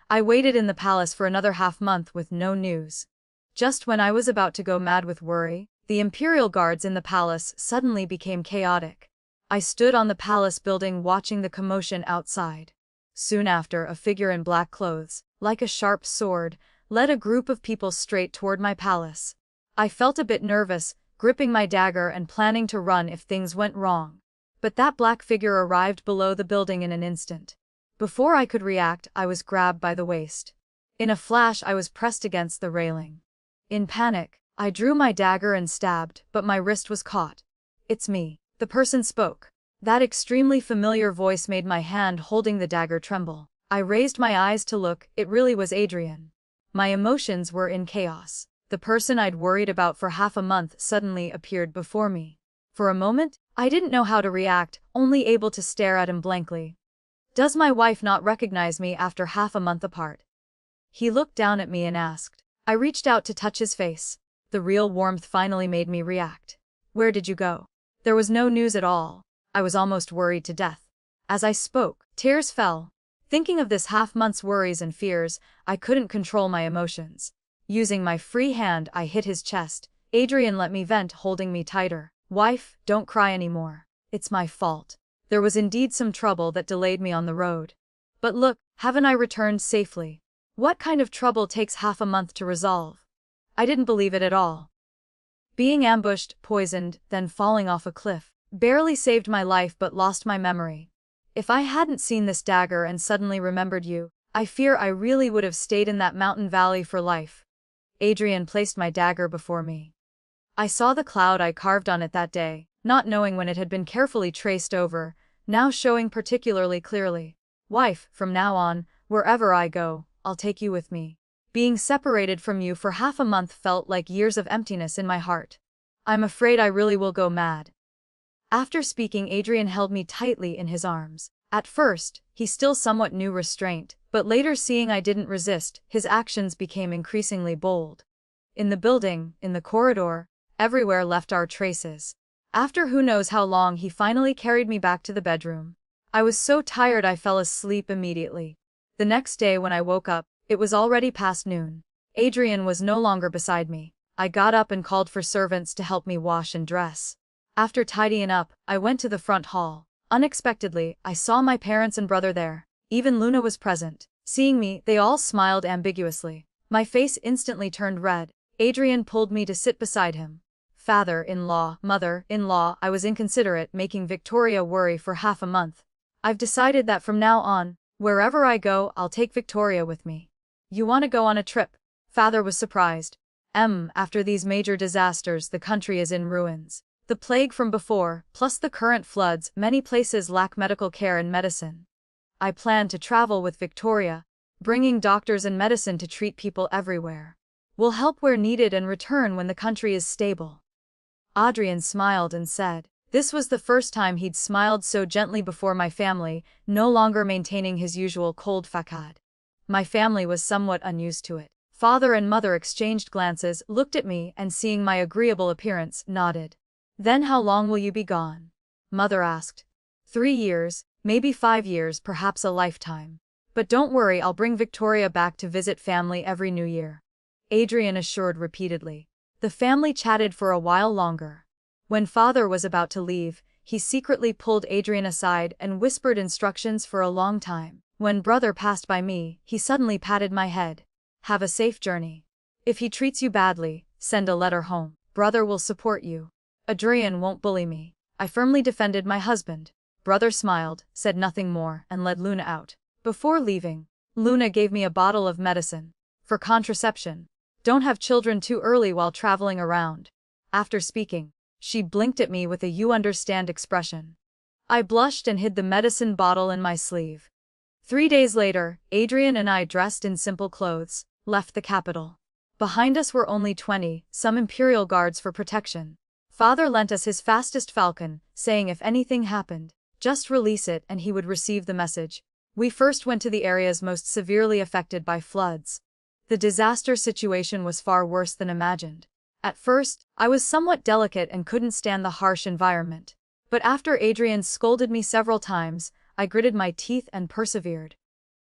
[SPEAKER 1] I waited in the palace for another half-month with no news. Just when I was about to go mad with worry, the Imperial guards in the palace suddenly became chaotic. I stood on the palace building watching the commotion outside. Soon after, a figure in black clothes, like a sharp sword, led a group of people straight toward my palace. I felt a bit nervous, gripping my dagger and planning to run if things went wrong. But that black figure arrived below the building in an instant. Before I could react, I was grabbed by the waist. In a flash, I was pressed against the railing. In panic, I drew my dagger and stabbed, but my wrist was caught. "It's me," the person spoke. That extremely familiar voice made my hand holding the dagger tremble. I raised my eyes to look. It really was Adrian. My emotions were in chaos. The person I'd worried about for half a month suddenly appeared before me. For a moment, I didn't know how to react, only able to stare at him blankly. "Does my wife not recognize me after half a month apart?" He looked down at me and asked. I reached out to touch his face. The real warmth finally made me react. "Where did you go?" There was no news at all. I was almost worried to death. As I spoke, tears fell. Thinking of this half-month's worries and fears, I couldn't control my emotions. Using my free hand, I hit his chest. Adrian let me vent, holding me tighter. "Wife, don't cry anymore. It's my fault. There was indeed some trouble that delayed me on the road. But look, haven't I returned safely? What kind of trouble takes half a month to resolve?" I didn't believe it at all. Being ambushed, poisoned, then falling off a cliff, barely saved my life but lost my memory. If I hadn't seen this dagger and suddenly remembered you, I fear I really would have stayed in that mountain valley for life. Adrian placed my dagger before me. I saw the cloud I carved on it that day, not knowing when it had been carefully traced over, now showing particularly clearly. "Wife, from now on, wherever I go, I'll take you with me." Being separated from you for half a month felt like years of emptiness in my heart. I'm afraid I really will go mad. After speaking, Adrian held me tightly in his arms. At first, he still somewhat knew restraint, but later, seeing I didn't resist, his actions became increasingly bold. In the building, in the corridor, everywhere left our traces. After who knows how long, he finally carried me back to the bedroom. I was so tired I fell asleep immediately. The next day when I woke up, it was already past noon. Adrian was no longer beside me. I got up and called for servants to help me wash and dress. After tidying up, I went to the front hall. Unexpectedly, I saw my parents and brother there. Even Luna was present. Seeing me, they all smiled ambiguously. My face instantly turned red. Adrian pulled me to sit beside him. "Father-in-law, mother-in-law," I was inconsiderate, making Victoria worry for half a month. "I've decided that from now on, wherever I go, I'll take Victoria with me." "You want to go on a trip?" Father was surprised. After these major disasters, the country is in ruins. The plague from before, plus the current floods, many places lack medical care and medicine. I plan to travel with Victoria, bringing doctors and medicine to treat people everywhere. We'll help where needed and return when the country is stable. Adrian smiled and said. This was the first time he'd smiled so gently before my family, no longer maintaining his usual cold facade. My family was somewhat unused to it. Father and mother exchanged glances, looked at me, and seeing my agreeable appearance, nodded. "Then how long will you be gone?" Mother asked. 3 years, maybe 5 years, perhaps a lifetime. But don't worry, I'll bring Victoria back to visit family every New Year," Adrian assured repeatedly. The family chatted for a while longer. When Father was about to leave, he secretly pulled Adrian aside and whispered instructions for a long time. When brother passed by me, he suddenly patted my head. Have a safe journey. If he treats you badly, send a letter home. Brother will support you. Adrian won't bully me. I firmly defended my husband. Brother smiled, said nothing more, and led Luna out. Before leaving, Luna gave me a bottle of medicine. For contraception. Don't have children too early while traveling around. After speaking, she blinked at me with a "you understand" expression. I blushed and hid the medicine bottle in my sleeve. 3 days later, Adrian and I, dressed in simple clothes, left the capital. Behind us were only 20, some Imperial guards for protection. Father lent us his fastest falcon, saying if anything happened, just release it and he would receive the message. We first went to the areas most severely affected by floods. The disaster situation was far worse than imagined. At first, I was somewhat delicate and couldn't stand the harsh environment. But after Adrian scolded me several times, I gritted my teeth and persevered.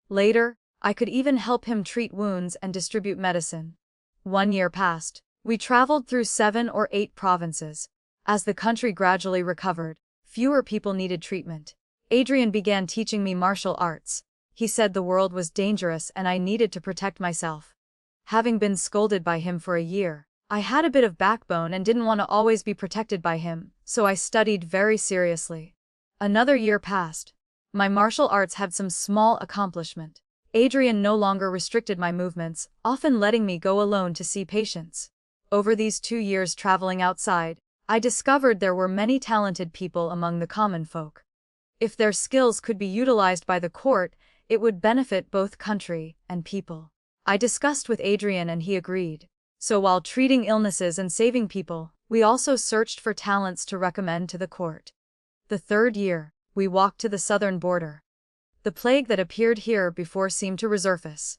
[SPEAKER 1] Later, I could even help him treat wounds and distribute medicine. 1 year passed. We traveled through 7 or 8 provinces. As the country gradually recovered, fewer people needed treatment. Adrian began teaching me martial arts. He said the world was dangerous and I needed to protect myself. Having been scolded by him for a year, I had a bit of backbone and didn't want to always be protected by him, so I studied very seriously. Another year passed. My martial arts had some small accomplishment. Adrian no longer restricted my movements, often letting me go alone to see patients. Over these 2 years traveling outside, I discovered there were many talented people among the common folk. If their skills could be utilized by the court, it would benefit both country and people. I discussed with Adrian and he agreed. So while treating illnesses and saving people, we also searched for talents to recommend to the court. The 3rd year, we walked to the southern border. The plague that appeared here before seemed to resurface.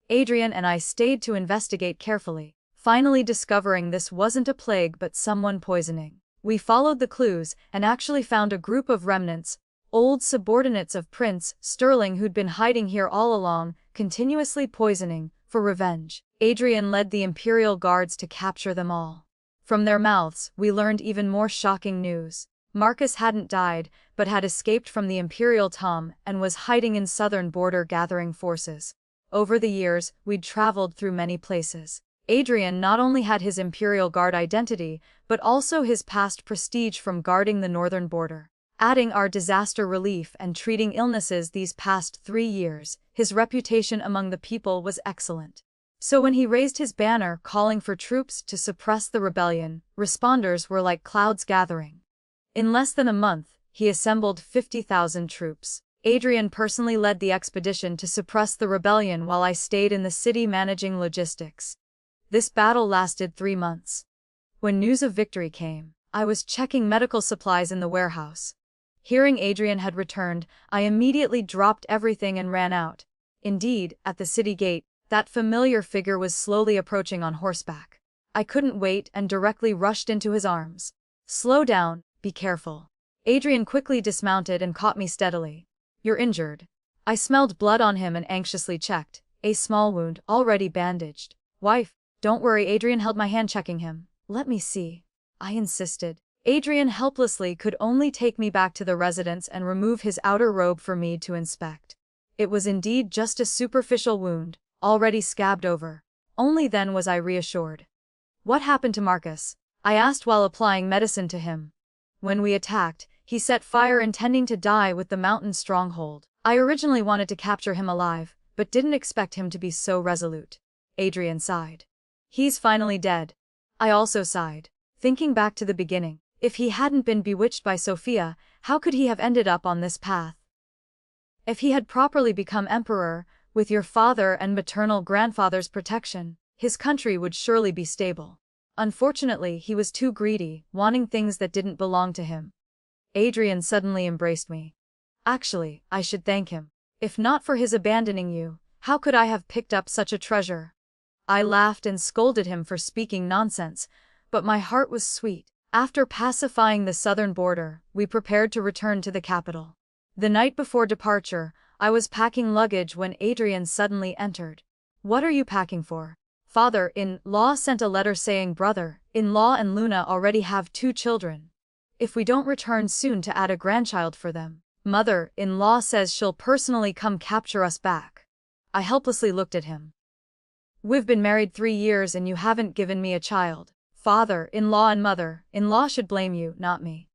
[SPEAKER 1] Adrian and I stayed to investigate carefully, finally discovering this wasn't a plague but someone poisoning. We followed the clues and actually found a group of remnants, old subordinates of Prince Sterling who'd been hiding here all along, continuously poisoning, for revenge. Adrian led the Imperial guards to capture them all. From their mouths, we learned even more shocking news. Marcus hadn't died, but had escaped from the Imperial tomb and was hiding in southern border gathering forces. Over the years, we'd traveled through many places. Adrian not only had his Imperial Guard identity, but also his past prestige from guarding the northern border. Adding our disaster relief and treating illnesses these past 3 years, his reputation among the people was excellent. So when he raised his banner calling for troops to suppress the rebellion, responders were like clouds gathering. In less than a month, he assembled 50,000 troops. Adrian personally led the expedition to suppress the rebellion while I stayed in the city managing logistics. This battle lasted 3 months. When news of victory came, I was checking medical supplies in the warehouse. Hearing Adrian had returned, I immediately dropped everything and ran out. Indeed, at the city gate, that familiar figure was slowly approaching on horseback. I couldn't wait and directly rushed into his arms. Slow down, be careful. Adrian quickly dismounted and caught me steadily. You're injured. I smelled blood on him and anxiously checked. A small wound, already bandaged. Wife, don't worry. Adrian held my hand, checking him. Let me see. I insisted. Adrian helplessly could only take me back to the residence and remove his outer robe for me to inspect. It was indeed just a superficial wound, already scabbed over. Only then was I reassured. What happened to Marcus? I asked while applying medicine to him. When we attacked, he set fire intending to die with the mountain stronghold. I originally wanted to capture him alive, but didn't expect him to be so resolute. Adrian sighed. He's finally dead. I also sighed, thinking back to the beginning. If he hadn't been bewitched by Sophia, how could he have ended up on this path? If he had properly become emperor, with your father and maternal grandfather's protection, his country would surely be stable. Unfortunately, he was too greedy, wanting things that didn't belong to him. Adrian suddenly embraced me. Actually, I should thank him. If not for his abandoning you, how could I have picked up such a treasure? I laughed and scolded him for speaking nonsense, but my heart was sweet. After pacifying the southern border, we prepared to return to the capital. The night before departure, I was packing luggage when Adrian suddenly entered. What are you packing for? Father-in-law sent a letter saying brother-in-law and Luna already have 2 children. If we don't return soon to add a grandchild for them, Mother-in-law says she'll personally come capture us back. I helplessly looked at him. We've been married 3 years and you haven't given me a child. Father-in-law and mother-in-law should blame you, not me.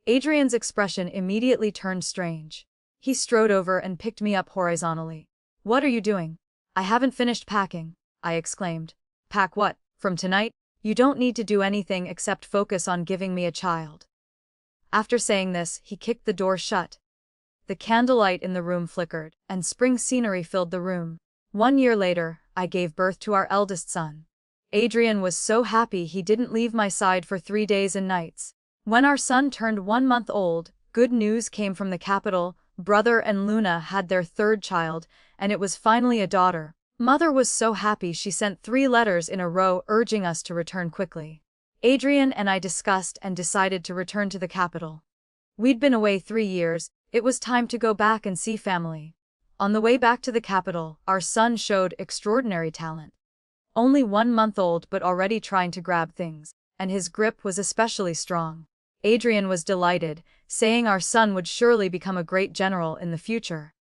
[SPEAKER 1] Adrian's expression immediately turned strange. He strode over and picked me up horizontally. What are you doing? I haven't finished packing, I exclaimed. Pack what? From tonight? You don't need to do anything except focus on giving me a child. After saying this, he kicked the door shut. The candlelight in the room flickered, and spring scenery filled the room. 1 year later, I gave birth to our eldest son. Adrian was so happy he didn't leave my side for 3 days and nights. When our son turned 1 month old, good news came from the capital. Brother and Luna had their 3rd child, and it was finally a daughter. Mother was so happy she sent 3 letters in a row urging us to return quickly. Adrian and I discussed and decided to return to the capital. We'd been away 3 years, it was time to go back and see family. On the way back to the capital, our son showed extraordinary talent. Only 1 month old but already trying to grab things, and his grip was especially strong. Adrian was delighted, saying our son would surely become a great general in the future.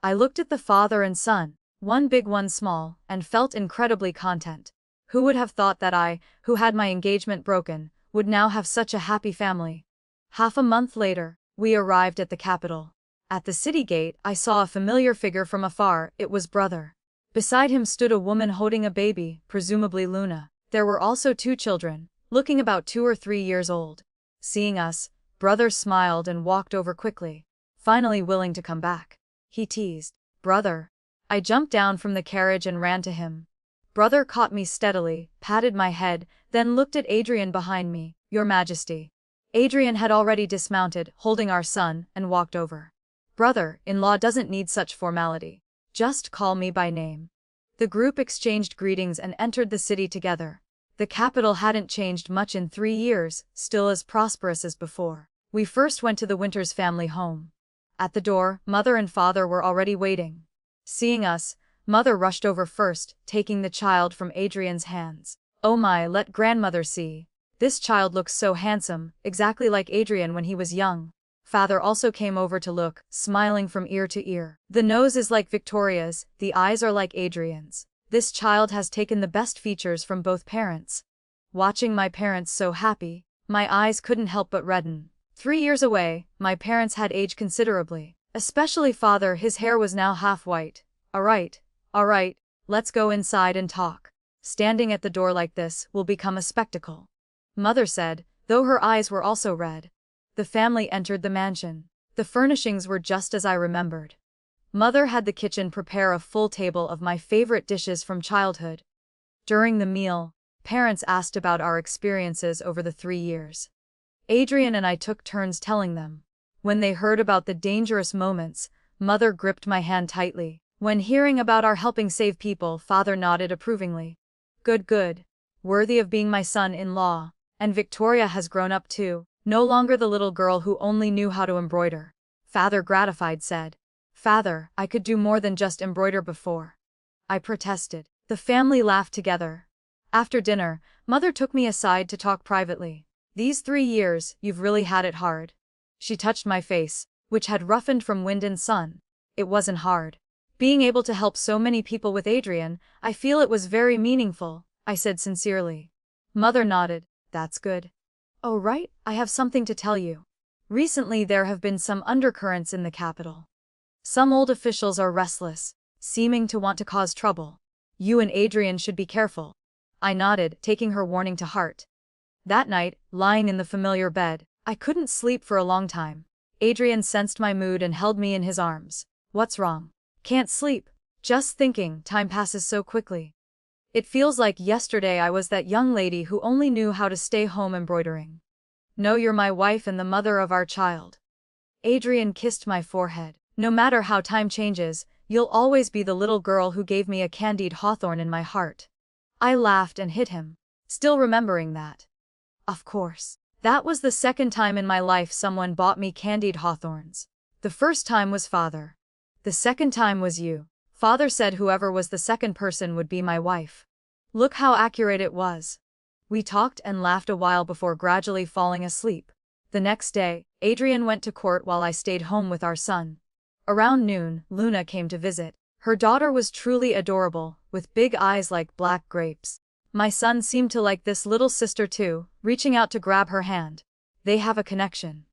[SPEAKER 1] I looked at the father and son, one big one small, and felt incredibly content. Who would have thought that I, who had my engagement broken, would now have such a happy family? Half a month later, we arrived at the capital. At the city gate, I saw a familiar figure from afar. It was brother. Beside him stood a woman holding a baby, presumably Luna. There were also 2 children, looking about 2 or 3 years old. Seeing us, brother smiled and walked over quickly, finally willing to come back. He teased, "Brother." I jumped down from the carriage and ran to him. Brother caught me steadily, patted my head, then looked at Adrian behind me. "Your Majesty." Adrian had already dismounted, holding our son, and walked over. "Brother-in-law doesn't need such formality. Just call me by name." The group exchanged greetings and entered the city together. The capital hadn't changed much in 3 years, still as prosperous as before. We first went to the Winters family home. At the door, mother and father were already waiting. Seeing us, mother rushed over first, taking the child from Adrian's hands. "Oh my, let grandmother see. This child looks so handsome, exactly like Adrian when he was young." Father also came over to look, smiling from ear to ear. "The nose is like Victoria's, the eyes are like Adrian's. This child has taken the best features from both parents." Watching my parents so happy, my eyes couldn't help but redden. 3 years away, my parents had aged considerably. Especially father, his hair was now half white. All right, let's go inside and talk. Standing at the door like this will become a spectacle," mother said, though her eyes were also red. The family entered the mansion. The furnishings were just as I remembered. Mother had the kitchen prepare a full table of my favorite dishes from childhood. During the meal, parents asked about our experiences over the 3 years. Adrian and I took turns telling them. When they heard about the dangerous moments, mother gripped my hand tightly. When hearing about our helping save people, father nodded approvingly. Good. Worthy of being my son-in-law. And Victoria has grown up too, no longer the little girl who only knew how to embroider. Father, gratified, said. "Father, I could do more than just embroider before," I protested. The family laughed together. After dinner, mother took me aside to talk privately. "These 3 years, you've really had it hard." She touched my face, which had roughened from wind and sun. "It wasn't hard. Being able to help so many people with Adrian, I feel it was very meaningful," I said sincerely. Mother nodded. "That's good. Oh right, I have something to tell you. Recently there have been some undercurrents in the capital. Some old officials are restless, seeming to want to cause trouble. You and Adrian should be careful." I nodded, taking her warning to heart. That night, lying in the familiar bed, I couldn't sleep for a long time. Adrian sensed my mood and held me in his arms. "What's wrong?" "Can't sleep. Just thinking, time passes so quickly. It feels like yesterday I was that young lady who only knew how to stay home embroidering. No, you're my wife and the mother of our child." Adrian kissed my forehead. "No matter how time changes, you'll always be the little girl who gave me a candied hawthorn in my heart." I laughed and hit him, still remembering that. Of course. That was the second time in my life someone bought me candied hawthorns. The first time was father. The second time was you. Father said whoever was the second person would be my wife. Look how accurate it was. We talked and laughed a while before gradually falling asleep. The next day, Adrian went to court while I stayed home with our son. Around noon, Luna came to visit. Her daughter was truly adorable, with big eyes like black grapes. My son seemed to like this little sister too, reaching out to grab her hand. They have a connection.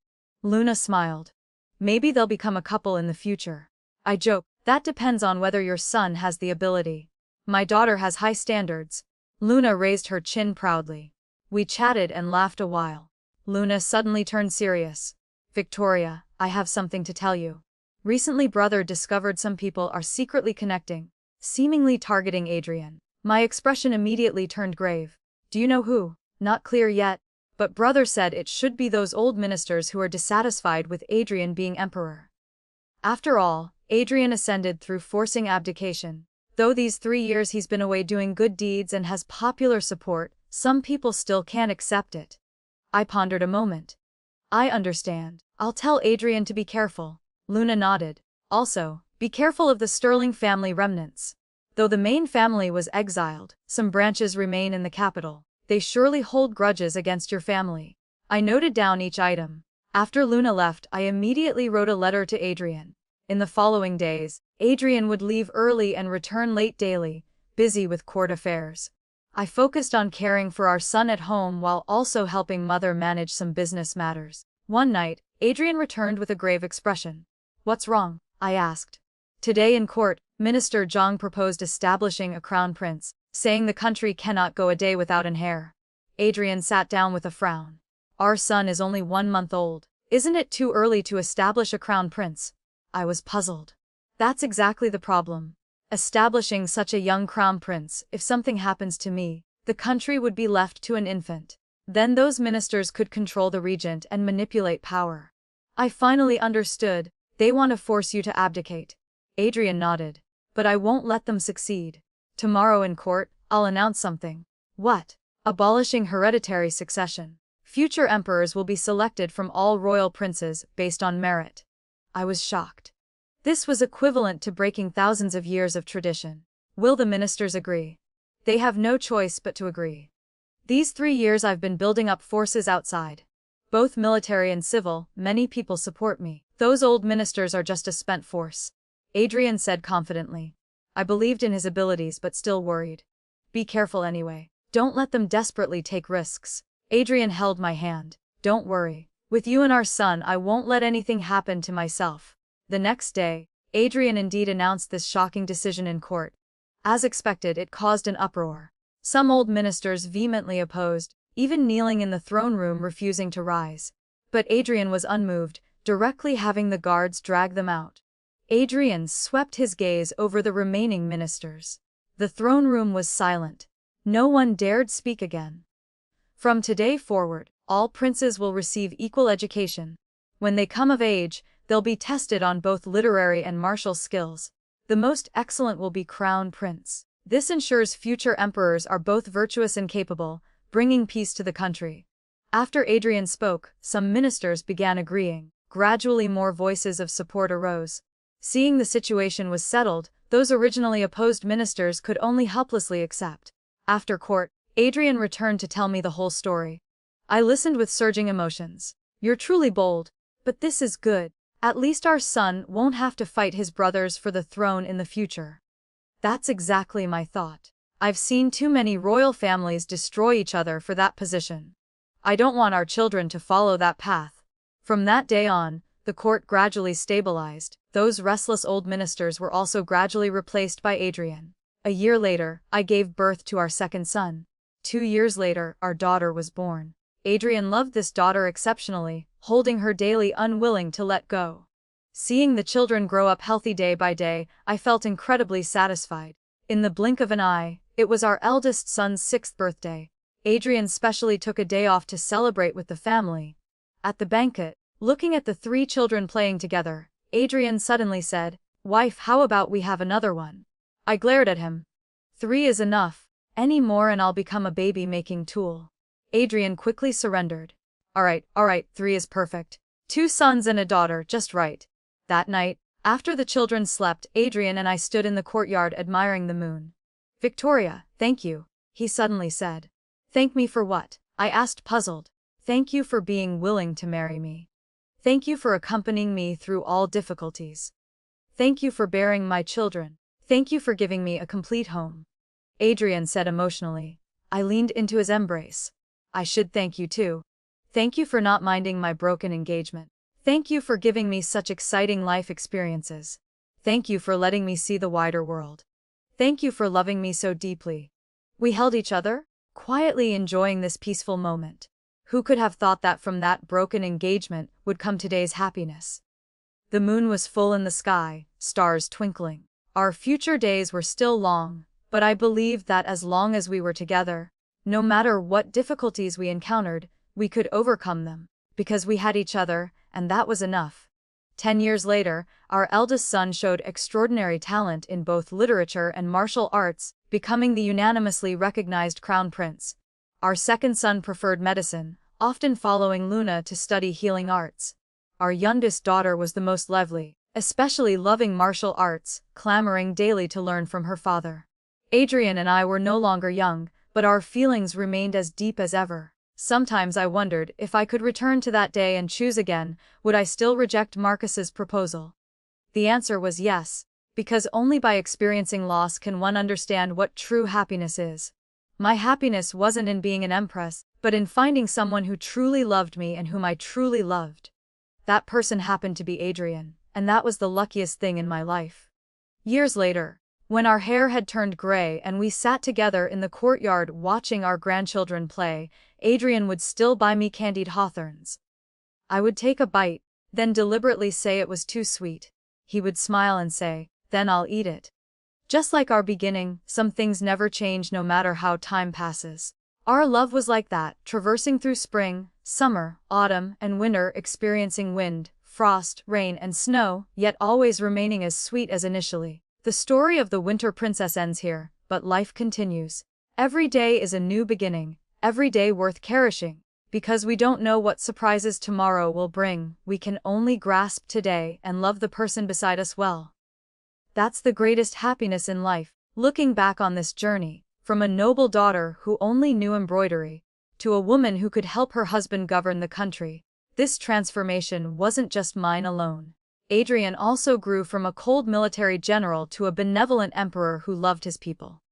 [SPEAKER 1] Luna smiled. Maybe they'll become a couple in the future. I joked, that depends on whether your son has the ability. My daughter has high standards. Luna raised her chin proudly. We chatted and laughed a while. Luna suddenly turned serious. Victoria, I have something to tell you. Recently brother discovered some people are secretly connecting, seemingly targeting Adrian. My expression immediately turned grave. Do you know who? Not clear yet, but brother said it should be those old ministers who are dissatisfied with Adrian being emperor. After all, Adrian ascended through forcing abdication. Though these 3 years he's been away doing good deeds and has popular support, some people still can't accept it. I pondered a moment. I understand. I'll tell Adrian to be careful. Luna nodded. Also, be careful of the Sterling family remnants. Though the main family was exiled, some branches remain in the capital. They surely hold grudges against your family. I noted down each item. After Luna left, I immediately wrote a letter to Adrian. In the following days, Adrian would leave early and return late daily, busy with court affairs. I focused on caring for our son at home while also helping mother manage some business matters. One night, Adrian returned with a grave expression. What's wrong? I asked. Today in court, Minister Zhang proposed establishing a crown prince, saying the country cannot go a day without an heir. Adrian sat down with a frown. Our son is only 1 month old. Isn't it too early to establish a crown prince? I was puzzled. That's exactly the problem. Establishing such a young crown prince, if something happens to me, the country would be left to an infant. Then those ministers could control the regent and manipulate power. I finally understood. They want to force you to abdicate. Adrian nodded. But I won't let them succeed. Tomorrow in court, I'll announce something. What? Abolishing hereditary succession. Future emperors will be selected from all royal princes based on merit. I was shocked. This was equivalent to breaking thousands of years of tradition. Will the ministers agree? They have no choice but to agree. These 3 years I've been building up forces outside. Both military and civil, many people support me. Those old ministers are just a spent force. Adrian said confidently. I believed in his abilities but still worried. Be careful anyway. Don't let them desperately take risks. Adrian held my hand. Don't worry. With you and our son, I won't let anything happen to myself. The next day, Adrian indeed announced this shocking decision in court. As expected, it caused an uproar. Some old ministers vehemently opposed, even kneeling in the throne room refusing to rise. But Adrian was unmoved, directly having the guards drag them out. Adrian swept his gaze over the remaining ministers. The throne room was silent. No one dared speak again. From today forward, all princes will receive equal education. When they come of age, they'll be tested on both literary and martial skills. The most excellent will be crown prince. This ensures future emperors are both virtuous and capable, bringing peace to the country. After Adrian spoke, some ministers began agreeing. Gradually more voices of support arose. Seeing the situation was settled, those originally opposed ministers could only helplessly accept. After court, Adrian returned to tell me the whole story. I listened with surging emotions. You're truly bold, but this is good. At least our son won't have to fight his brothers for the throne in the future. That's exactly my thought. I've seen too many royal families destroy each other for that position. I don't want our children to follow that path. From that day on, the court gradually stabilized. Those restless old ministers were also gradually replaced by Adrian. A year later, I gave birth to our second son. 2 years later, our daughter was born. Adrian loved this daughter exceptionally, holding her daily, unwilling to let go. Seeing the children grow up healthy day by day, I felt incredibly satisfied. In the blink of an eye, it was our eldest son's 6th birthday. Adrian specially took a day off to celebrate with the family. At the banquet, looking at the 3 children playing together, Adrian suddenly said, "Wife, how about we have another one?" I glared at him. 3 is enough. Any more and I'll become a baby-making tool. Adrian quickly surrendered. All right, 3 is perfect. 2 sons and a daughter, just right. That night, after the children slept, Adrian and I stood in the courtyard admiring the moon. Victoria, thank you, he suddenly said. Thank me for what? I asked, puzzled. Thank you for being willing to marry me. Thank you for accompanying me through all difficulties. Thank you for bearing my children. Thank you for giving me a complete home. Adrian said emotionally. I leaned into his embrace. I should thank you too. Thank you for not minding my broken engagement. Thank you for giving me such exciting life experiences. Thank you for letting me see the wider world. Thank you for loving me so deeply. We held each other, quietly enjoying this peaceful moment. Who could have thought that from that broken engagement would come today's happiness? The moon was full in the sky, stars twinkling. Our future days were still long, but I believed that as long as we were together, no matter what difficulties we encountered, we could overcome them, because we had each other, and that was enough. 10 years later, our eldest son showed extraordinary talent in both literature and martial arts, becoming the unanimously recognized crown prince. Our second son preferred medicine, often following Luna to study healing arts. Our youngest daughter was the most lively, especially loving martial arts, clamoring daily to learn from her father. Adrian and I were no longer young, but our feelings remained as deep as ever. Sometimes I wondered if I could return to that day and choose again, would I still reject Marcus's proposal? The answer was yes, because only by experiencing loss can one understand what true happiness is. My happiness wasn't in being an empress, but in finding someone who truly loved me and whom I truly loved. That person happened to be Adrian, and that was the luckiest thing in my life. Years later, when our hair had turned gray and we sat together in the courtyard watching our grandchildren play, Adrian would still buy me candied hawthorns. I would take a bite, then deliberately say it was too sweet. He would smile and say, then I'll eat it. Just like our beginning, some things never change no matter how time passes. Our love was like that, traversing through spring, summer, autumn, and winter, experiencing wind, frost, rain, and snow, yet always remaining as sweet as initially. The story of the Winter Princess ends here, but life continues. Every day is a new beginning, every day worth cherishing. Because we don't know what surprises tomorrow will bring, we can only grasp today and love the person beside us well. That's the greatest happiness in life, looking back on this journey, from a noble daughter who only knew embroidery, to a woman who could help her husband govern the country. This transformation wasn't just mine alone. Adrian also grew from a cold military general to a benevolent emperor who loved his people.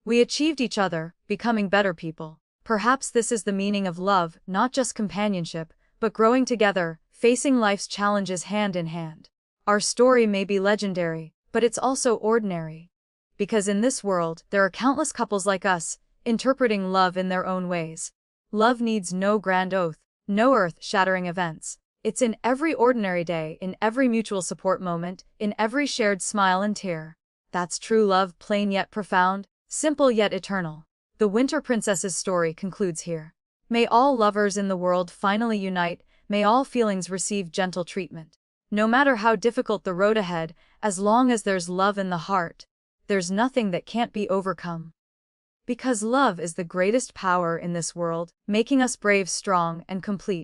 [SPEAKER 1] We achieved each other, becoming better people. Perhaps this is the meaning of love, not just companionship, but growing together, facing life's challenges hand in hand. Our story may be legendary, but it's also ordinary. Because in this world, there are countless couples like us, interpreting love in their own ways. Love needs no grand oath, no earth-shattering events. It's in every ordinary day, in every mutual support moment, in every shared smile and tear. That's true love, plain yet profound, simple yet eternal. The Winter Princess's story concludes here. May all lovers in the world finally unite, may all feelings receive gentle treatment. No matter how difficult the road ahead, as long as there's love in the heart, there's nothing that can't be overcome. Because love is the greatest power in this world, making us brave, strong, and complete.